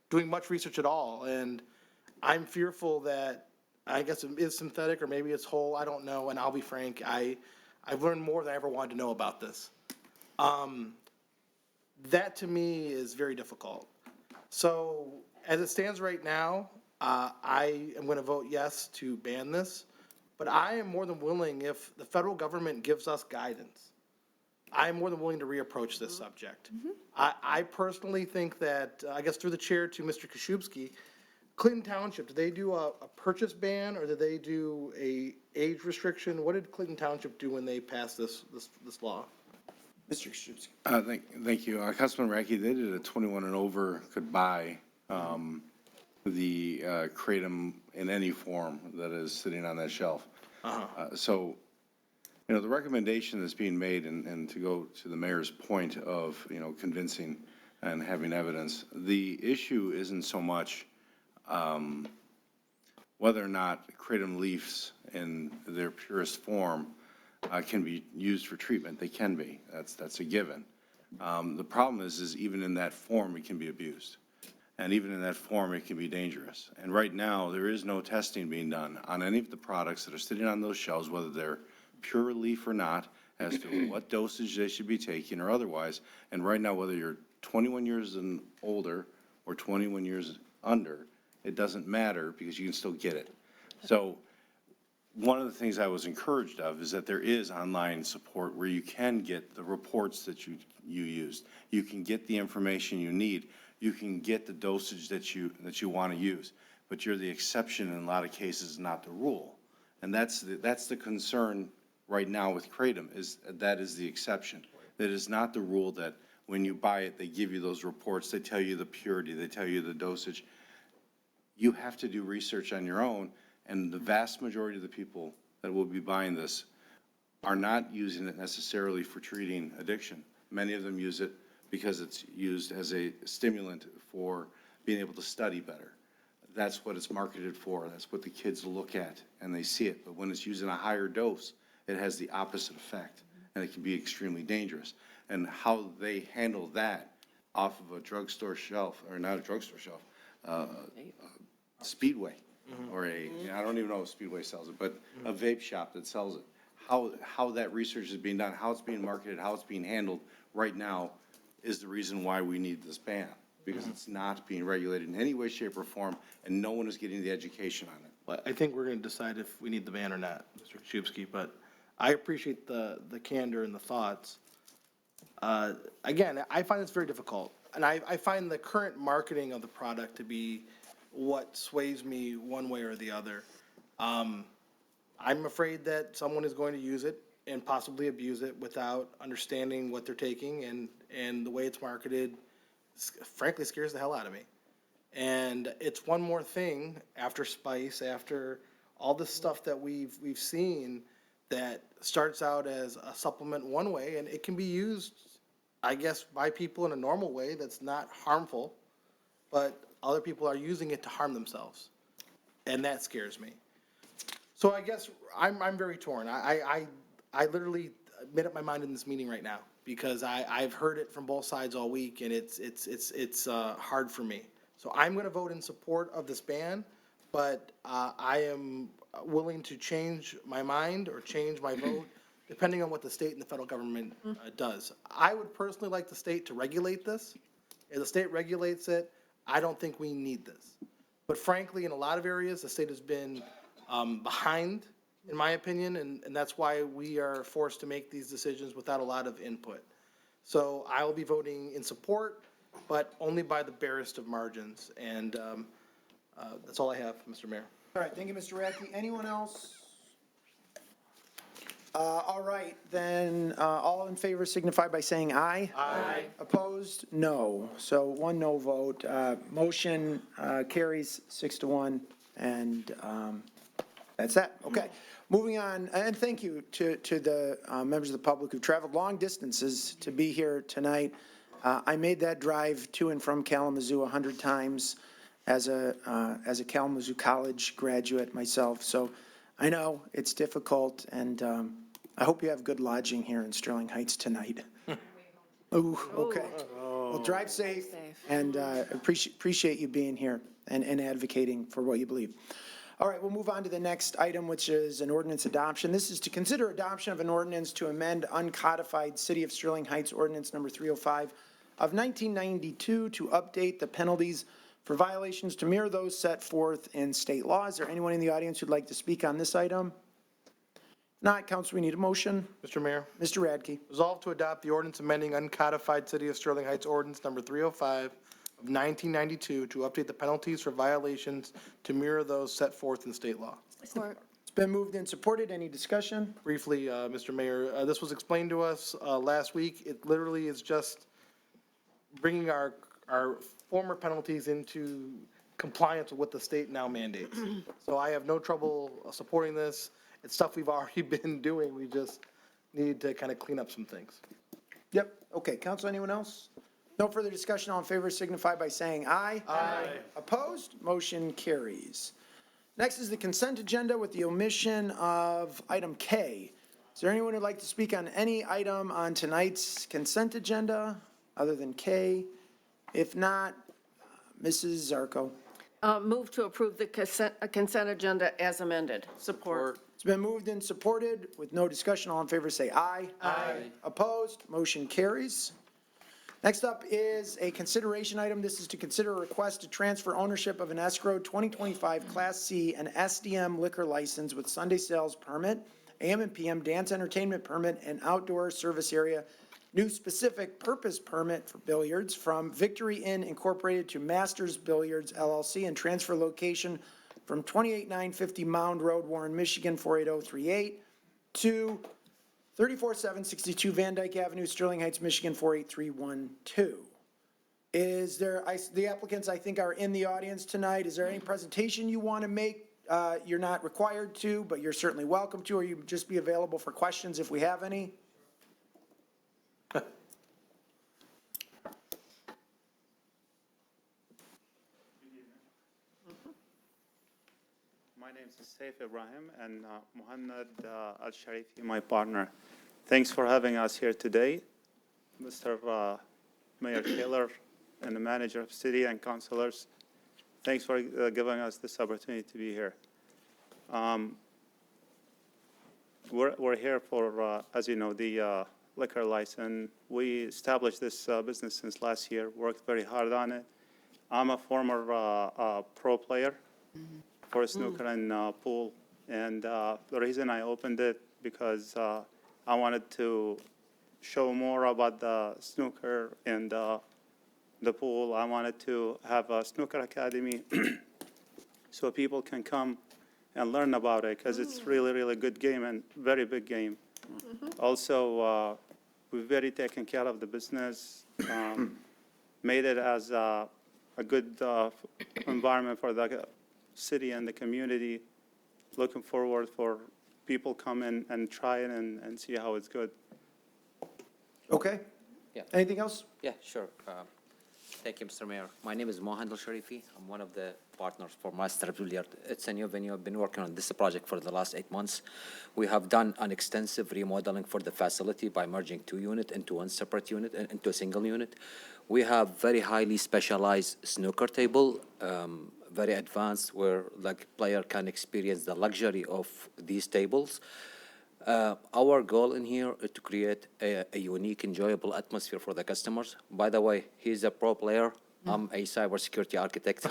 doing much research at all. And I'm fearful that, I guess it is synthetic or maybe it's whole, I don't know. And I'll be frank, I've learned more than I ever wanted to know about this. That to me is very difficult. So as it stands right now, I am going to vote yes to ban this. But I am more than willing, if the federal government gives us guidance, I am more than willing to reapproach this subject. I personally think that, I guess through the chair to Mr. Koszubski, Clinton Township, did they do a purchase ban or did they do a age restriction? What did Clinton Township do when they passed this law? Mr. Koszubski. Thank you. Councilman Radke, they did a 21 and over could buy the kratom in any form that is sitting on that shelf. So, you know, the recommendation that's being made, and to go to the mayor's point of, you know, convincing and having evidence, the issue isn't so much whether or not kratom leaves in their purest form can be used for treatment. They can be. That's a given. The problem is even in that form, it can be abused. And even in that form, it can be dangerous. And right now, there is no testing being done on any of the products that are sitting on those shelves, whether they're pure leaf or not, as to what dosage they should be taking or otherwise. And right now, whether you're 21 years and older or 21 years under, it doesn't matter because you can still get it. So one of the things I was encouraged of is that there is online support where you can get the reports that you used. You can get the information you need. You can get the dosage that you want to use, but you're the exception in a lot of cases, not the rule. And that's the concern right now with kratom, is that is the exception. That is not the rule that when you buy it, they give you those reports, they tell you the purity, they tell you the dosage. You have to do research on your own, and the vast majority of the people that will be buying this are not using it necessarily for treating addiction. Many of them use it because it's used as a stimulant for being able to study better. That's what it's marketed for. That's what the kids look at and they see it. But when it's used in a higher dose, it has the opposite effect, and it can be extremely dangerous. And how they handle that off of a drugstore shelf, or not a drugstore shelf, Speedway, or I don't even know if Speedway sells it, but a vape shop that sells it. How that research is being done, how it's being marketed, how it's being handled right now, is the reason why we need this ban, because it's not being regulated in any way, shape, or form, and no one is getting the education on it. But I think we're going to decide if we need the ban or not, Mr. Kaczynski, but I appreciate the candor and the thoughts. Again, I find this very difficult, and I find the current marketing of the product to be what sways me one way or the other. I'm afraid that someone is going to use it and possibly abuse it without understanding what they're taking, and the way it's marketed, frankly, scares the hell out of me. And it's one more thing after spice, after all this stuff that we've seen that starts out as a supplement one way, and it can be used, I guess, by people in a normal way that's not harmful, but other people are using it to harm themselves. And that scares me. So I guess I'm very torn. I literally made up my mind in this meeting right now because I've heard it from both sides all week, and it's hard for me. So I'm going to vote in support of this ban, but I am willing to change my mind or change my vote depending on what the state and the federal government does. I would personally like the state to regulate this. If the state regulates it, I don't think we need this. But frankly, in a lot of areas, the state has been behind, in my opinion, and that's why we are forced to make these decisions without a lot of input. So I will be voting in support, but only by the barest of margins. And that's all I have, Mr. Mayor. All right, thank you, Mr. Radke. Anyone else? All right, then, all in favor signify by saying aye. Aye. Opposed? No. So one no vote. Motion carries 6-1, and that's that. Okay. Moving on, and thank you to the members of the public who've traveled long distances to be here tonight. I made that drive to and from Kalamazoo 100 times as a Kalamazoo College graduate myself, so I know it's difficult, and I hope you have good lodging here in Sterling Heights tonight. Ooh, okay. Well, drive safe, and appreciate you being here and advocating for what you believe. All right, we'll move on to the next item, which is an ordinance adoption. This is to consider adoption of an ordinance to amend uncodified City of Sterling Heights Ordinance Number 305 of 1992 to update the penalties for violations to mirror those set forth in state law. Is there anyone in the audience who'd like to speak on this item? Not, Council, we need a motion. Mr. Mayor. Mr. Radke. Resolved to adopt the ordinance amending uncodified City of Sterling Heights Ordinance Number 305 of 1992 to update the penalties for violations to mirror those set forth in state law. Support. It's been moved and supported. Any discussion? Briefly, Mr. Mayor, this was explained to us last week. It literally is just bringing our former penalties into compliance with what the state now mandates. So I have no trouble supporting this. It's stuff we've already been doing. We just need to kind of clean up some things. Yep. Okay, Council, anyone else? No further discussion. All in favor signify by saying aye. Aye. Opposed? Motion carries. Next is the consent agenda with the omission of item K. Is there anyone who'd like to speak on any item on tonight's consent agenda other than K? If not, Mrs. Zarko. Move to approve the consent agenda as amended. Support. It's been moved and supported with no discussion. All in favor say aye. Aye. Opposed? Motion carries. Next up is a consideration item. This is to consider a request to transfer ownership of an escrow 2025 Class C and SDM liquor license with Sunday sales permit, AM and PM dance entertainment permit, and outdoor service area new specific purpose permit for billiards from Victory Inn Incorporated to Masters Billiards LLC, and transfer location from 28950 Mound Road, Warren, Michigan 48038 to 34762 Van Dyke Avenue, Sterling Heights, Michigan 48312. Is there, the applicants I think are in the audience tonight. Is there any presentation you want to make? You're not required to, but you're certainly welcome to, or you just be available for questions if we have any. My name is Saif Ibrahim, and Muhammad Al-Sharifi, my partner. Thanks for having us here today, Mr. Mayor Taylor and the manager of city and councilors. Thanks for giving us this opportunity to be here. We're here for, as you know, the liquor license. We established this business since last year, worked very hard on it. I'm a former pro player for snooker and pool. And the reason I opened it because I wanted to show more about the snooker and the pool. I wanted to have a snooker academy so people can come and learn about it because it's really, really good game and very big game. Also, we're very taking care of the business, made it as a good environment for the city and the community. Looking forward for people come in and try it and see how it's good. Okay. Yeah. Anything else? Yeah, sure. Thank you, Mr. Mayor. My name is Mohan Al-Sharifi. I'm one of the partners for Master Billiard. It's a new venue. I've been working on this project for the last 8 months. We have done an extensive remodeling for the facility by merging 2 units into one separate unit and into a single unit. We have very highly specialized snooker table, very advanced, where the player can experience the luxury of these tables. Our goal in here is to create a unique, enjoyable atmosphere for the customers. By the way, he's a pro player. I'm a cybersecurity architect.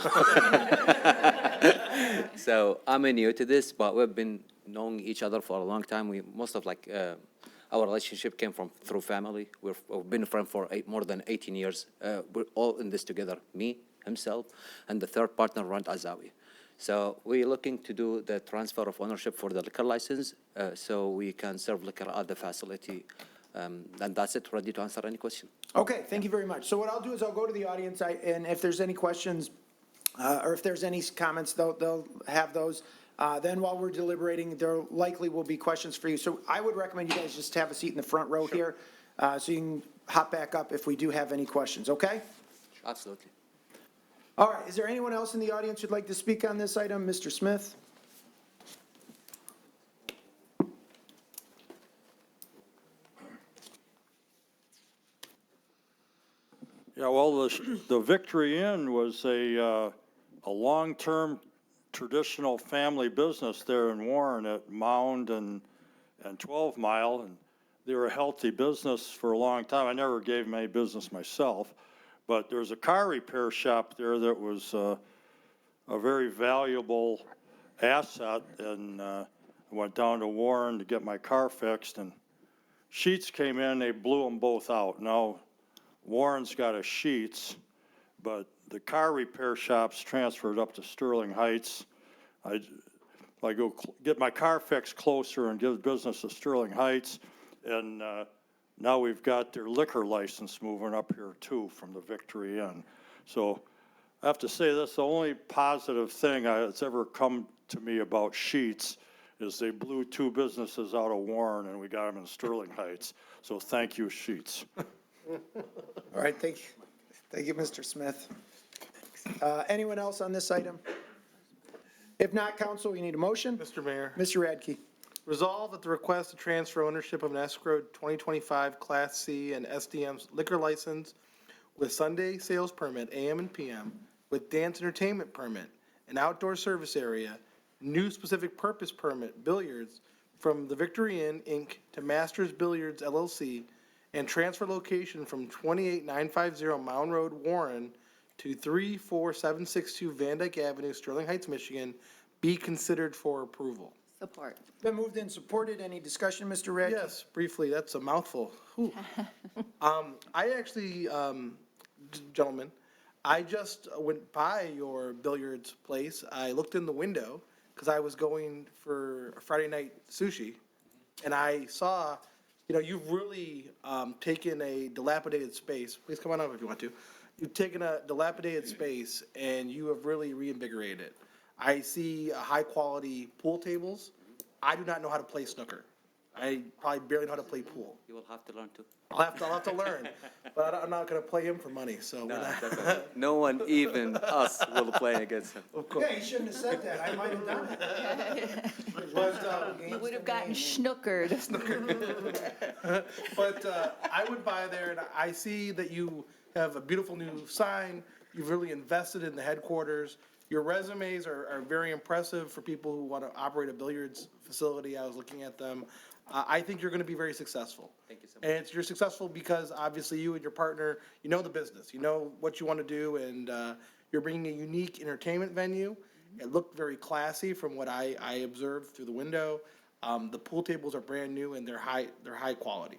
So I'm new to this, but we've been knowing each other for a long time. Most of our relationship came through family. We've been friends for more than 18 years. We're all in this together, me, himself, and the third partner, Rand Azawi. So we're looking to do the transfer of ownership for the liquor license so we can serve liquor at the facility. And that's it, ready to answer any question. Okay, thank you very much. So what I'll do is I'll go to the audience, and if there's any questions or if there's any comments, they'll have those. Then while we're deliberating, there likely will be questions for you. So I would recommend you guys just have a seat in the front row here so you can hop back up if we do have any questions, okay? Absolutely. All right, is there anyone else in the audience who'd like to speak on this item? Mr. Smith? Yeah, well, the Victory Inn was a long-term traditional family business there in Warren at Mound and 12 Mile, and they were a healthy business for a long time. I never gave them any business myself, but there's a car repair shop there that was a very valuable asset, and I went down to Warren to get my car fixed, and Sheets came in, they blew them both out. Now, Warren's got a Sheets, but the car repair shop's transferred up to Sterling Heights. I go get my car fixed closer and give business to Sterling Heights, and now we've got their liquor license moving up here too from the Victory Inn. So I have to say this, the only positive thing that's ever come to me about Sheets is they blew 2 businesses out of Warren and we got them in Sterling Heights. So thank you, Sheets. All right, thank you. Thank you, Mr. Smith. Anyone else on this item? If not, council, you need a motion? Mr. Mayor. Mr. Radke. Resolved that the request to transfer ownership of an escrowed 2025 Class C and SDM liquor license with Sunday sales permit, AM and PM, with dance entertainment permit, an outdoor service area, new specific purpose permit, billiards, from the Victory Inn, Inc. to Masters Billiards LLC, and transfer location from 28950 Mound Road, Warren, to 34762 Van Dyke Avenue, Sterling Heights, Michigan, be considered for approval. Support. Been moved and supported. Any discussion, Mr. Radke? Yes, briefly, that's a mouthful. Whew. I actually, gentlemen, I just went by your billiards place. I looked in the window because I was going for a Friday night sushi, and I saw, you've really taken a dilapidated space. Please come on up if you want to. You've taken a dilapidated space and you have really reinvigorated it. I see high-quality pool tables. I do not know how to play snooker. I probably barely know how to play pool. You will have to learn too. I'll have to learn, but I'm not going to play him for money, so. No one, even us, will play against him. Of course. Yeah, you shouldn't have said that. I might have done it. You would have gotten schnookered. But I went by there and I see that you have a beautiful new sign. You've really invested in the headquarters. Your resumes are very impressive for people who want to operate a billiards facility. I was looking at them. I think you're going to be very successful. Thank you so much. And you're successful because obviously you and your partner, you know the business, you know what you want to do, and you're bringing a unique entertainment venue. It looked very classy from what I observed through the window. The pool tables are brand new and they're high quality.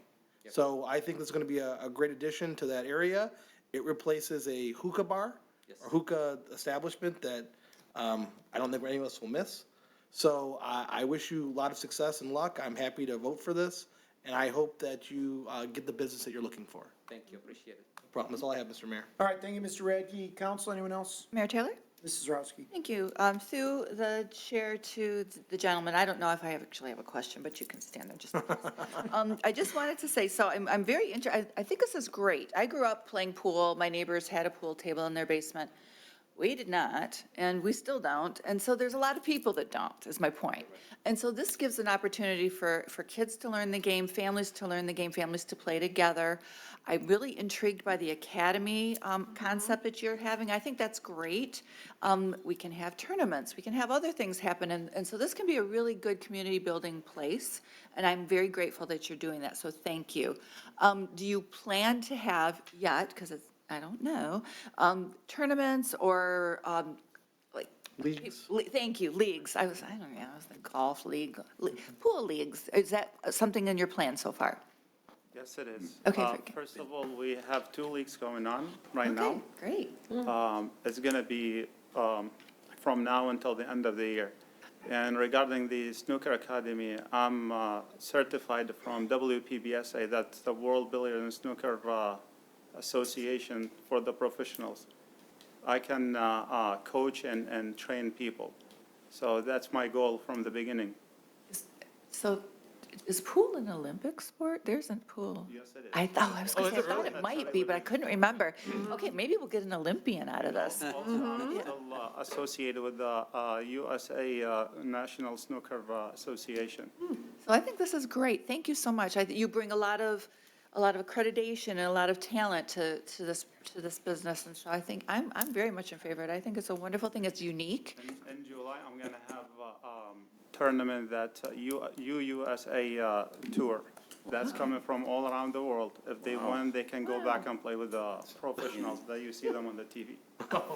So I think this is going to be a great addition to that area. It replaces a hookah bar or hookah establishment that I don't think any of us will miss. So I wish you a lot of success and luck. I'm happy to vote for this, and I hope that you get the business that you're looking for. Thank you, appreciate it. No problem. That's all I have, Mr. Mayor. All right, thank you, Mr. Radke. Council, anyone else? Mayor Taylor? Mrs. Zarowski. Thank you. Through the chair to the gentleman, I don't know if I actually have a question, but you can stand there just in case. I just wanted to say, so I'm very interested, I think this is great. I grew up playing pool. My neighbors had a pool table in their basement. We did not, and we still don't. And so there's a lot of people that don't, is my point. And so this gives an opportunity for kids to learn the game, families to learn the game, families to play together. I'm really intrigued by the academy concept that you're having. I think that's great. We can have tournaments, we can have other things happen, and so this can be a really good community building place, and I'm very grateful that you're doing that, so thank you. Do you plan to have yet, because I don't know, tournaments or like Leagues. Thank you, leagues. I don't know, I was the golf league, pool leagues. Is that something in your plan so far? Yes, it is. Okay, very good. First of all, we have 2 leagues going on right now. Great. It's going to be from now until the end of the year. And regarding the Snooker Academy, I'm certified from WPBSA, that's the World Billiard and Snooker Association for the professionals. I can coach and train people. So that's my goal from the beginning. So is pool an Olympic sport? There's a pool. Yes, it is. I thought it might be, but I couldn't remember. Okay, maybe we'll get an Olympian out of this. Also, I'm still associated with the USA National Snooker Association. So I think this is great. Thank you so much. You bring a lot of accreditation and a lot of talent to this business, and so I think I'm very much in favor of it. I think it's a wonderful thing. It's unique. In July, I'm going to have a tournament that USA tour. That's coming from all around the world. If they win, they can go back and play with the professionals that you see them on the TV.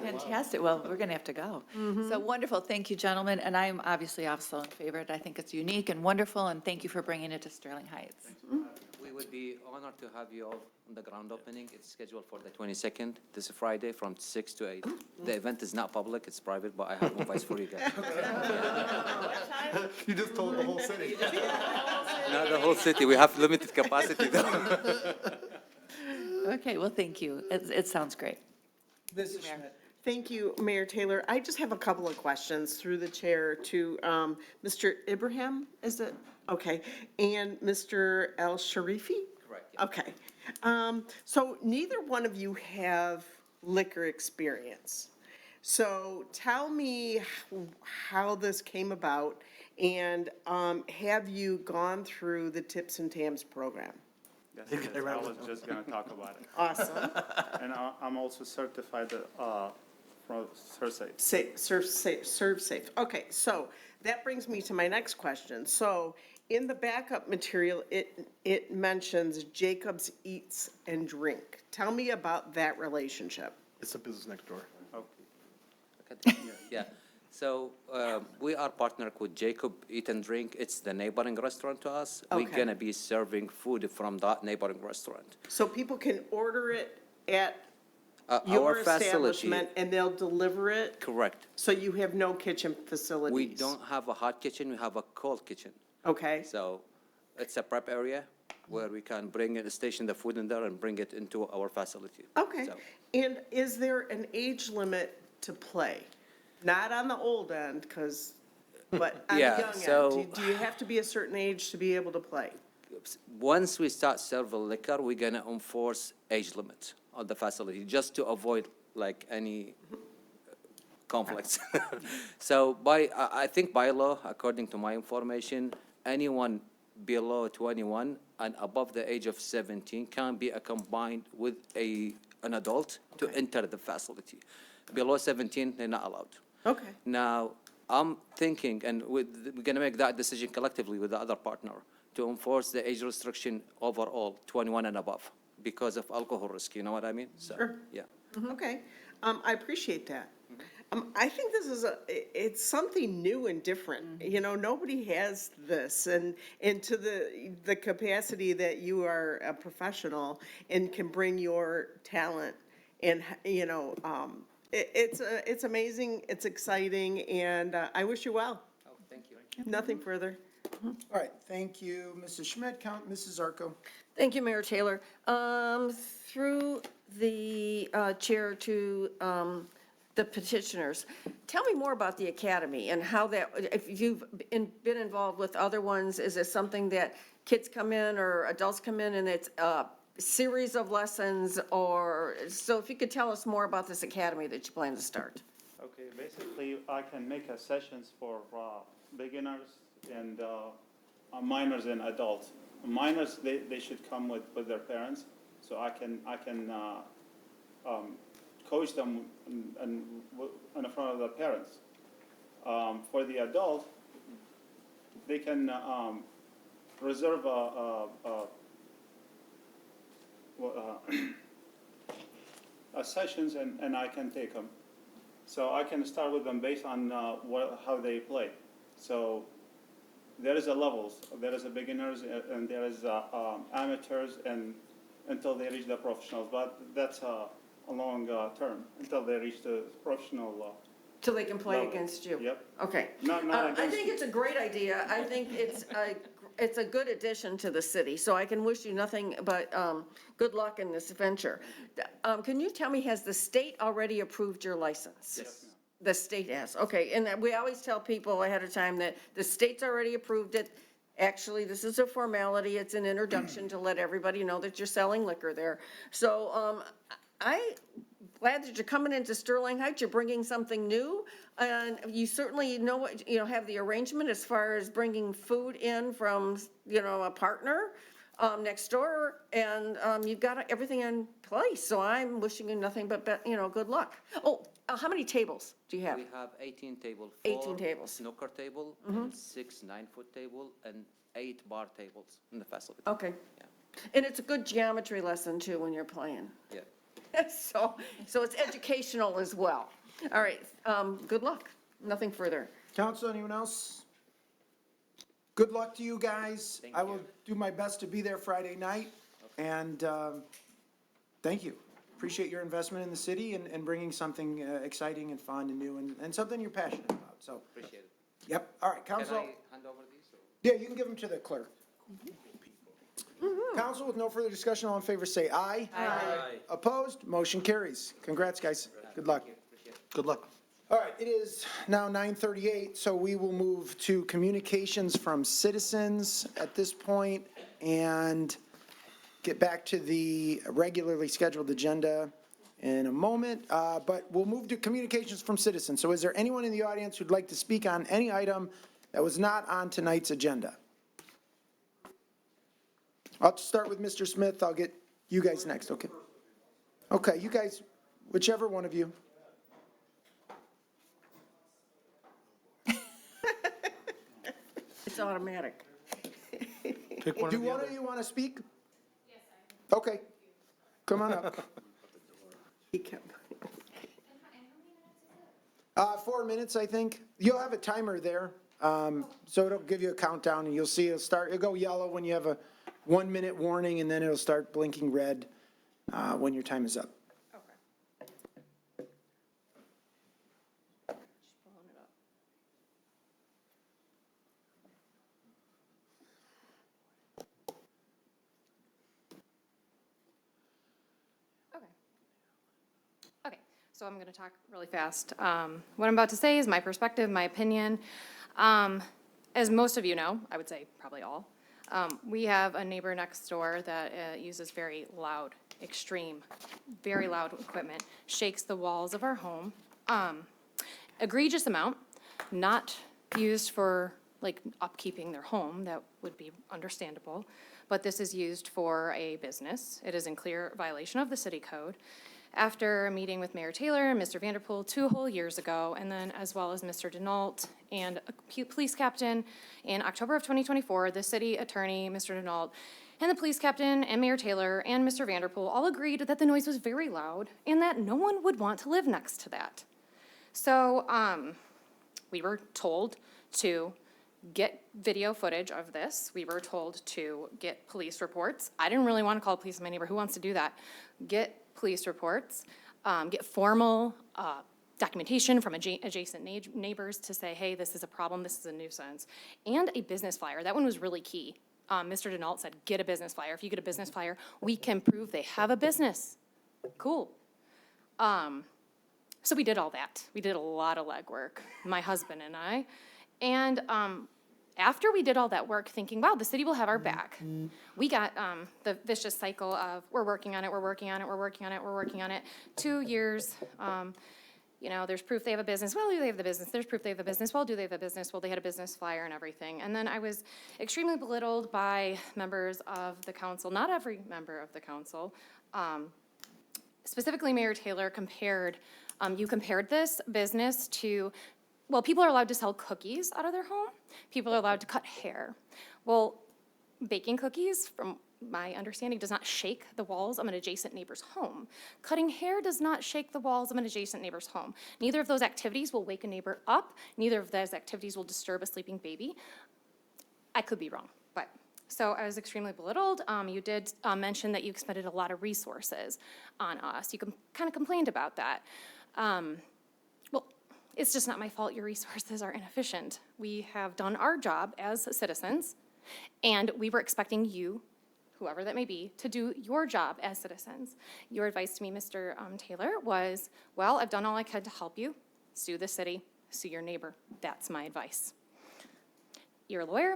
Fantastic. Well, we're going to have to go. So wonderful. Thank you, gentlemen. And I'm obviously also in favor of it. I think it's unique and wonderful, and thank you for bringing it to Sterling Heights. We would be honored to have you all on the ground opening. It's scheduled for the 22nd, this Friday, from 6 to 8. The event is not public, it's private, but I have invites for you guys. You just told the whole city. Not the whole city, we have limited capacity though. Okay, well, thank you. It sounds great. Mrs. Schmidt. Thank you, Mayor Taylor. I just have a couple of questions through the chair to Mr. Ibrahim, is it? Okay, and Mr. El Sharifi? Correct. Yeah. Okay. So neither one of you have liquor experience. So tell me how this came about, and have you gone through the Tips and Tams program? Yes, it is. I was just going to talk about it. Awesome. And I'm also certified from ServSafe. Serve safe. Okay, so that brings me to my next question. So in the backup material, it mentions Jacob's Eats and Drink. Tell me about that relationship. It's a business next door. Yeah, so we are partnered with Jacob Eat and Drink. It's the neighboring restaurant to us. We're Okay. gonna be serving food from that neighboring restaurant. So people can order it at Our your facility, establishment and they'll deliver it? correct. So you have no kitchen facilities? We don't have a hot kitchen, we have a cold kitchen. Okay, So it's a prep area where we can bring it, station the food in there and bring it into our facility. okay. So- And is there an age limit to play? Not on the old end, because, but on the Yeah, young so- end? Do you have to be a certain age to be able to play? Once we start serving liquor, we're gonna enforce age limit on the facility, just to avoid like any conflicts. So I think by law, according to my information, anyone below 21 and above the age of 17 can be combined with an adult to enter the facility. Below 17, they're not allowed. Okay. Now, I'm thinking, and we're gonna make that decision collectively with the other partner, to enforce the age restriction overall, 21 and above, because of alcohol risk, you know what I mean? So, Sure. yeah. Okay, I appreciate that. I think this is it's something new and different. You know, nobody has this, and to the capacity that you are a professional and can bring your talent, and, you know, it's amazing, it's exciting, and I wish you well. Oh, thank you. Nothing further. All right, thank you, Mrs. Schmidt. Count Mrs. Zarko. Thank you, Mayor Taylor. Through the chair to the petitioners, tell me more about the academy and how that, if you've been involved with other ones, is it something that kids come in or adults come in and it's a series of lessons, or, so if you could tell us more about this academy that you plan to start. Okay, basically, I can make sessions for beginners and minors and adults. Minors, they should come with their parents, so I can coach them in front of the parents. For the adult, they can reserve sessions and I can take them. So I can start with them based on how they play. So there is a levels. There is a beginners and there is amateurs and until they reach the professionals. But that's a long term until they reach the professional. Till they can play level. against you? Yep. Okay. Not I against think you. it's a great idea. I think it's a good addition to the city, so I can wish you nothing but good luck in this venture. Can you tell me, has the state already approved your license? Yes. The state has, okay, and we always tell people ahead of time that the state's already approved it. Actually, this is a formality, it's an introduction to let everybody know that you're selling liquor there. So, I'm glad that you're coming into Sterling Heights, you're bringing something new, and you certainly know what, you know, have the arrangement as far as bringing food in from, you know, a partner next door, and you've got everything in place, so I'm wishing you nothing but, you know, good luck. Oh, how many tables do you have? We have 18 tables. 18 tables. Snooker table, and 6 9-foot table, and 8 bar tables in the facility. Okay. And it's a good geometry lesson too when you're playing. Yeah. So it's educational as well. All right, good luck. Nothing further. Council, anyone else? Good luck to you guys. I will do my best to be there Friday night, and thank you. Appreciate your investment in the city and bringing something exciting and fun and new and something you're passionate about, so. Appreciate it. Yep, all right, Can council. I hand over these? Or? Yeah, you can give them to the clerk. Council, with no further discussion, all in favor say aye. Aye. Opposed? Motion carries. Congrats, guys. Good luck. Good luck. All right, it is now 9:38, so we will move to communications from citizens at this point and get back to the regularly scheduled agenda in a moment, but we'll move to communications from citizens. So is there anyone in the audience who'd like to speak on any item that was not on tonight's agenda? I'll start with Mr. Smith. I'll get you guys next, okay? Okay, you guys, whichever one of you. It's automatic. Pick one Do or the one other. of you want to speak? Yes, I do. Okay, come on up. He kept. 4 minutes, I think. You'll have a timer there, so it'll give you a countdown, and you'll see it'll go yellow when you have a 1 minute warning, and then it'll start blinking red when your time is up. Okay, so I'm going to talk really fast. What I'm about to say is my perspective, my opinion. As most of you know, I would say probably all, we have a neighbor next door that uses very loud, extreme, very loud equipment, shakes the walls of our home. Egregious amount, not used for like upkeeping their home, that would be understandable, but this is used for a business. It is in clear violation of the city code. after a meeting with Mayor Taylor and Mr. Vanderpool 2 whole years ago, and then as well as Mr. Denault and a police captain in October of 2024, the city attorney, Mr. Denault, and the police captain and Mayor Taylor and Mr. Vanderpool all agreed that the noise was very loud and that no one would want to live next to that. So we were told to get video footage of this. We were told to get police reports. I didn't really want to call the police in my neighbor. Who wants to do that? Get police reports, get formal documentation from adjacent neighbors to say, hey, this is a problem, this is a nuisance, and a business flyer. That one was really key. Mr. Denault said, get a business flyer. If you get a business flyer, we can prove they have a business. Cool. So we did all that. We did a lot of legwork, my husband and I. And after we did all that work, thinking, wow, the city will have our back, we got the vicious cycle of we're working on it, we're working on it, we're working on it, we're working on it. 2 years, you know, there's proof they have a business. Well, do they have the business? There's proof they have a business. Well, do they have a business? Well, they had a business flyer and everything. And then I was extremely belittled by members of the council, not every member of the council. Specifically, Mayor Taylor compared, you compared this business to, well, people are allowed to sell cookies out of their home. People are allowed to cut hair. Well, baking cookies, from my understanding, does not shake the walls of an adjacent neighbor's home. Cutting hair does not shake the walls of an adjacent neighbor's home. Neither of those activities will wake a neighbor up. Neither of those activities will disturb a sleeping baby. I could be wrong, but. So I was extremely belittled. You did mention that you expended a lot of resources on us. You kind of complained about that. Well, it's just not my fault your resources are inefficient. We have done our job as citizens, and we were expecting you, whoever that may be, to do your job as citizens. Your advice to me, Mr. Taylor, was, well, I've done all I could to help you. Sue the city, sue your neighbor. That's my advice. You're a lawyer.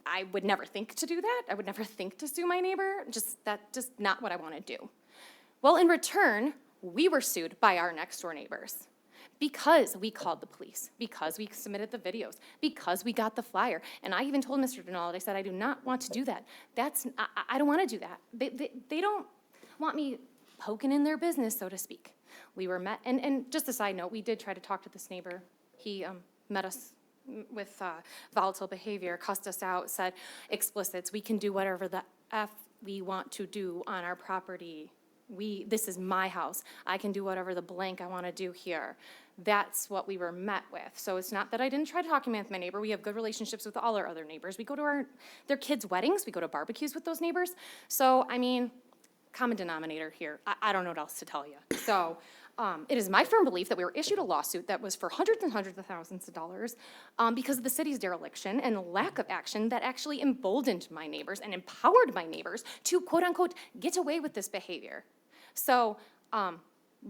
I would never think to do that. I would never think to sue my neighbor. That's just not what I want to do. Well, in return, we were sued by our next door neighbors because we called the police, because we submitted the videos, because we got the flyer. And I even told Mr. Denault, I said, I do not want to do that. I don't want to do that. They don't want me poking in their business, so to speak. We were met, and just a side note, we did try to talk to this neighbor. He met us with volatile behavior, cussed us out, said explicits, we can do whatever the F we want to do on our property. This is my house. I can do whatever the blank I want to do here. That's what we were met with. So it's not that I didn't try talking with my neighbor. We have good relationships with all our other neighbors. We go to their kids' weddings. We go to barbecues with those neighbors. So, I mean, common denominator here. I don't know what else to tell you. So it is my firm belief that we were issued a lawsuit that was for hundreds and hundreds of thousands of dollars because of the city's dereliction and lack of action that actually emboldened my neighbors and empowered my neighbors to, quote unquote, get away with this behavior. So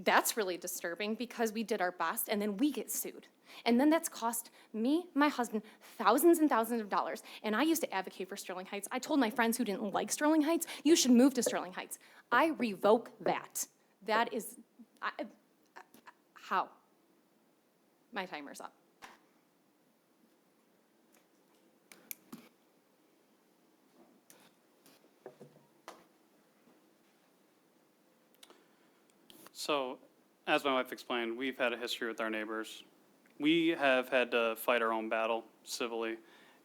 that's really disturbing because we did our best and then we get sued. And then that's cost me, my husband, thousands and thousands of dollars. And I used to advocate for Sterling Heights. I told my friends who didn't like Sterling Heights, you should move to Sterling Heights. I revoke that. That is, how? My timer's up. So, as my wife explained, we've had a history with our neighbors. We have had to fight our own battle civilly,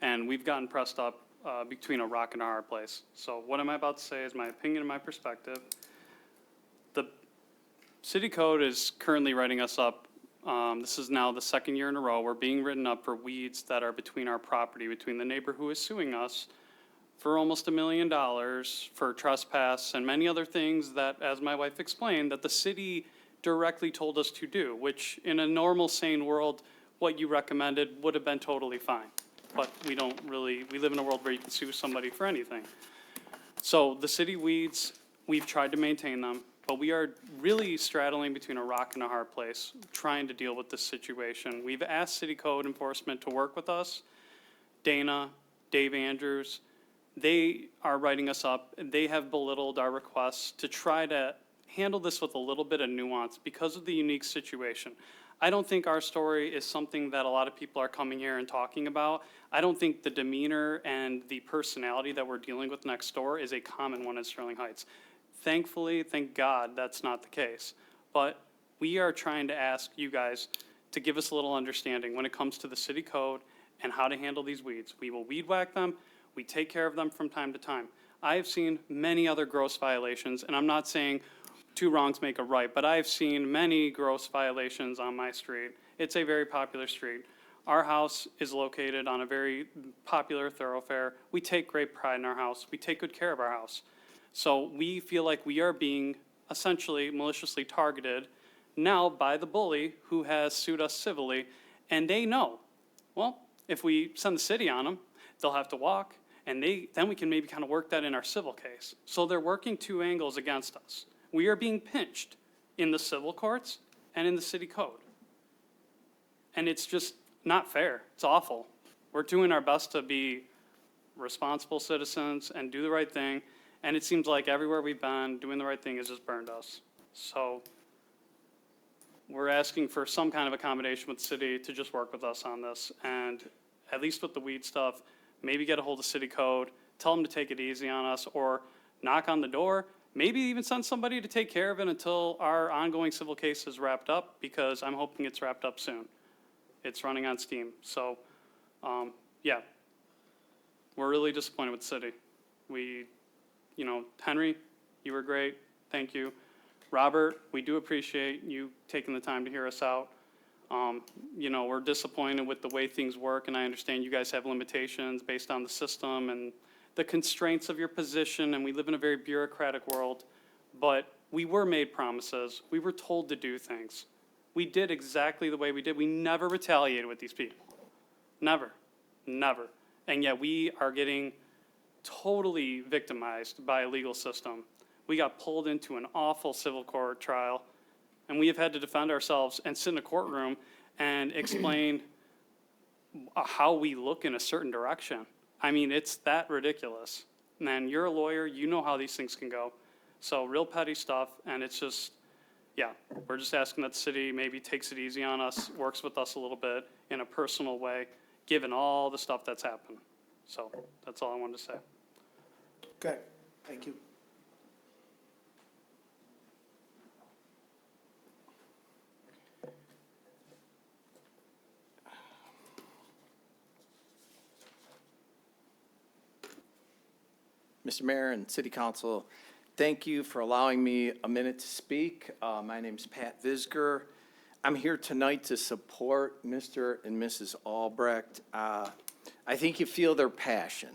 and we've gotten pressed up between a rock and a hard place. So what I'm about to say is my opinion and my perspective. The city code is currently writing us up. This is now the second year in a row. We're being written up for weeds that are between our property, between the neighbor who is suing us for almost $1 million for trespass and many other things that, as my wife explained, that the city directly told us to do, which in a normal, sane world, what you recommended would have been totally fine. But we live in a world where you can sue somebody for anything. So the city weeds, we've tried to maintain them, but we are really straddling between a rock and a hard place, trying to deal with this situation. We've asked city code enforcement to work with us. Dana, Dave Andrews, they are writing us up, and they have belittled our requests to try to handle this with a little bit of nuance because of the unique situation. I don't think our story is something that a lot of people are coming here and talking about. I don't think the demeanor and the personality that we're dealing with next door is a common one in Sterling Heights. Thankfully, thank God, that's not the case. but we are trying to ask you guys to give us a little understanding when it comes to the city code and how to handle these weeds. We will weed whack them. We take care of them from time to time. I have seen many other gross violations, and I'm not saying two wrongs make a right, but I've seen many gross violations on my street. It's a very popular street. Our house is located on a very popular thoroughfare. We take great pride in our house. We take good care of our house. So we feel like we are being essentially maliciously targeted now by the bully who has sued us civilly, and they know, well, if we send the city on them, they'll have to walk, and then we can maybe kind of work that in our civil case. So they're working two angles against us. We are being pinched in the civil courts and in the city code. And it's just not fair. It's awful. We're doing our best to be responsible citizens and do the right thing, and it seems like everywhere we've been, doing the right thing has just burned us. So we're asking for some kind of accommodation with the city to just work with us on this, and at least with the weed stuff, maybe get a hold of city code, tell them to take it easy on us, or knock on the door, maybe even send somebody to take care of it until our ongoing civil case is wrapped up, because I'm hoping it's wrapped up soon. It's running on steam. So, yeah, we're really disappointed with the city. Henry, you were great. Thank you. Robert, we do appreciate you taking the time to hear us out. We're disappointed with the way things work, and I understand you guys have limitations based on the system and the constraints of your position, and we live in a very bureaucratic world, but we were made promises. We were told to do things. We did exactly the way we did. We never retaliated with these people. Never. Never. And yet we are getting totally victimized by a legal system. We got pulled into an awful civil court trial, and we have had to defend ourselves and sit in a courtroom and explain how we look in a certain direction. I mean, it's that ridiculous. And you're a lawyer, you know how these things can go. So real petty stuff, and it's just, yeah, we're just asking that the city maybe takes it easy on us, works with us a little bit in a personal way, given all the stuff that's happened. So that's all I wanted to say. Okay, thank you. Mr. Mayor and City Council, thank you for allowing me a minute to speak. My name's Pat Visger. I'm here tonight to support Mr. and Mrs. Albrecht. I think you feel their passion.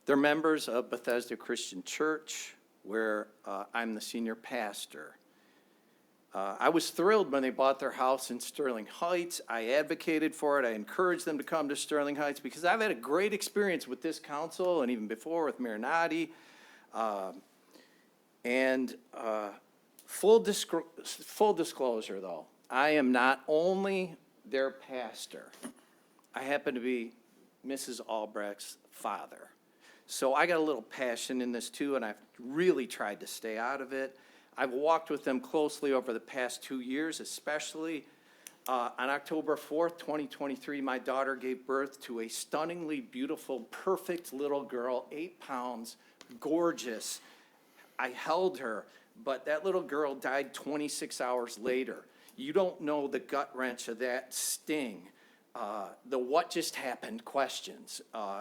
They're members of Bethesda Christian Church, where I'm the senior pastor. I was thrilled when they bought their house in Sterling Heights. I advocated for it. I encouraged them to come to Sterling Heights because I've had a great experience with this council and even before with Mayor Nadi. Full disclosure, though, I am not only their pastor. I happen to be Mrs. Albrecht's father. So I got a little passion in this too, and I've really tried to stay out of it. I've walked with them closely over the past 2 years, especially. On October 4th, 2023, my daughter gave birth to a stunningly beautiful, perfect little girl, 8 pounds, gorgeous. I held her, but that little girl died 26 hours later. You don't know the gut wrench of that sting. The what just happened questions.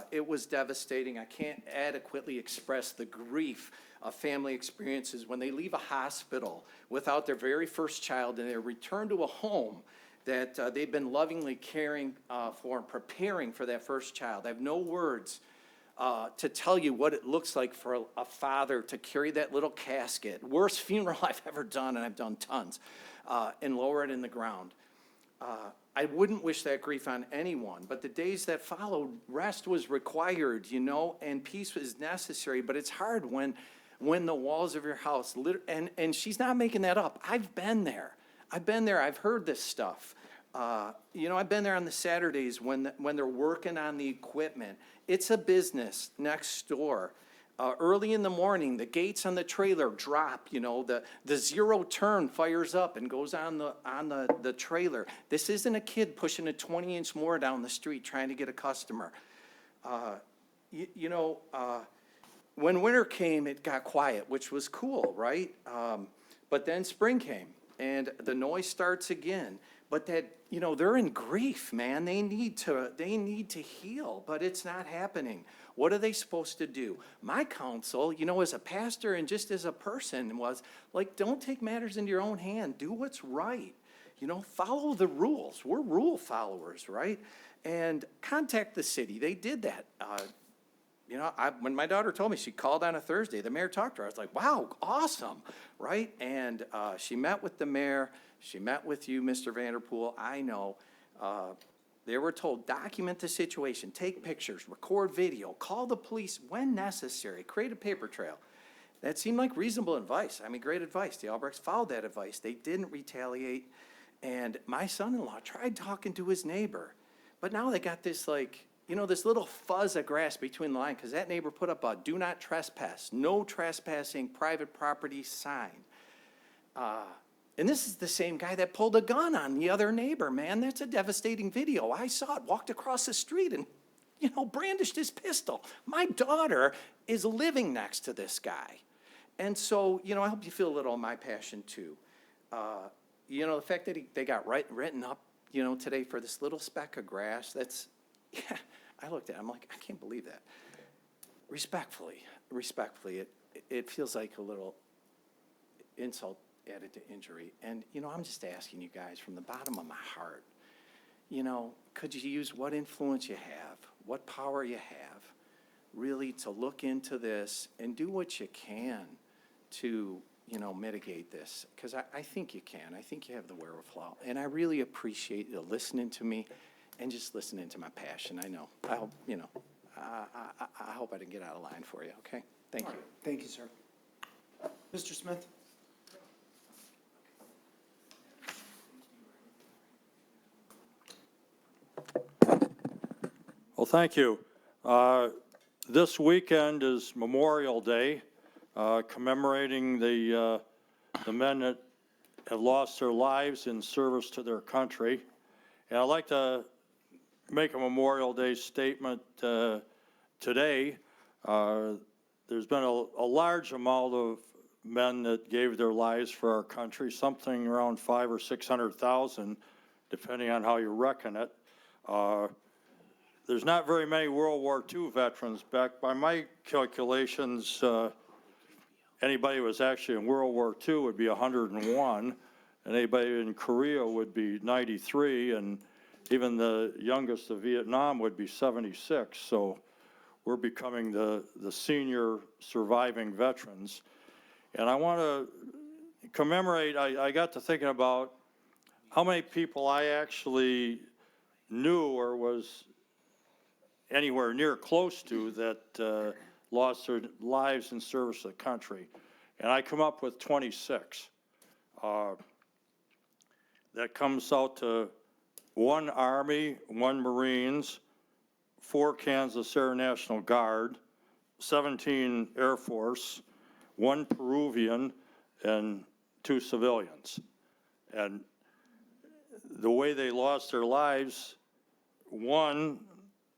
It was devastating. I can't adequately express the grief of family experiences when they leave a hospital without their very first child and they return to a home that they've been lovingly caring for and preparing for that first child. I have no words to tell you what it looks like for a father to carry that little casket, worst funeral I've ever done, and I've done tons, and lower it in the ground. I wouldn't wish that grief on anyone, but the days that followed, rest was required, and peace was necessary, but it's hard when the walls of your house, and she's not making that up. I've been there. I've heard this stuff. I've been there on the Saturdays when they're working on the equipment. It's a business next door. Early in the morning, the gates on the trailer drop, the zero turn fires up and goes on the trailer. This isn't a kid pushing a 20-inch mower down the street trying to get a customer. When winter came, it got quiet, which was cool, right? But then spring came, and the noise starts again. But that, you know, they're in grief, man. They need to heal, but it's not happening. What are they supposed to do? My counsel, you know, as a pastor and just as a person was like, don't take matters into your own hand. Do what's right. You know, follow the rules. We're rule followers, right? And contact the city. They did that. You know, when my daughter told me she called on a Thursday, the mayor talked to her. I was like, wow, awesome, right? And she met with the mayor. She met with you, Mr. Vanderpool. I know. They were told, document the situation, take pictures, record video, call the police when necessary, create a paper trail. That seemed like reasonable advice. I mean, great advice. The Albrechts followed that advice. They didn't retaliate. And my son-in-law tried talking to his neighbor. But now they got this, like, you know, this little fuzz of grass between the line, because that neighbor put up a do not trespass, no trespassing, private property sign. And this is the same guy that pulled a gun on the other neighbor, man. That's a devastating video. I saw it, walked across the street and, you know, brandished his pistol. My daughter is living next to this guy. And so, you know, I hope you feel a little of my passion too. You know, the fact that they got written up, you know, today for this little speck of grass, that's, yeah, I looked at it, I'm like, I can't believe that. Respectfully, it feels like a little insult added to injury. And, you know, I'm just asking you guys from the bottom of my heart, you know, could you use what influence you have, what power you have, really to look into this and do what you can to, you know, mitigate this? Because I think you can. I think you have the wherewithal. And I really appreciate you listening to me and just listening to my passion. I know. I hope, you know, I hope I didn't get out of line for you, okay? Thank you. Thank you, sir. Mr. Smith? Well, thank you. This weekend is Memorial Day, commemorating the men that have lost their lives in service to their country. And I'd like to make a Memorial Day statement today. There's been a large amount of men that gave their lives for our country, something around 500,000 or 600,000, depending on how you reckon it. There's not very many World War II veterans back. By my calculations, anybody who was actually in World War II would be 101, and anybody in Korea would be 93, and even the youngest of Vietnam would be 76. So we're becoming the senior surviving veterans. And I want to commemorate, I got to thinking about how many people I actually knew or was anywhere near close to that lost their lives in service to the country. And I come up with 26. That comes out to 1 Army, 1 Marines, 4 Kansas Air National Guard, 17 Air Force, 1 Peruvian, and 2 civilians. And the way they lost their lives, 1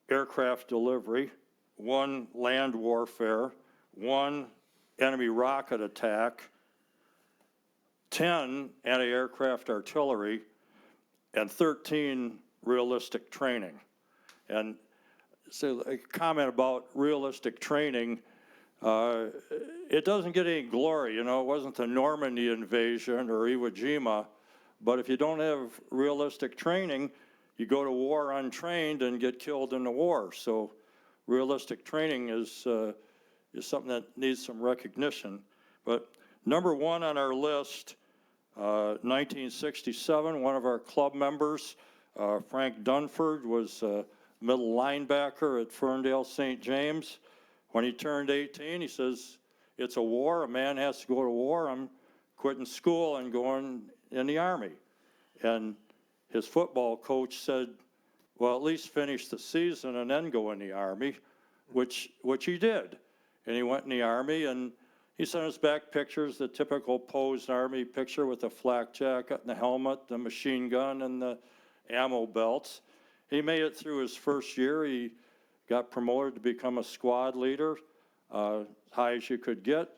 aircraft delivery, 1 land warfare, 1 enemy rocket attack, 10 anti-aircraft artillery, and 13 realistic training. And so a comment about realistic training, it doesn't get any glory, you know, it wasn't the Normandy invasion or Iwo Jima, but if you don't have realistic training, you go to war untrained and get killed in the war. So realistic training is something that needs some recognition. But number 1 on our list, 1967, one of our club members, Frank Dunford, was a middle linebacker at Ferndale St. James. When he turned 18, he says, it's a war, a man has to go to war, I'm quitting school and going in the Army. And his football coach said, well, at least finish the season and then go in the Army, which he did. And he went in the Army, and he sent us back pictures, the typical posed Army picture with the flak jacket and the helmet, the machine gun, and the ammo belts. He made it through his first year. He got promoted to become a squad leader, high as you could get.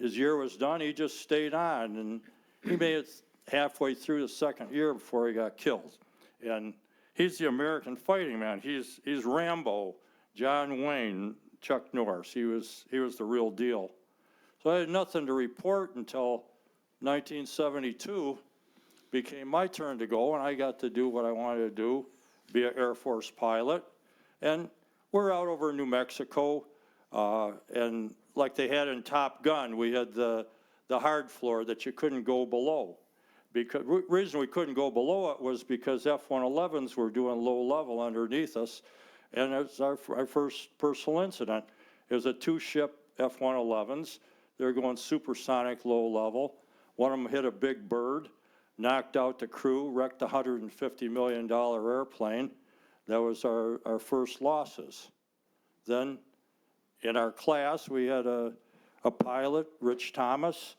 his year was done, he just stayed on, and he made it halfway through the second year before he got killed. And he's the American fighting man. He's Rambo, John Wayne, Chuck Norris. He was the real deal. So I had nothing to report until 1972 became my turn to go, and I got to do what I wanted to do, be an Air Force pilot. And we're out over New Mexico, and like they had in Top Gun, we had the hard floor that you couldn't go below. Because reason we couldn't go below it was because F-111s were doing low level underneath us, and it's our first personal incident. It was a 2-ship F-111s. They were going supersonic low level. One of them hit a big bird, knocked out the crew, wrecked a $150 million airplane. That was our first losses. Then in our class, we had a pilot, Rich Thomas.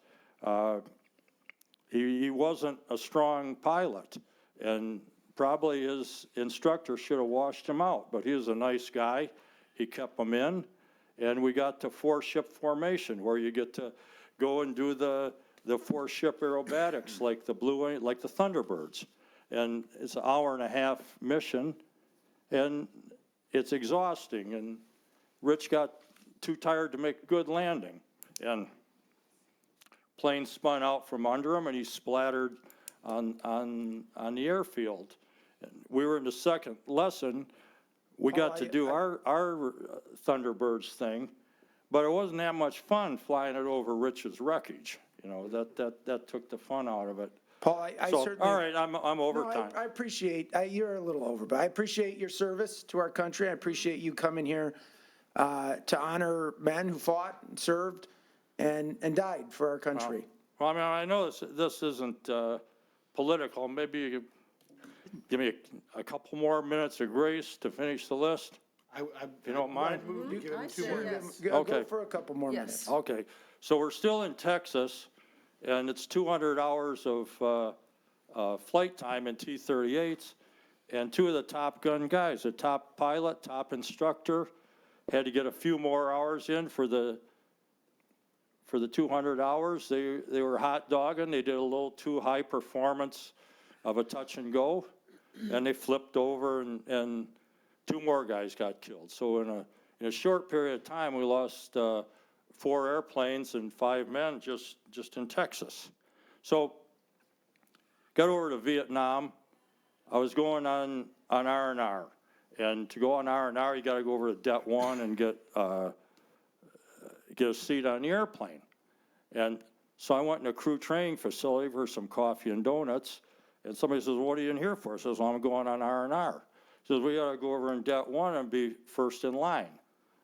He wasn't a strong pilot, and probably his instructor should have washed him out, but he was a nice guy. He kept them in, and we got to 4-ship formation, where you get to go and do the 4-ship aerobatics like the Thunderbirds. And it's an 1.5-hour mission, and it's exhausting, and Rich got too tired to make a good landing, and plane spun out from under him, and he splattered on the airfield. And we were in the second lesson. We got to do our Thunderbirds thing, but it wasn't that much fun flying it over Rich's wreckage. You know, that took the fun out of it. Paul, I So, certainly. all right, I'm over No, time. I appreciate, you're a little over, but I appreciate your service to our country. I appreciate you coming here to honor men who fought and served and died for our country. Well, I mean, I know this isn't political. Maybe you could give me a couple more minutes of grace to finish the list, if you don't mind? Give him 2 say more yes. minutes. Go Okay. for a couple more Yes. minutes. Okay, so we're still in Texas, and it's 200 hours of flight time in T-38s, and 2 of the Top Gun guys, the top pilot, top instructor, had to get a few more hours in for the 200 hours. They were hot dogging. They did a little too high performance of a touch and go, and they flipped over, and 2 more guys got killed. So in a short period of time, we lost 4 airplanes and 5 men just in Texas. So got over to Vietnam. I was going on R&R, and to go on R&R, you got to go over to Det 1 and get a seat on the airplane. And so I went in a crew training facility for some coffee and donuts, and somebody says, "What are you in here for?" I says, "Well, I'm going on R&R." He says, "We got to go over in Det 1 and be first in line."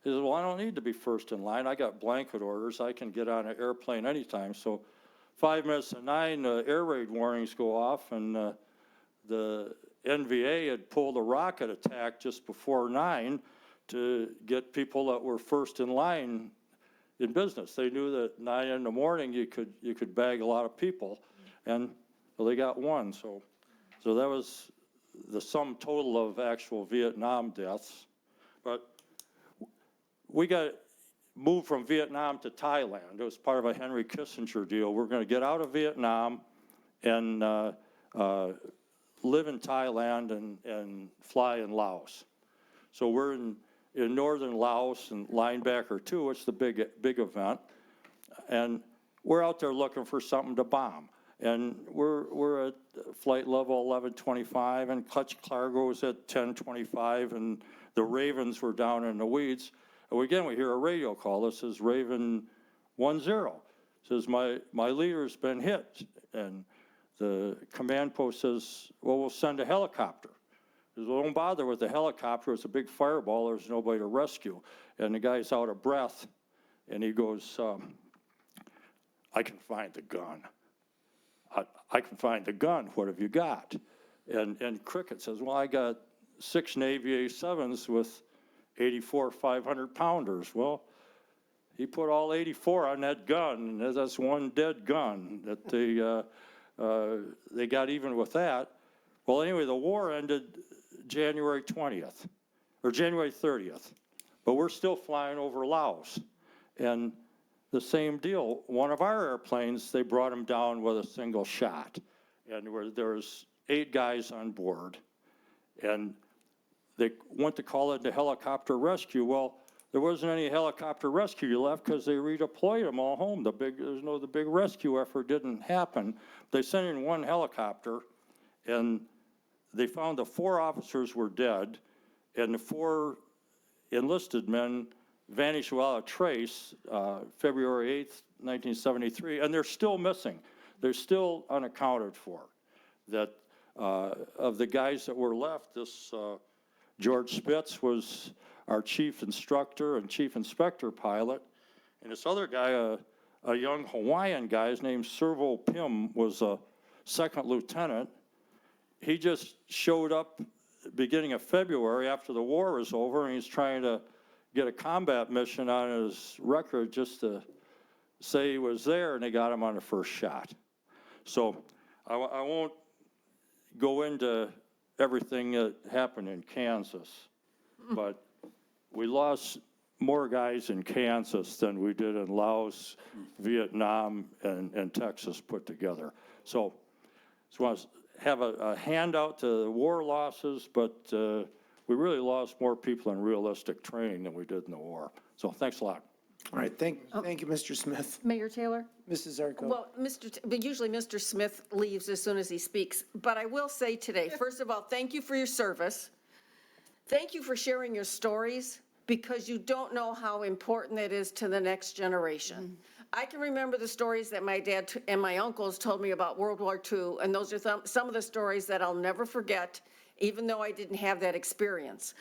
He says, "Well, I don't need to be first in line. I got blanket orders. I can get on an airplane anytime." So 5 minutes to 9, air raid warnings go off, and the NVA had pulled a rocket attack just before 9 to get people that were first in line in business. They knew that 9 in the morning you could bag a lot of people, and well, they got 1. So that was the sum total of actual Vietnam deaths. But we got moved from Vietnam to Thailand. It was part of a Henry Kissinger deal. We're going to get out of Vietnam and live in Thailand and fly in Laos. So we're in northern Laos and Linebacker 2, it's the big event. And we're out there looking for something to bomb. And we're at flight level 1125, and clutch cargo is at 1025, and the Ravens were down in the weeds. And again, we hear a radio call. This is Raven 10. It says, my leader's been hit. And the command post says, "Well, we'll send a helicopter." He says, "Well, don't bother with the helicopter. It's a big fireball. There's nobody to rescue." And the guy's out of breath, and he goes, "I can find the gun. I can find the gun. What have you got?" And Cricket says, "Well, I got 6 Navy A-7s with 84 500-pounders. Well, he put all 84 on that gun, and that's 1 dead gun that they got even with that. Well, anyway, the war ended January 20th, or January 30th, but we're still flying over Laos. And the same deal. One of our airplanes, they brought him down with a single shot. And there's 8 guys on board. And they went to call it the helicopter rescue. Well, there wasn't any helicopter rescue left because they redeployed them all home. The big rescue effort didn't happen. They sent in 1 helicopter, and they found the 4 officers were dead, and the 4 enlisted men vanished without a trace, February 8th, 1973, and they're still missing. They're still unaccounted for. That of the guys that were left, this George Spitz was our chief instructor and chief inspector pilot, and this other guy, a young Hawaiian guy, his name's Servo Pim, was a 2nd lieutenant. He just showed up beginning of February after the war was over, and he's trying to get a combat mission on his record just to say he was there, and they got him on the first shot. So I won't go into everything that happened in Kansas, but we lost more guys in Kansas than we did in Laos, Vietnam, and Texas put together. So just want to have a handout to the war losses, but we really lost more people in realistic training than we did in the war. So thanks a lot. All right, thank you, Mr. Smith. Mayor Taylor? Mrs. Zarko. Well, but usually Mr. Smith leaves as soon as he speaks, but I will say today, first of all, thank you for your service. Thank you for sharing your stories, because you don't know how important that is to the next generation. I can remember the stories that my dad and my uncles told me about World War II, and those are some of the stories that I'll never forget, even though I didn't have that experience.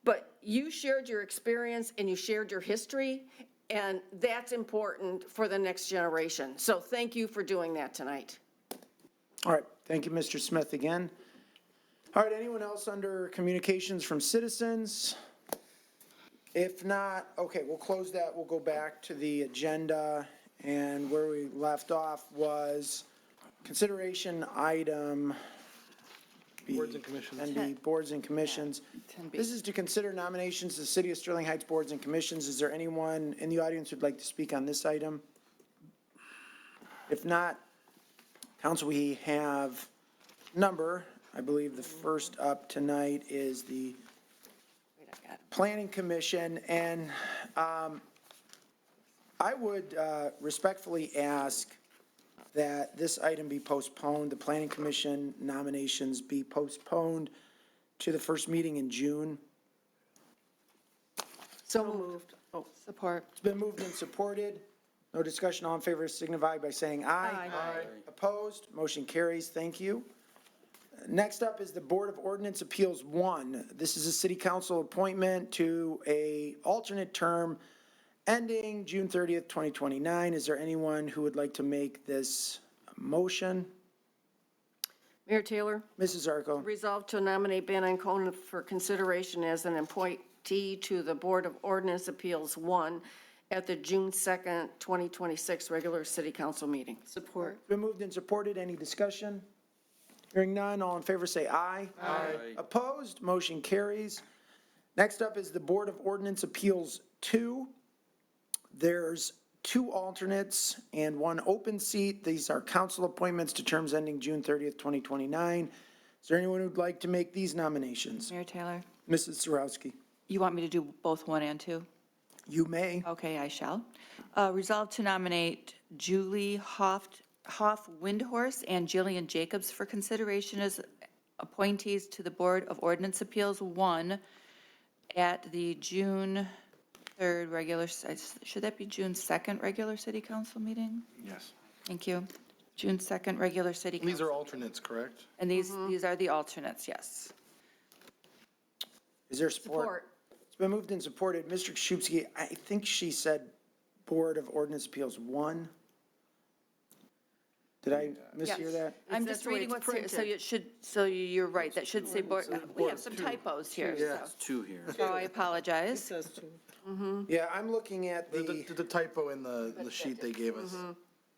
But you shared your experience and you shared your history, and that's important for the next generation. So thank you for doing that tonight. All right, thank you, Mr. Smith, again. All right, anyone else under communications from citizens? If not, okay, we'll close that. We'll go back to the agenda, and where we left off was consideration item B. Boards and commissions. And B, boards and commissions. This is to consider nominations to the City of Sterling Heights Boards and Commissions. Is there anyone in the audience who'd like to speak on this item? If not, council, we have number, I believe the first up tonight is the Planning Commission, and I would respectfully ask that this item be postponed, the Planning Commission nominations be postponed to the first meeting in June. So moved. Oh, support. It's been moved and supported. No discussion. All in favor signify by saying aye. Aye. Opposed? Motion carries. Thank you. Next up is the Board of Ordinance Appeals 1. This is a city council appointment to a alternate term ending June 30th, 2029. Is there anyone who would like to make this motion? Mayor Taylor? Mrs. Zarko. Resolved to nominate Ben Ancona for consideration as an appointee to the Board of Ordinance Appeals 1 at the June 2nd, 2026 regular city council meeting. Support. Been moved and supported. Any discussion? Hearing none, all in favor say aye. Aye. Opposed? Motion carries. Next up is the Board of Ordinance Appeals 2. There's 2 alternates and 1 open seat. These are council appointments to terms ending June 30th, 2029. Is there anyone who'd like to make these nominations? Mayor Taylor, Mrs. Sarowski. you want me to do both 1 and 2? You may. Okay, I shall. Resolve to nominate Julie Hoff-Windhorse and Jillian Jacobs for consideration as appointees to the Board of Ordinance Appeals 1 at the June 3rd regular, should that be June 2nd regular city council meeting? Yes. Thank you. June 2nd regular city. And these council. are alternates, correct? And these are the alternates, yes. Is there support? It's been moved and supported. Mr. Kashubski, I think she said Board of Ordinance Appeals 1. Did I mishear that? I'm That's just the way reading it's what's here, printed. so you're right, that should say board, we have some typos here, so. 2 here. So I apologize. Says two. Yeah, I'm looking at The typo in the sheet they gave us.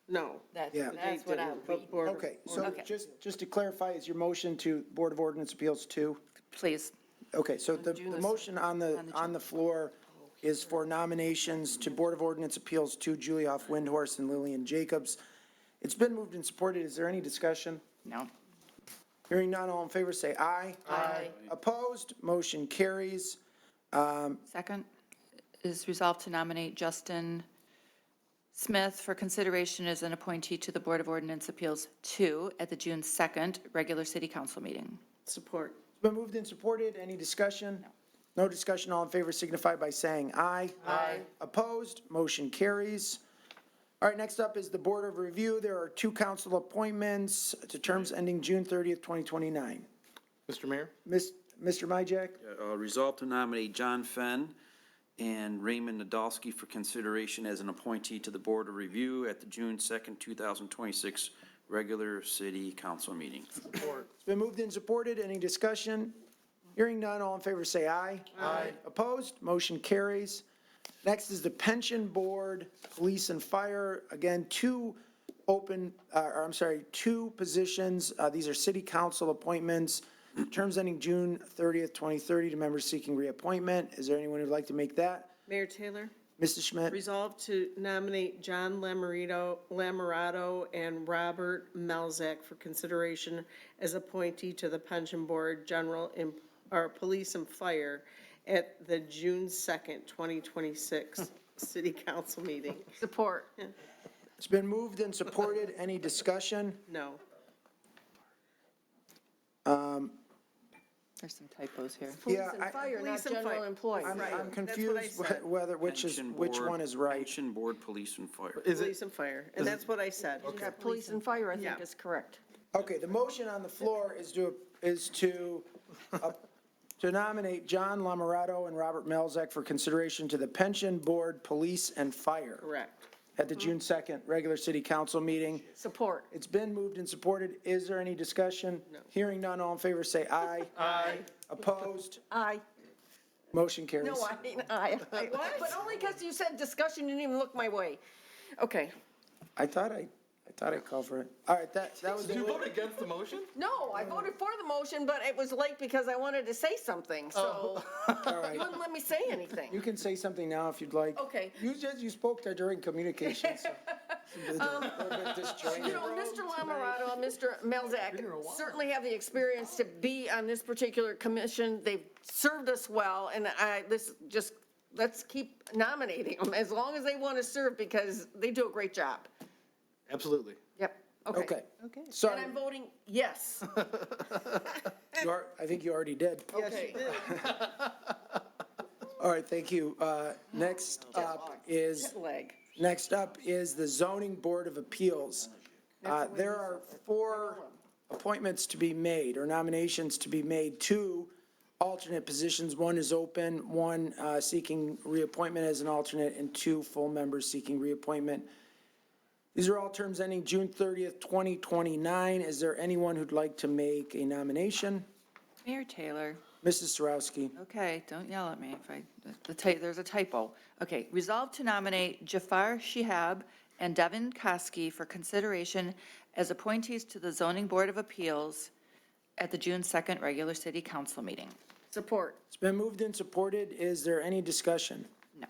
No. Yeah. That's what I'll read. Okay, so just to clarify, is your motion to Board of Ordinance Appeals 2? Please. Okay, so the motion on the floor is for nominations to Board of Ordinance Appeals 2, Julie Hoff Windhorse and Lillian Jacobs. It's been moved and supported. Is there any discussion? No. Hearing none, all in favor say aye. Aye. Opposed? Motion carries. Second is resolved to nominate Justin Smith for consideration as an appointee to the Board of Ordinance Appeals 2 at the June 2nd regular city council meeting. Support. It's been moved and supported. Any discussion? No discussion. All in favor signify by saying aye. Aye. Opposed? Motion carries. All right, next up is the Board of Review. There are 2 council appointments to terms ending June 30th, 2029. Mr. Mayor? Mr. Majak? Resolve to nominate John Fenn and Raymond Nadolski for consideration as an appointee to the Board of Review at the June 2nd, 2026 regular city council meeting. It's been moved and supported. Any discussion? Hearing none, all in favor say aye. Aye. Opposed? Motion carries. Next is the Pension Board, Police and Fire. Again, 2 positions. These are city council appointments. Terms ending June 30th, 2030 to members seeking reappointment. Is there anyone who'd like to make that? Mayor Taylor? Mrs. Schmidt? Resolve to nominate John Lamorato and Robert Melzak for consideration as appointee to the Pension Board, Police and Fire at the June 2nd, 2026 City Council meeting. Support. It's been moved and supported. Any discussion? No. There's some typos here. Police and fire, not Police and general fire. employees. I'm confused whether, which one is right. Pension Board, Police and Fire. Police and Fire, and that's what I said. Yeah, police and fire, I think Yeah. is correct. Okay, the motion on the floor is to nominate John Lamorato and Robert Melzak for consideration to the Pension Board, Police and Fire. Correct. At the June 2nd regular city council meeting. Support. It's been moved and supported. Is there any discussion? No. Hearing none, all in favor say aye. Aye. Opposed? Aye. Motion carries. No, I mean, aye. But only because you said discussion, you didn't even look my way. Okay. I thought I called for it. All right, that was. Did you vote against the motion? No, I voted for the motion, but it was late because I wanted to say something, so All right. you wouldn't let me say anything. You can say something now if you'd like. Okay. You spoke there during communications. So. You know, Mr. Lamorato and Mr. Melzak certainly have the experience to be on this particular commission. They've served us well, and let's keep nominating them as long as they want to serve because they do a great job. Absolutely. Yep, Okay. okay. Sorry. And I'm voting yes. I think you already did. Okay. All right, thank you. Next up is the Zoning Board of Appeals. There are 4 appointments to be made, or nominations to be made. 2 alternate positions. 1 is open, 1 seeking reappointment as an alternate, and 2 full members seeking reappointment. These are all terms ending June 30th, 2029. Is there anyone who'd like to make a nomination? Mayor Taylor. Mrs. Sarowski. Okay, don't yell at me if there's a typo. Okay, resolve to nominate Jafar Shihab and Devin Koski for consideration as appointees to the Zoning Board of Appeals at the June 2nd regular city council meeting. Support. It's been moved and supported. Is there any discussion? No.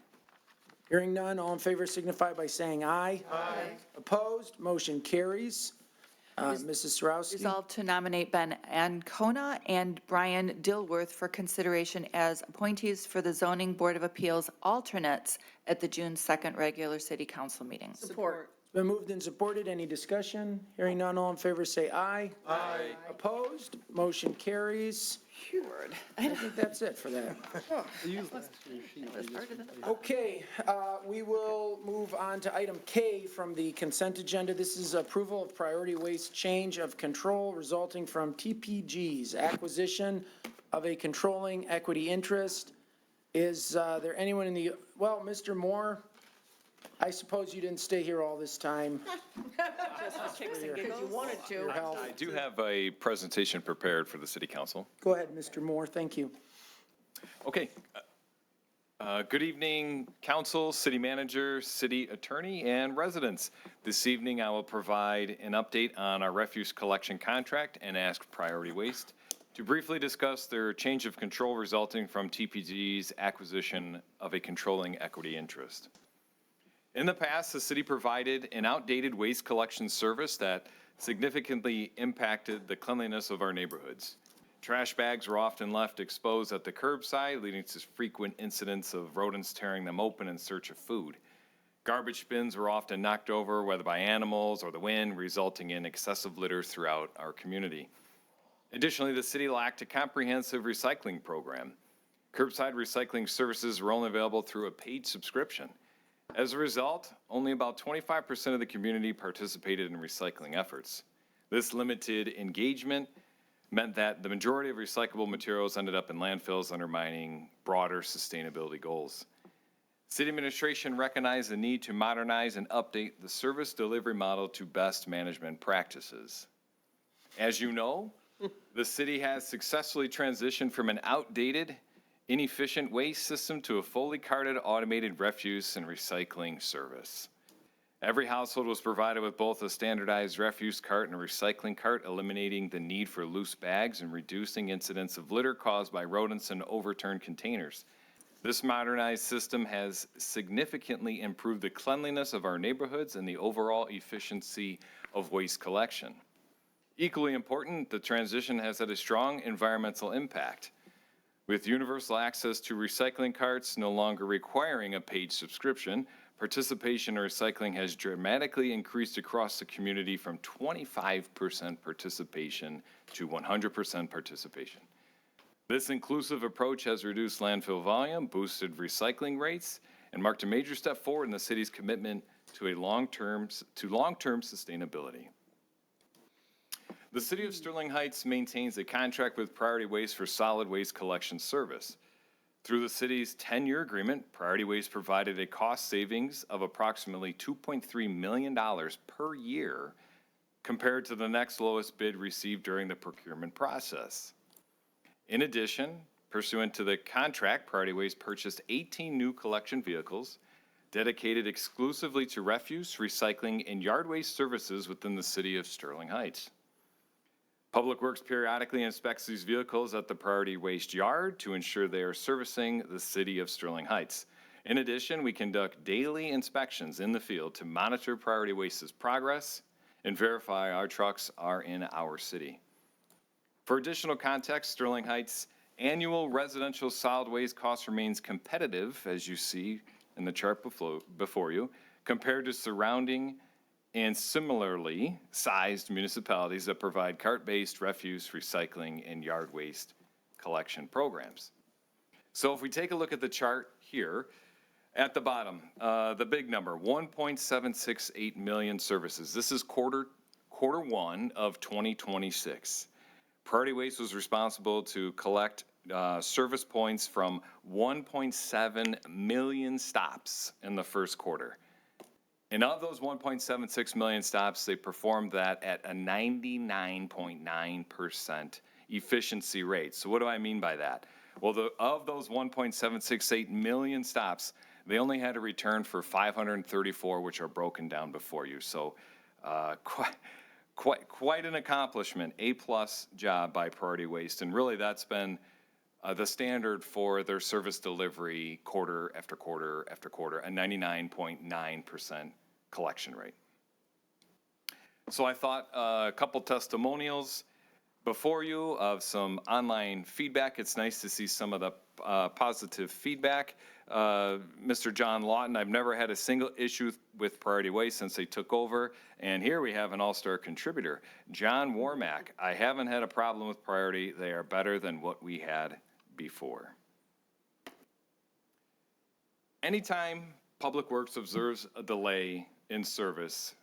Hearing none, all in favor signify by saying aye. Aye. Opposed, motion carries. Mrs. Sarowski. Resolve to nominate Ben Ancona and Brian Dilworth for consideration as appointees for the Zoning Board of Appeals alternates at the June 2nd regular city council meeting. Support. It's been moved and supported. Any discussion? Hearing none, all in favor say aye. Aye. Opposed, motion carries. I think that's it for that. Okay, we will move on to item K from the consent agenda. This is approval of priority waste change of control resulting from TPG's acquisition of a controlling equity interest. Is there anyone in the, well, Mr. Moore, I suppose you didn't stay here all this time. Because you wanted to. I do have a presentation prepared for the city council. Go ahead, Mr. Moore, thank you. Okay. Good evening, council, city manager, city attorney, and residents. This evening, I will provide an update on our refuse collection contract and ask Priority Waste to briefly discuss their change of control resulting from TPG's acquisition of a controlling equity interest. In the past, the city provided an outdated waste collection service that significantly impacted the cleanliness of our neighborhoods. Trash bags were often left exposed at the curbside, leading to frequent incidents of rodents tearing them open in search of food. Garbage bins were often knocked over, whether by animals or the wind, resulting in excessive litter throughout our community. Additionally, the city lacked a comprehensive recycling program. Curbside recycling services were only available through a paid subscription. As a result, only about 25% of the community participated in recycling efforts. This limited engagement meant that the majority of recyclable materials ended up in landfills, undermining broader sustainability goals. City administration recognized the need to modernize and update the service delivery model to best management practices. As you know, the city has successfully transitioned from an outdated, inefficient waste system to a fully carted automated refuse and recycling service. Every household was provided with both a standardized refuse cart and a recycling cart, eliminating the need for loose bags and reducing incidents of litter caused by rodents and overturned containers. This modernized system has significantly improved the cleanliness of our neighborhoods and the overall efficiency of waste collection. Equally important, the transition has had a strong environmental impact. With universal access to recycling carts no longer requiring a paid subscription, participation in recycling has dramatically increased across the community from 25% participation to 100% participation. This inclusive approach has reduced landfill volume, boosted recycling rates, and marked a major step forward in the city's commitment to long-term sustainability. The City of Sterling Heights maintains a contract with Priority Waste for solid waste collection service. Through the city's 10-year agreement, Priority Waste provided a cost savings of approximately $2.3 million per year compared to the next lowest bid received during the procurement process. In addition, pursuant to the contract, Priority Waste purchased 18 new collection vehicles dedicated exclusively to refuse, recycling, and yard waste services within the City of Sterling Heights. Public Works periodically inspects these vehicles at the Priority Waste Yard to ensure they are servicing the City of Sterling Heights. In addition, we conduct daily inspections in the field to monitor Priority Waste's progress and verify our trucks are in our city. For additional context, Sterling Heights' annual residential solid waste cost remains competitive, as you see in the chart before you, compared to surrounding and similarly sized municipalities that provide cart-based refuse, recycling, and yard waste collection programs. So if we take a look at the chart here, at the bottom, the big number, 1.768 million services. This is quarter one of 2026. Priority Waste was responsible to collect service points from 1.7 million stops in the first quarter. And of those 1.76 million stops, they performed that at a 99.9% efficiency rate. So what do I mean by that? Well, of those 1.768 million stops, they only had to return for 534, which are broken down before you. So quite an accomplishment, A-plus job by Priority Waste. And really that's been the standard for their service delivery quarter after quarter after quarter, a 99.9% collection rate. So I thought a couple testimonials before you of some online feedback. It's nice to see some of the positive feedback. Mr. John Lawton, I've never had a single issue with Priority Waste since they took over. And here we have an all-star contributor, John Warmack. I haven't had a problem with Priority. They are better than what we had before. Anytime Public Works observes a delay in service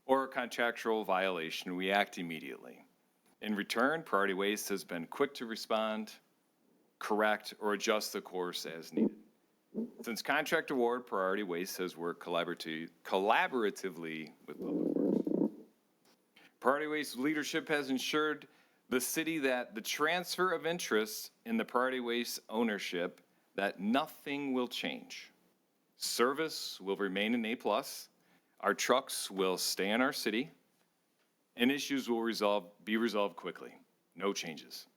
or a contractual violation, we act immediately. In return, Priority Waste has been quick to respond, correct, or adjust the course as needed. Since contract award, Priority Waste has worked collaboratively with Public Works. Priority Waste leadership has ensured the city that the transfer of interest in the Priority Waste ownership, that nothing will change. Service will remain an A+, our trucks will stay in our city, and issues will be resolved quickly. No changes.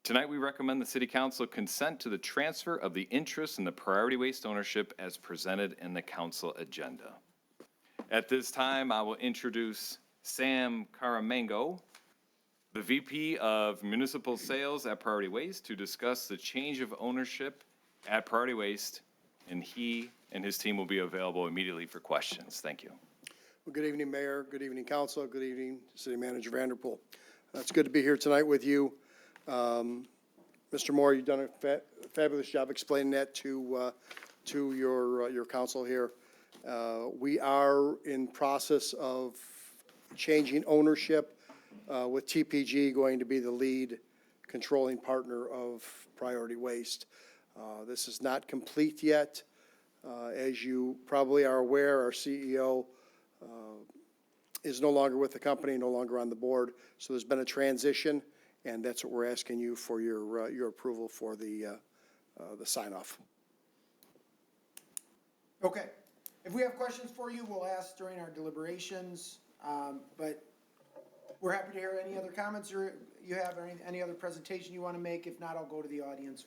Tonight, we recommend the City Council consent to the transfer of the interest in the priority waste ownership as presented in the council agenda. At this time, I will introduce Sam Caramango, the VP of Municipal Sales at Priority Waste, to discuss the change of ownership at Priority Waste, and he and his team will be available immediately for questions. Thank you. Well, good evening, Mayor. Good evening, Council. Good evening, City Manager Vanderpool. It's good to be here tonight with you. Mr. Moore, you've done a fabulous job explaining that to your council here. We are in process of changing ownership with TPG going to be the lead controlling partner of Priority Waste. This is not complete yet. As you probably are aware, our CEO is no longer with the company, no longer on the board. So there's been a transition, and that's what we're asking you for your approval for the sign-off. Okay. If we have questions for you, we'll ask during our deliberations. But we're happy to hear any other comments you have or any other presentation you want to make. If not, I'll go to the audience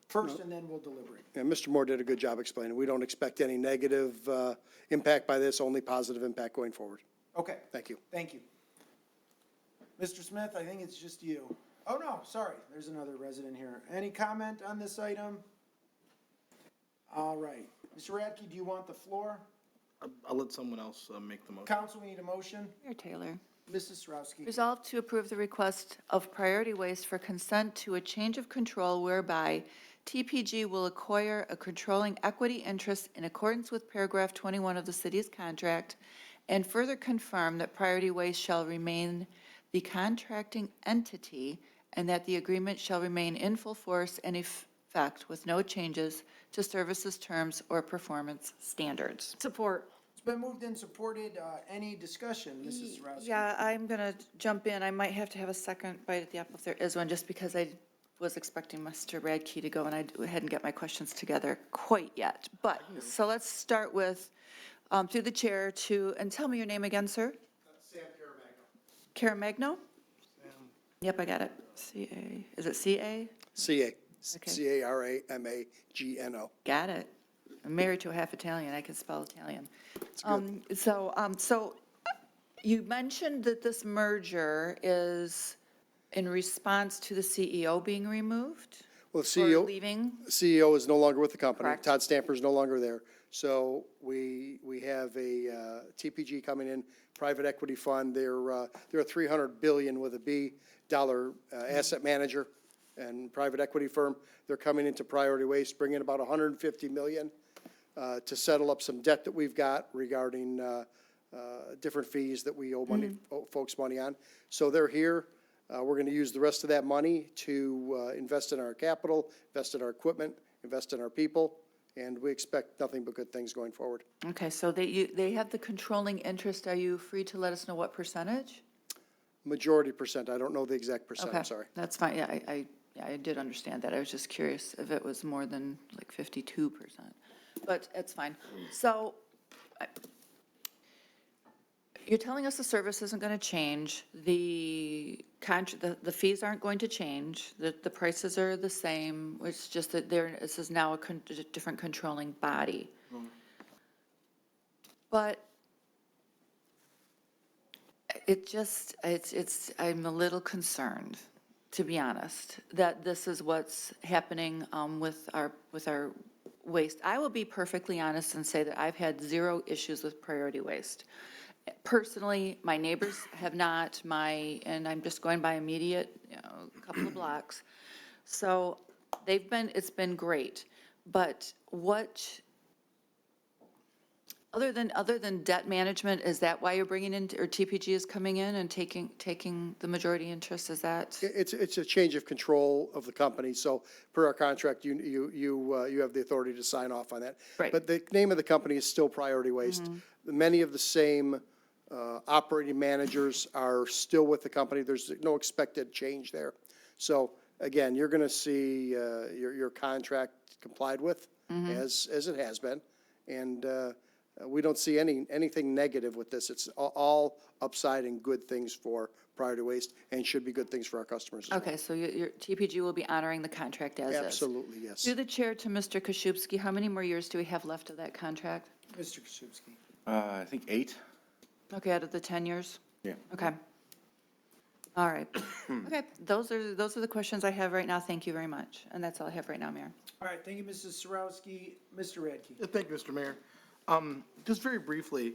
first, and then we'll deliberate. And Mr. Moore did a good job explaining. We don't expect any negative impact by this, only positive impact going forward. Okay. Thank you. Thank you. Mr. Smith, I think it's just you. Oh, no, sorry. There's another resident here. Any comment on this item? All right. Mr. Radke, do you want the floor? I'll let someone else make the motion. Council, we need a motion. Mayor Taylor. Mrs. Sarowski. Resolved to approve the request of Priority Waste for consent to a change of control whereby TPG will acquire a controlling equity interest in accordance with paragraph 21 of the city's contract, and further confirm that Priority Waste shall remain the contracting entity and that the agreement shall remain in full force and effect with no changes to services terms or performance standards. Support. It's been moved and supported. Any discussion, Mrs. Sarowski? Yeah, I'm going to jump in. I might have to have a second bite at the apple if there is one, just because I was expecting Mr. Radke to go, and I hadn't got my questions together quite yet. But, so let's start with, through the chair and tell me your name again, sir? Sam Caramagno. Caramagno? Yep, I got it. C-A, is it C-A? C-A. Okay. C-A-R-A-M-A-G-N-O. Got it. I'm married to a half Italian. I can spell Italian. So you mentioned that this merger is in response to the CEO being removed? Well, Or CEO, leaving? CEO is no longer with the company. Correct. Todd Stamper is no longer there. So we have a TPG coming in, private equity fund. They're a $300 billion with a B dollar asset manager and private equity firm. They're coming into Priority Waste, bringing about $150 million to settle up some debt that we've got regarding different fees that we owe owe folks money on. So they're here. We're going to use the rest of that money to invest in our capital, invest in our equipment, invest in our people, and we expect nothing but good things going forward. Okay, so they have the controlling interest. Are you free to let us know what percentage? Majority percent. I don't know the exact percent. Okay, I'm sorry. that's fine. Yeah, I did understand that. I was just curious if it was more than like 52%. But it's fine. So you're telling us the service isn't going to change. The fees aren't going to change. The prices are the same. It's just that this is now a different controlling body. But I'm a little concerned, to be honest, that this is what's happening with our waste. I will be perfectly honest and say that I've had zero issues with Priority Waste. Personally, my neighbors have not, and I'm just going by immediate, a couple of blocks. So it's been great. But other than debt management, is that why you're bringing in, or TPG is coming in and taking the majority interest? Is that? It's a change of control of the company. So per our contract, you have the authority to sign off on that. Right. But the name of the company is still Priority Waste. Many of the same operating managers are still with the company. There's no expected change there. So again, you're going to see your contract complied with as it has been. And we don't see anything negative with this. It's all upside and good things for Priority Waste and should be good things for our customers as well. Okay, so your TPG will be honoring the contract as is? Absolutely, yes. Through the chair to Mr. Koszybski, how many more years do we have left of that contract? Mr. Koszybski. I think 8. Okay, out of the 10 years? Yeah. Okay. All right. Okay, those are the questions I have right now. Thank you very much. And that's all I have right now, Mayor. All right, thank you, Mrs. Sarowski. Mr. Radke. Thank you, Mr. Mayor. Just very briefly,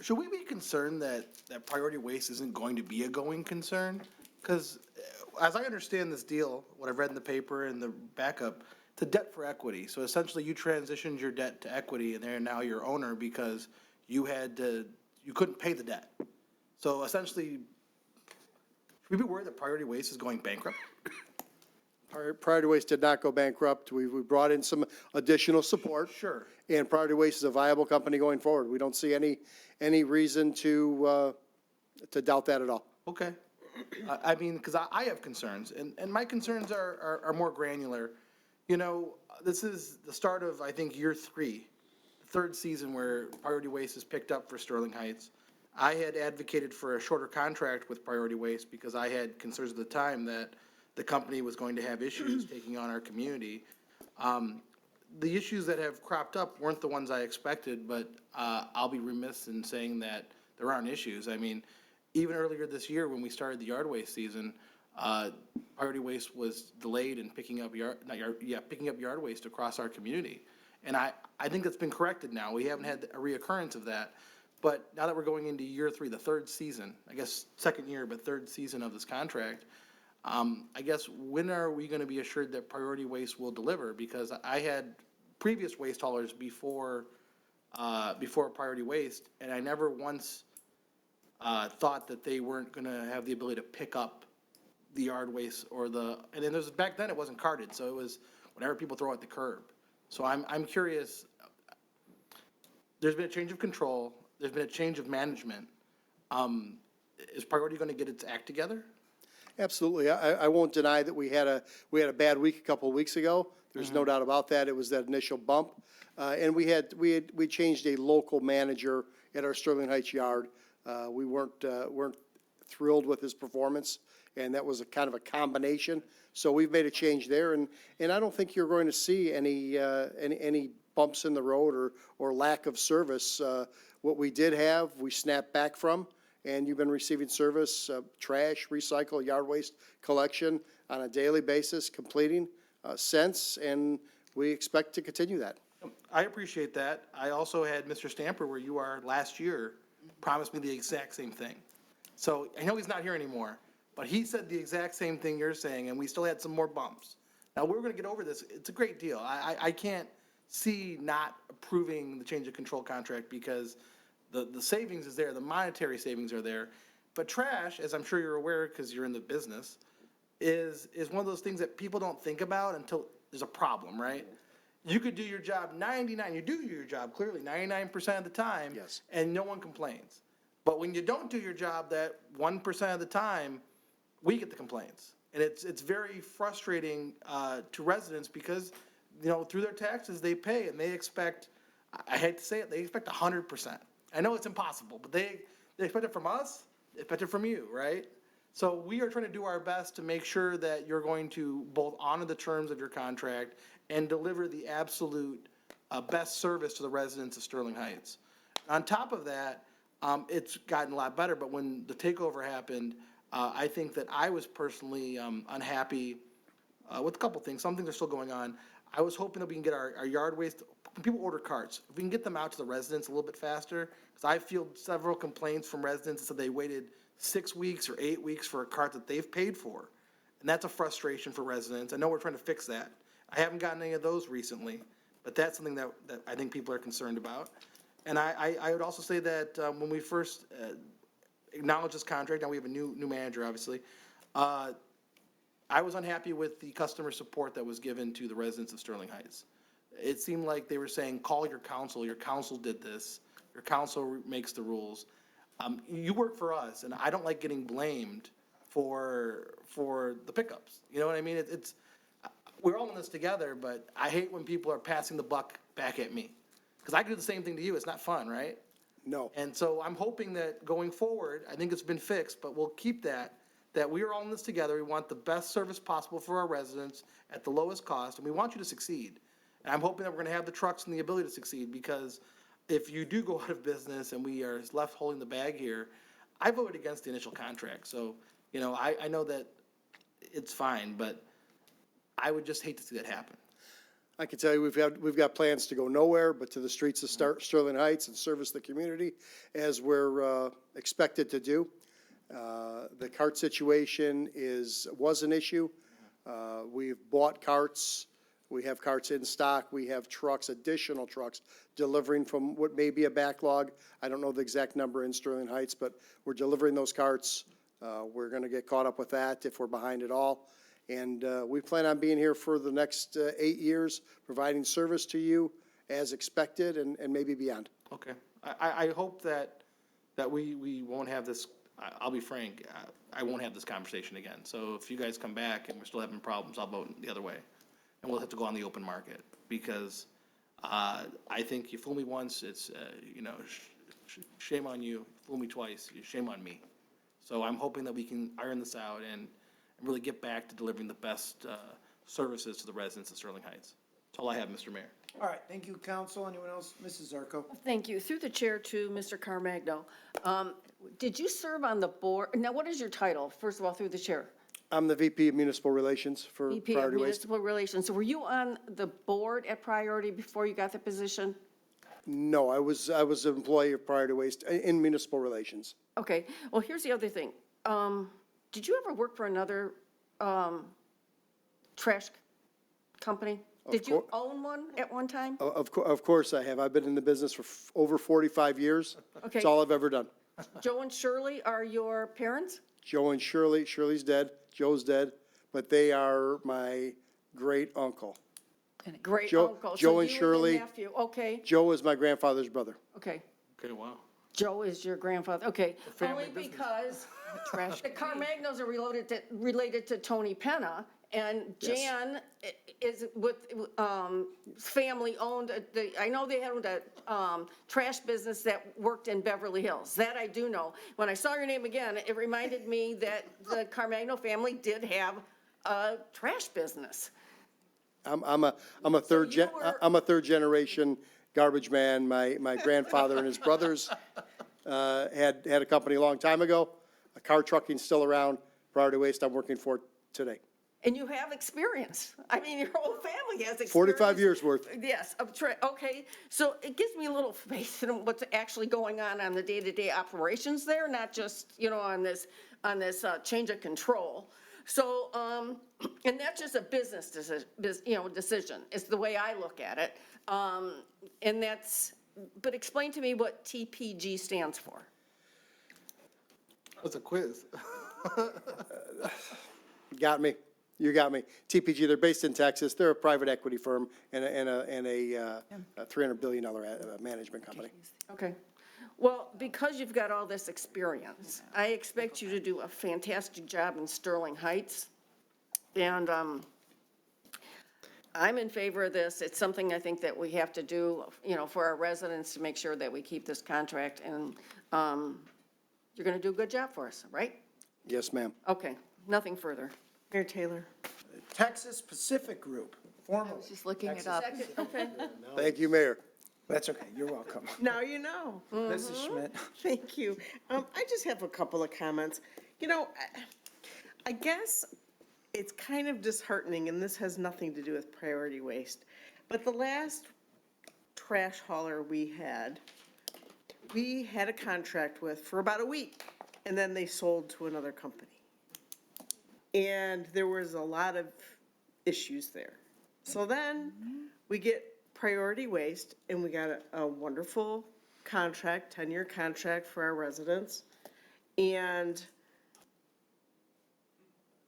should we be concerned that priority waste isn't going to be a going concern? Because as I understand this deal, what I've read in the paper and the backup, it's a debt for equity. So essentially you transitioned your debt to equity and they're now your owner because you couldn't pay the debt. So essentially, should we be worried that priority waste is going bankrupt? Priority Waste did not go bankrupt. We brought in some additional support. Sure. And Priority Waste is a viable company going forward. We don't see any reason to doubt that at all. Okay. I mean, because I have concerns, and my concerns are more granular. You know, this is the start of, I think, year 3, the third season where Priority Waste is picked up for Sterling Heights. I had advocated for a shorter contract with Priority Waste because I had concerns at the time that the company was going to have issues taking on our community. The issues that have cropped up weren't the ones I expected, but I'll be remiss in saying that there aren't issues. I mean, even earlier this year when we started the yard waste season, Priority Waste was delayed in picking up yard waste across our community. And I think that's been corrected now. We haven't had a reoccurrence of that. But now that we're going into year 3, the third season, I guess second year, but third season of this contract, I guess when are we going to be assured that Priority Waste will deliver? Because I had previous waste haulers before Priority Waste, and I never once thought that they weren't going to have the ability to pick up the yard waste and then back then it wasn't carted, so it was whatever people throw at the curb. So I'm curious. There's been a change of control. There's been a change of management. Is Priority going to get its act together? Absolutely. I won't deny that we had a bad week a couple of weeks ago. There's no doubt about that. It was that initial bump. And we changed a local manager at our Sterling Heights yard. We weren't thrilled with his performance, and that was a kind of a combination. So we've made a change there, and I don't think you're going to see any bumps in the road or lack of service. What we did have, we snapped back from. And you've been receiving service, trash, recycle, yard waste collection on a daily basis, completing since, and we expect to continue that. I appreciate that. I also had Mr. Stamper, where you are last year, promised me the exact same thing. So I know he's not here anymore, but he said the exact same thing you're saying, and we still had some more bumps. Now, we're going to get over this. It's a great deal. I can't see not approving the change of control contract because the savings is there, the monetary savings are there. But trash, as I'm sure you're aware because you're in the business, is one of those things that people don't think about until there's a problem, right? You could do your job you do your job clearly 99% of the time, yes, and no one complains. But when you don't do your job that 1% of the time, we get the complaints. And it's very frustrating to residents because, you know, through their taxes, they pay and they expect, I hate to say it, they expect 100%. I know it's impossible, but they expect it from us, they expect it from you, right? So we are trying to do our best to make sure that you're going to both honor the terms of your contract and deliver the absolute best service to the residents of Sterling Heights. On top of that, it's gotten a lot better, but when the takeover happened, I think that I was personally unhappy with a couple things. Some things are still going on. I was hoping that we can get our yard waste, when people order carts, if we can get them out to the residents a little bit faster, because I fielded several complaints from residents that said they waited 6 weeks or 8 weeks for a cart that they've paid for. And that's a frustration for residents. I know we're trying to fix that. I haven't gotten any of those recently, but that's something that I think people are concerned about. And I would also say that when we first acknowledged this contract, now we have a new manager, obviously, I was unhappy with the customer support that was given to the residents of Sterling Heights. It seemed like they were saying, call your council did this, your council makes the rules. You work for us, and I don't like getting blamed for the pickups. You know what I mean? We're all in this together, but I hate when people are passing the buck back at me. Because I could do the same thing to you. It's not fun, right? No. And so I'm hoping that going forward, I think it's been fixed, but we'll keep that we are all in this together. We want the best service possible for our residents at the lowest cost, and we want you to succeed. And I'm hoping that we're gonna have the trucks and the ability to succeed, because if you do go out of business and we are left holding the bag here, I voted against the initial contract. So, you know, I know that it's fine, but I would just hate to see that happen. I can tell you, we've got plans to go nowhere but to the streets of Sterling Heights and service the community as we're expected to do. The cart situation was an issue. We've bought carts. We have carts in stock. We have trucks, additional trucks, delivering from what may be a backlog. I don't know the exact number in Sterling Heights, but we're delivering those carts. We're going to get caught up with that if we're behind at all. And we plan on being here for the next 8 years, providing service to you as expected and maybe beyond. Okay. I hope that we won't have this, I'll be frank, I won't have this conversation again. So if you guys come back and we're still having problems, I'll vote the other way. And we'll have to go on the open market, because I think you fool me once, it's, you know, shame on you. Fool me twice, shame on me. So I'm hoping that we can iron this out and really get back to delivering the best services to the residents of Sterling Heights. That's all I have, Mr. Mayor. All right, thank you, council. Anyone else? Mrs. Zarko? Thank you. Through the chair to Mr. Carmagno. Did you serve on the board? Now, what is your title? First of all, through the chair. I'm the VP of Municipal Relations for VP of Priority Waste. Municipal Relations. So were you on the board at Priority before you got the position? No, I was an employee of Priority Waste in Municipal Relations. Okay. Well, here's the other thing. Did you ever work for another trash company? Did you own one at one time? Of course I have. I've been in the business for over 45 years. Okay. That's all I've ever done. Joe and Shirley are your parents? Joe and Shirley. Shirley's dead. Joe's dead. But they are my great uncle. Great Joe- uncle. Joe So and you Shirley. your nephew. Okay, Joe is my grandfather's brother. okay. Okay, wow. Joe is your grandfather, okay. family Only business. because the Carmagnos are related to Tony Penna, and Jan is with, family owned, I know they owned a, trash business that worked in Beverly Hills. That I do know. When I saw your name again, it reminded me that the Carmagno family did have a trash business. I'm a third generation garbage man. My grandfather and his brothers had a company a long time ago. A car trucking's still around. Priority Waste I'm working for today. And you have experience. I mean, your whole family has experience. 45 years worth. Yes, okay. So it gives me a little faith in what's actually going on the day-to-day operations there, not just, you know, on this change of control. So, and that's just a business decision. It's the way I look at it. And but explain to me what TPG stands for. That's a quiz. Got me. You got me. TPG, they're based in Texas. They're a private equity firm and a $300 billion management company. Okay. Well, because you've got all this experience, I expect you to do a fantastic job in Sterling Heights. And I'm in favor of this. It's something I think that we have to do, you know, for our residents to make sure that we keep this contract. And you're going to do a good job for us, right? Yes, ma'am. Okay, nothing further. Mayor Taylor. Texas Pacific Group, formerly. Just looking it up. Okay. Thank you, Mayor. That's okay, you're welcome. Now you know. Mrs. Schmidt? Thank you. I just have a couple of comments. You know, I guess it's kind of disheartening, and this has nothing to do with Priority Waste, but the last trash hauler we had a contract with for about a week, and then they sold to another company. And there was a lot of issues there. So then we get Priority Waste, and we got a wonderful contract, 10-year contract for our residents. And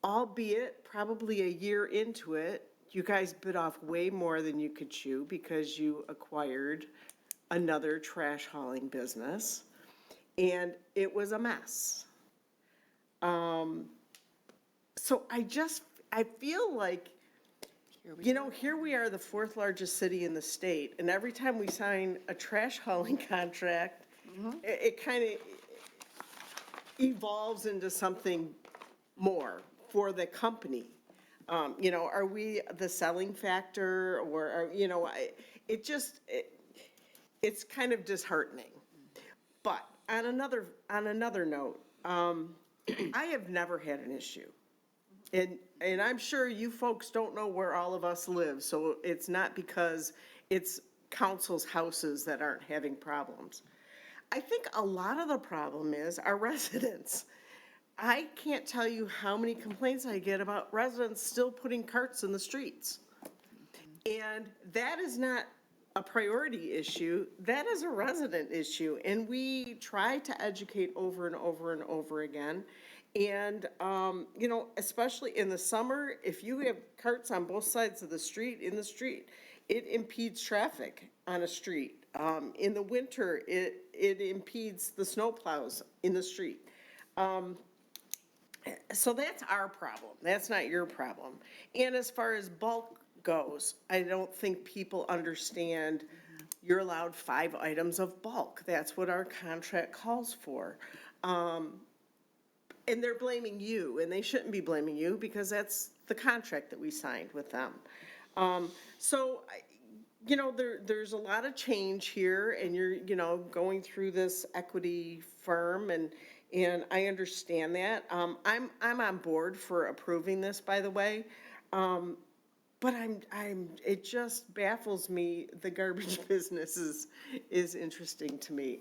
albeit probably a year into it, you guys bit off way more than you could chew because you acquired another trash hauling business. And it was a mess. So I feel like Here we are, the fourth largest city in the state, and every time we sign a trash hauling contract, it kind of evolves into something more for the company. Are we the selling factor, or, it's kind of disheartening. But on another note, I have never had an issue. And I'm sure you folks don't know where all of us live, so it's not because it's council's houses that aren't having problems. I think a lot of the problem is our residents. I can't tell you how many complaints I get about residents still putting carts in the streets. And that is not a priority issue, that is a resident issue, and we try to educate over and over and over again. And, especially in the summer, if you have carts on both sides of the street, it impedes traffic on a street. In the winter, it impedes the snowplows in the street. So that's our problem, that's not your problem. And as far as bulk goes, I don't think people understand you're allowed 5 items of bulk. That's what our contract calls for. And they're blaming you, and they shouldn't be blaming you because that's the contract that we signed with them. There's a lot of change here, and you're, going through this equity firm, and I understand that. I'm on board for approving this, by the way. But it just baffles me. The garbage business is interesting to me.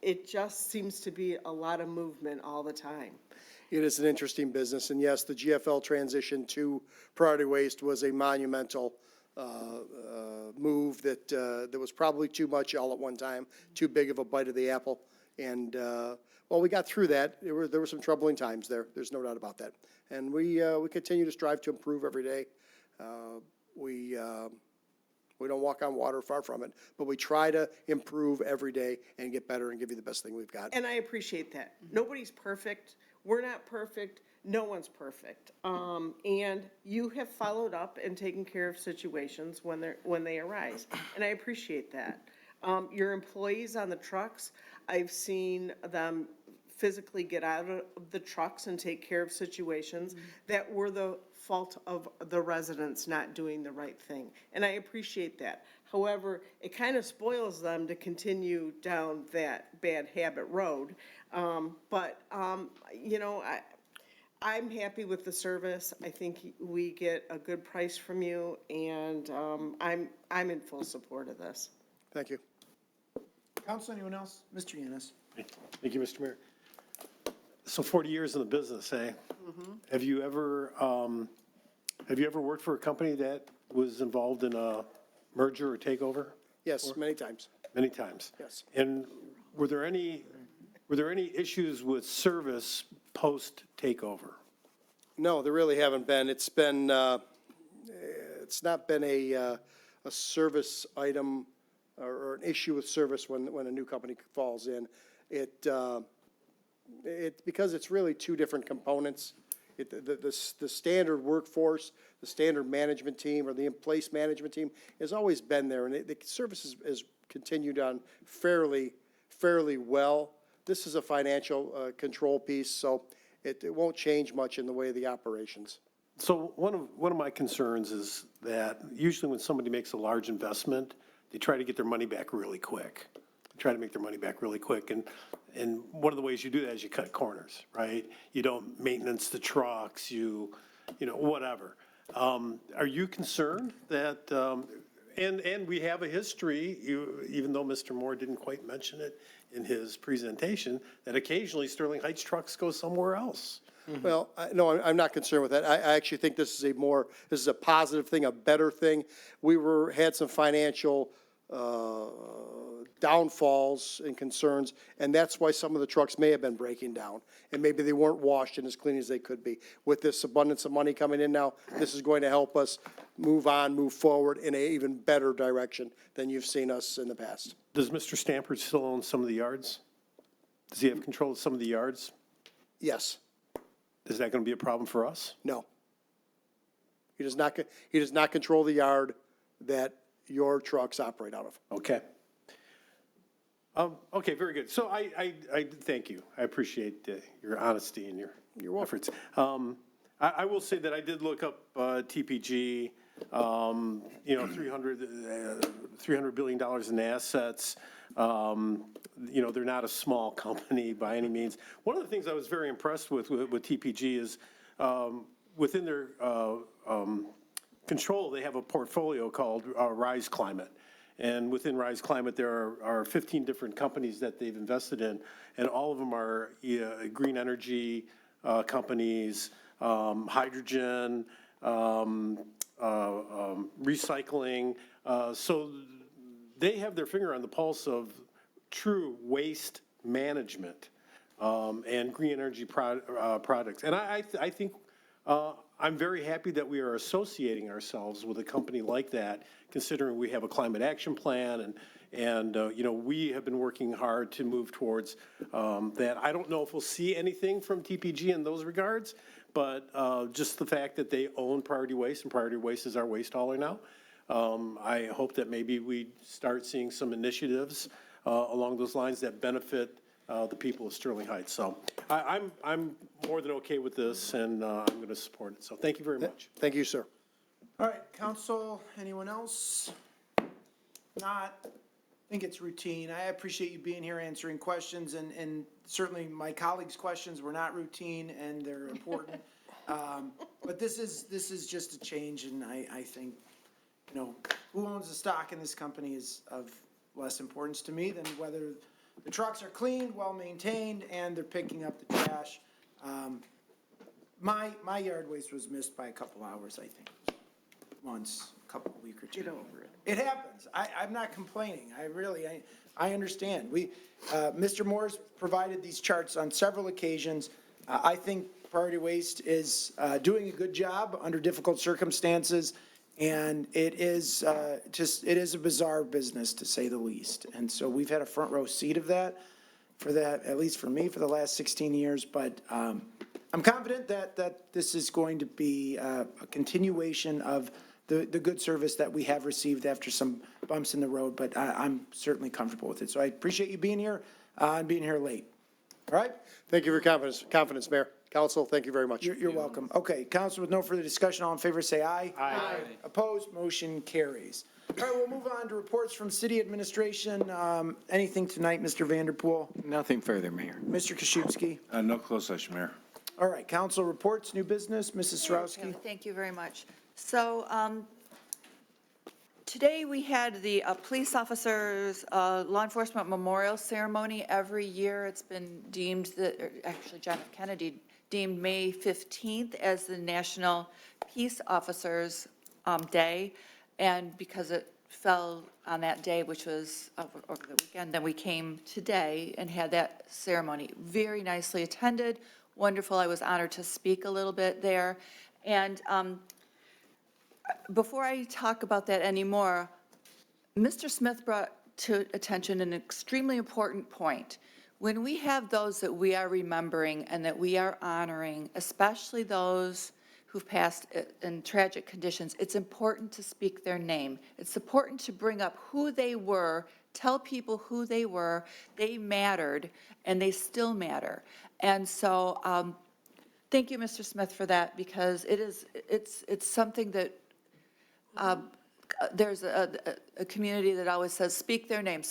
It just seems to be a lot of movement all the time. It is an interesting business, and yes, the GFL transition to priority waste was a monumental move that was probably too much all at one time, too big of a bite of the apple. And, we got through that. There were some troubling times there. There's no doubt about that. And we continue to strive to improve every day. We don't walk on water, far from it, but we try to improve every day and get better and give you the best thing we've got. And I appreciate that. Nobody's perfect. We're not perfect. No one's perfect. And you have followed up and taken care of situations when they arise. And I appreciate that. Your employees on the trucks, I've seen them physically get out of the trucks and take care of situations that were the fault of the residents not doing the right thing. And I appreciate that. However, it kind of spoils them to continue down that bad habit road. I'm happy with the service. I think we get a good price from you, and I'm in full support of this. Thank you. Council, anyone else? Mr. Yanis. Thank you, Mr. Mayor. So 40 years in the business, eh? Have you ever worked for a company that was involved in a merger or takeover? Yes, many times. Many times? Yes. And were there any issues with service post-takeover? No, there really haven't been. It's not been a service item or an issue with service when a new company falls in. Because it's really two different components. The standard workforce, the standard management team, or the in-place management team has always been there, and the service has continued on fairly well. This is a financial control piece, so it won't change much in the way of the operations. So one of my concerns is that usually when somebody makes a large investment, they try to get their money back really quick. Try to make their money back really quick. And one of the ways you do that is you cut corners, right? You don't maintenance the trucks, whatever. Are you concerned that, and we have a history, even though Mr. Moore didn't quite mention it in his presentation, that occasionally Sterling Heights trucks go somewhere else? Well, no, I'm not concerned with that. I actually think this is a positive thing, a better thing. We had some financial downfalls and concerns, and that's why some of the trucks may have been breaking down, and maybe they weren't washed and as clean as they could be. With this abundance of money coming in now, this is going to help us move forward in an even better direction than you've seen us in the past. Does Mr. Stampert still own some of the yards? Does he have control of some of the yards? Yes. Is that going to be a problem for us? No. He does not control the yard that your trucks operate out of. Okay. Okay, very good. So I thank you. I appreciate your honesty and your efforts. I will say that I did look up TPG, $300 billion in assets. They're not a small company by any means. One of the things I was very impressed with TPG is within their control, they have a portfolio called Rise Climate. And within Rise Climate, there are 15 different companies that they've invested in, and all of them are green energy companies, hydrogen, recycling. So they have their finger on the pulse of true waste management and green energy products. And I think I'm very happy that we are associating ourselves with a company like that, considering we have a climate action plan and we have been working hard to move towards that. I don't know if we'll see anything from TPG in those regards, but just the fact that they own Priority Waste, and Priority Waste is our waste hauler now, I hope that maybe we start seeing some initiatives along those lines that benefit the people of Sterling Heights. So I'm more than okay with this, and I'm going to support it. So thank you very much. Thank you, sir. All right, council, anyone else? Not, I think it's routine. I appreciate you being here answering questions, and certainly my colleagues' questions were not routine, and they're important. But this is just a change, and I think, who owns the stock in this company is of less importance to me than whether the trucks are clean, well-maintained, and they're picking up the trash. My yard waste was missed by a couple hours, I think, once, a couple of weeks or two. Get over it. It happens. I'm not complaining. I understand. Mr. Moore's provided these charts on several occasions. I think Priority Waste is doing a good job under difficult circumstances, and it is it is a bizarre business, to say the least. And so we've had a front row seat of that, at least for me, for the last 16 years. But I'm confident that this is going to be a continuation of the good service that we have received after some bumps in the road, but I'm certainly comfortable with it. So I appreciate you being here and being here late. All right? Thank you for your confidence, Mayor. Council, thank you very much. You're welcome. Okay, council, with no further discussion, all in favor say aye. Aye. Opposed, motion carries. All right, we'll move on to reports from city administration. Anything tonight, Mr. Vanderpool? Nothing further, Mayor. Mr. Koszybski? No closed session, Mayor. All right, council reports, new business, Mrs. Sarowski? Thank you very much. So today we had the police officers' law enforcement memorial ceremony. Every year it's been deemed actually John F. Kennedy deemed May 15th as the National Peace Officers Day. And because it fell on that day, which was over the weekend, then we came today and had that ceremony. Very nicely attended, wonderful. I was honored to speak a little bit there. And before I talk about that anymore, Mr. Smith brought to attention an extremely important point. When we have those that we are remembering and that we are honoring, especially those who've passed in tragic conditions, it's important to speak their name. It's important to bring up who they were, tell people who they were. They mattered, and they still matter. And so thank you, Mr. Smith, for that, because it's something that there's a community that always says, speak their name,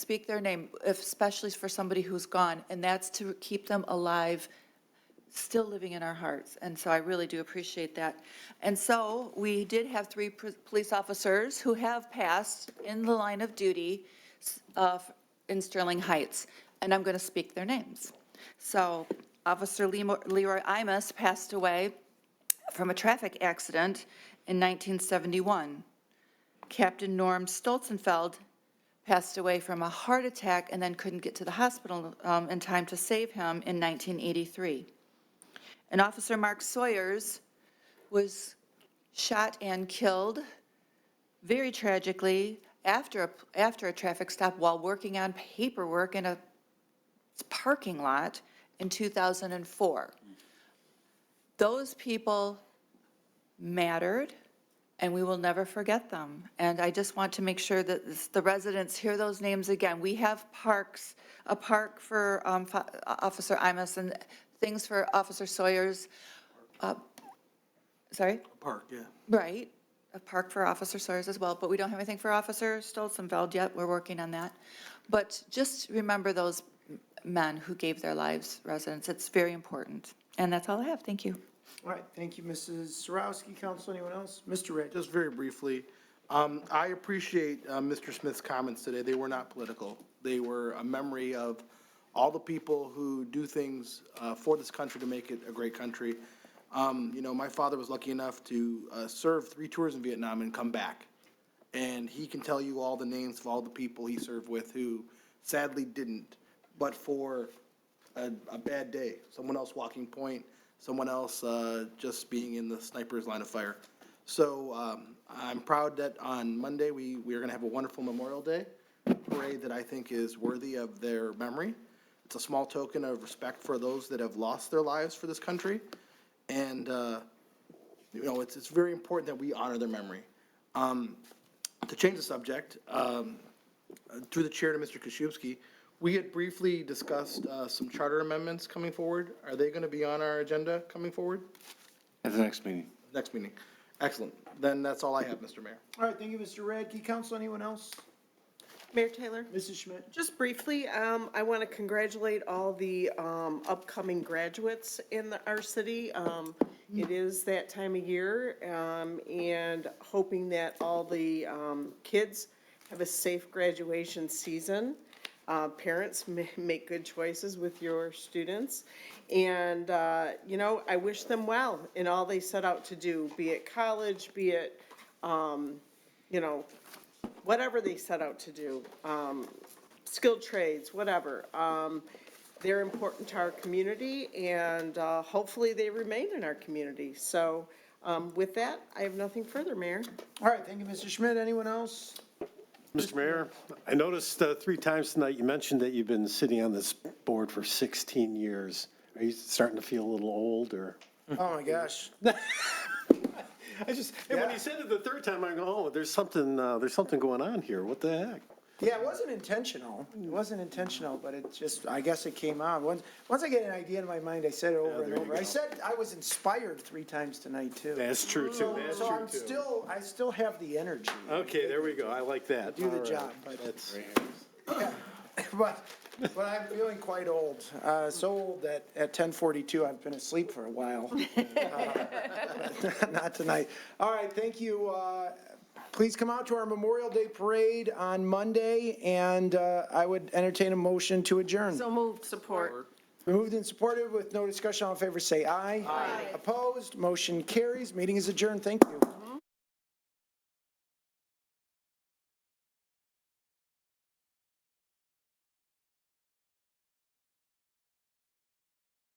especially for somebody who's gone, and that's to keep them alive, still living in our hearts. And so I really do appreciate that. And so we did have 3 police officers who have passed in the line of duty in Sterling Heights, and I'm going to speak their names. So Officer Leroy Imus passed away from a traffic accident in 1971. Captain Norm Stolzenfeld passed away from a heart attack and then couldn't get to the hospital in time to save him in 1983. And Officer Mark Sawyers was shot and killed very tragically after a traffic stop while working on paperwork in a parking lot in 2004. Those people mattered, and we will never forget them. And I just want to make sure that the residents hear those names again. We have parks, a park for Officer Imus and things for Officer Sawyer's. Sorry? Park, yeah. Right, a park for Officer Sawyer's as well, but we don't have anything for Officer Stolzenfeld yet. We're working on that. But just remember those men who gave their lives, residents. It's very important. And that's all I have. Thank you. All right, thank you, Mrs. Sarowski. Council, anyone else? Mr. Ray? Just very briefly, I appreciate Mr. Smith's comments today. They were not political. They were a memory of all the people who do things for this country to make it a great country. My father was lucky enough to serve 3 tours in Vietnam and come back. And he can tell you all the names of all the people he served with who sadly didn't, but for a bad day, someone else walking point, someone else just being in the sniper's line of fire. So I'm proud that on Monday, we are going to have a wonderful Memorial Day parade that I think is worthy of their memory. It's a small token of respect for those that have lost their lives for this country. And, it's very important that we honor their memory. To change the subject, through the chair to Mr. Koszewski, we had briefly discussed some charter amendments coming forward. Are they going to be on our agenda coming forward? At the next meeting. Next meeting. Excellent. Then that's all I have, Mr. Mayor. All right, thank you, Mr. Radke. Council, anyone else? Mayor Taylor? Mrs. Schmidt? Just briefly, I want to congratulate all the upcoming graduates in our city. It is that time of year, and hoping that all the kids have a safe graduation season. Parents make good choices with your students. And, I wish them well in all they set out to do, be it college, be it, whatever they set out to do, skilled trades, whatever. They're important to our community, and hopefully they remain in our community. So with that, I have nothing further, Mayor. All right, thank you, Mr. Schmidt. Anyone else? Mr. Mayor, I noticed 3 times tonight you mentioned that you've been sitting on this board for 16 years. Are you starting to feel a little old, or? Oh, my gosh. And when you said it the 3rd time, I go, oh, there's something going on here. What the heck? Yeah, it wasn't intentional. It wasn't intentional, but it just, I guess it came out. Once I get an idea in my mind, I said it over and over. I said I was inspired 3 times tonight, too. That's true, too. That's So true, too. I still have the energy. Okay, there we go. I like that. Do the All right. job, but That's. yeah. But I'm feeling quite old. So old that at 10:42, I've been asleep for a while. Not tonight. All right, thank you. Please come out to our Memorial Day Parade on Monday, and I would entertain a motion to adjourn. So moved, support. Moved and supported with no discussion. All in favor, say aye. Aye. Opposed, motion carries. Meeting is adjourned. Thank you.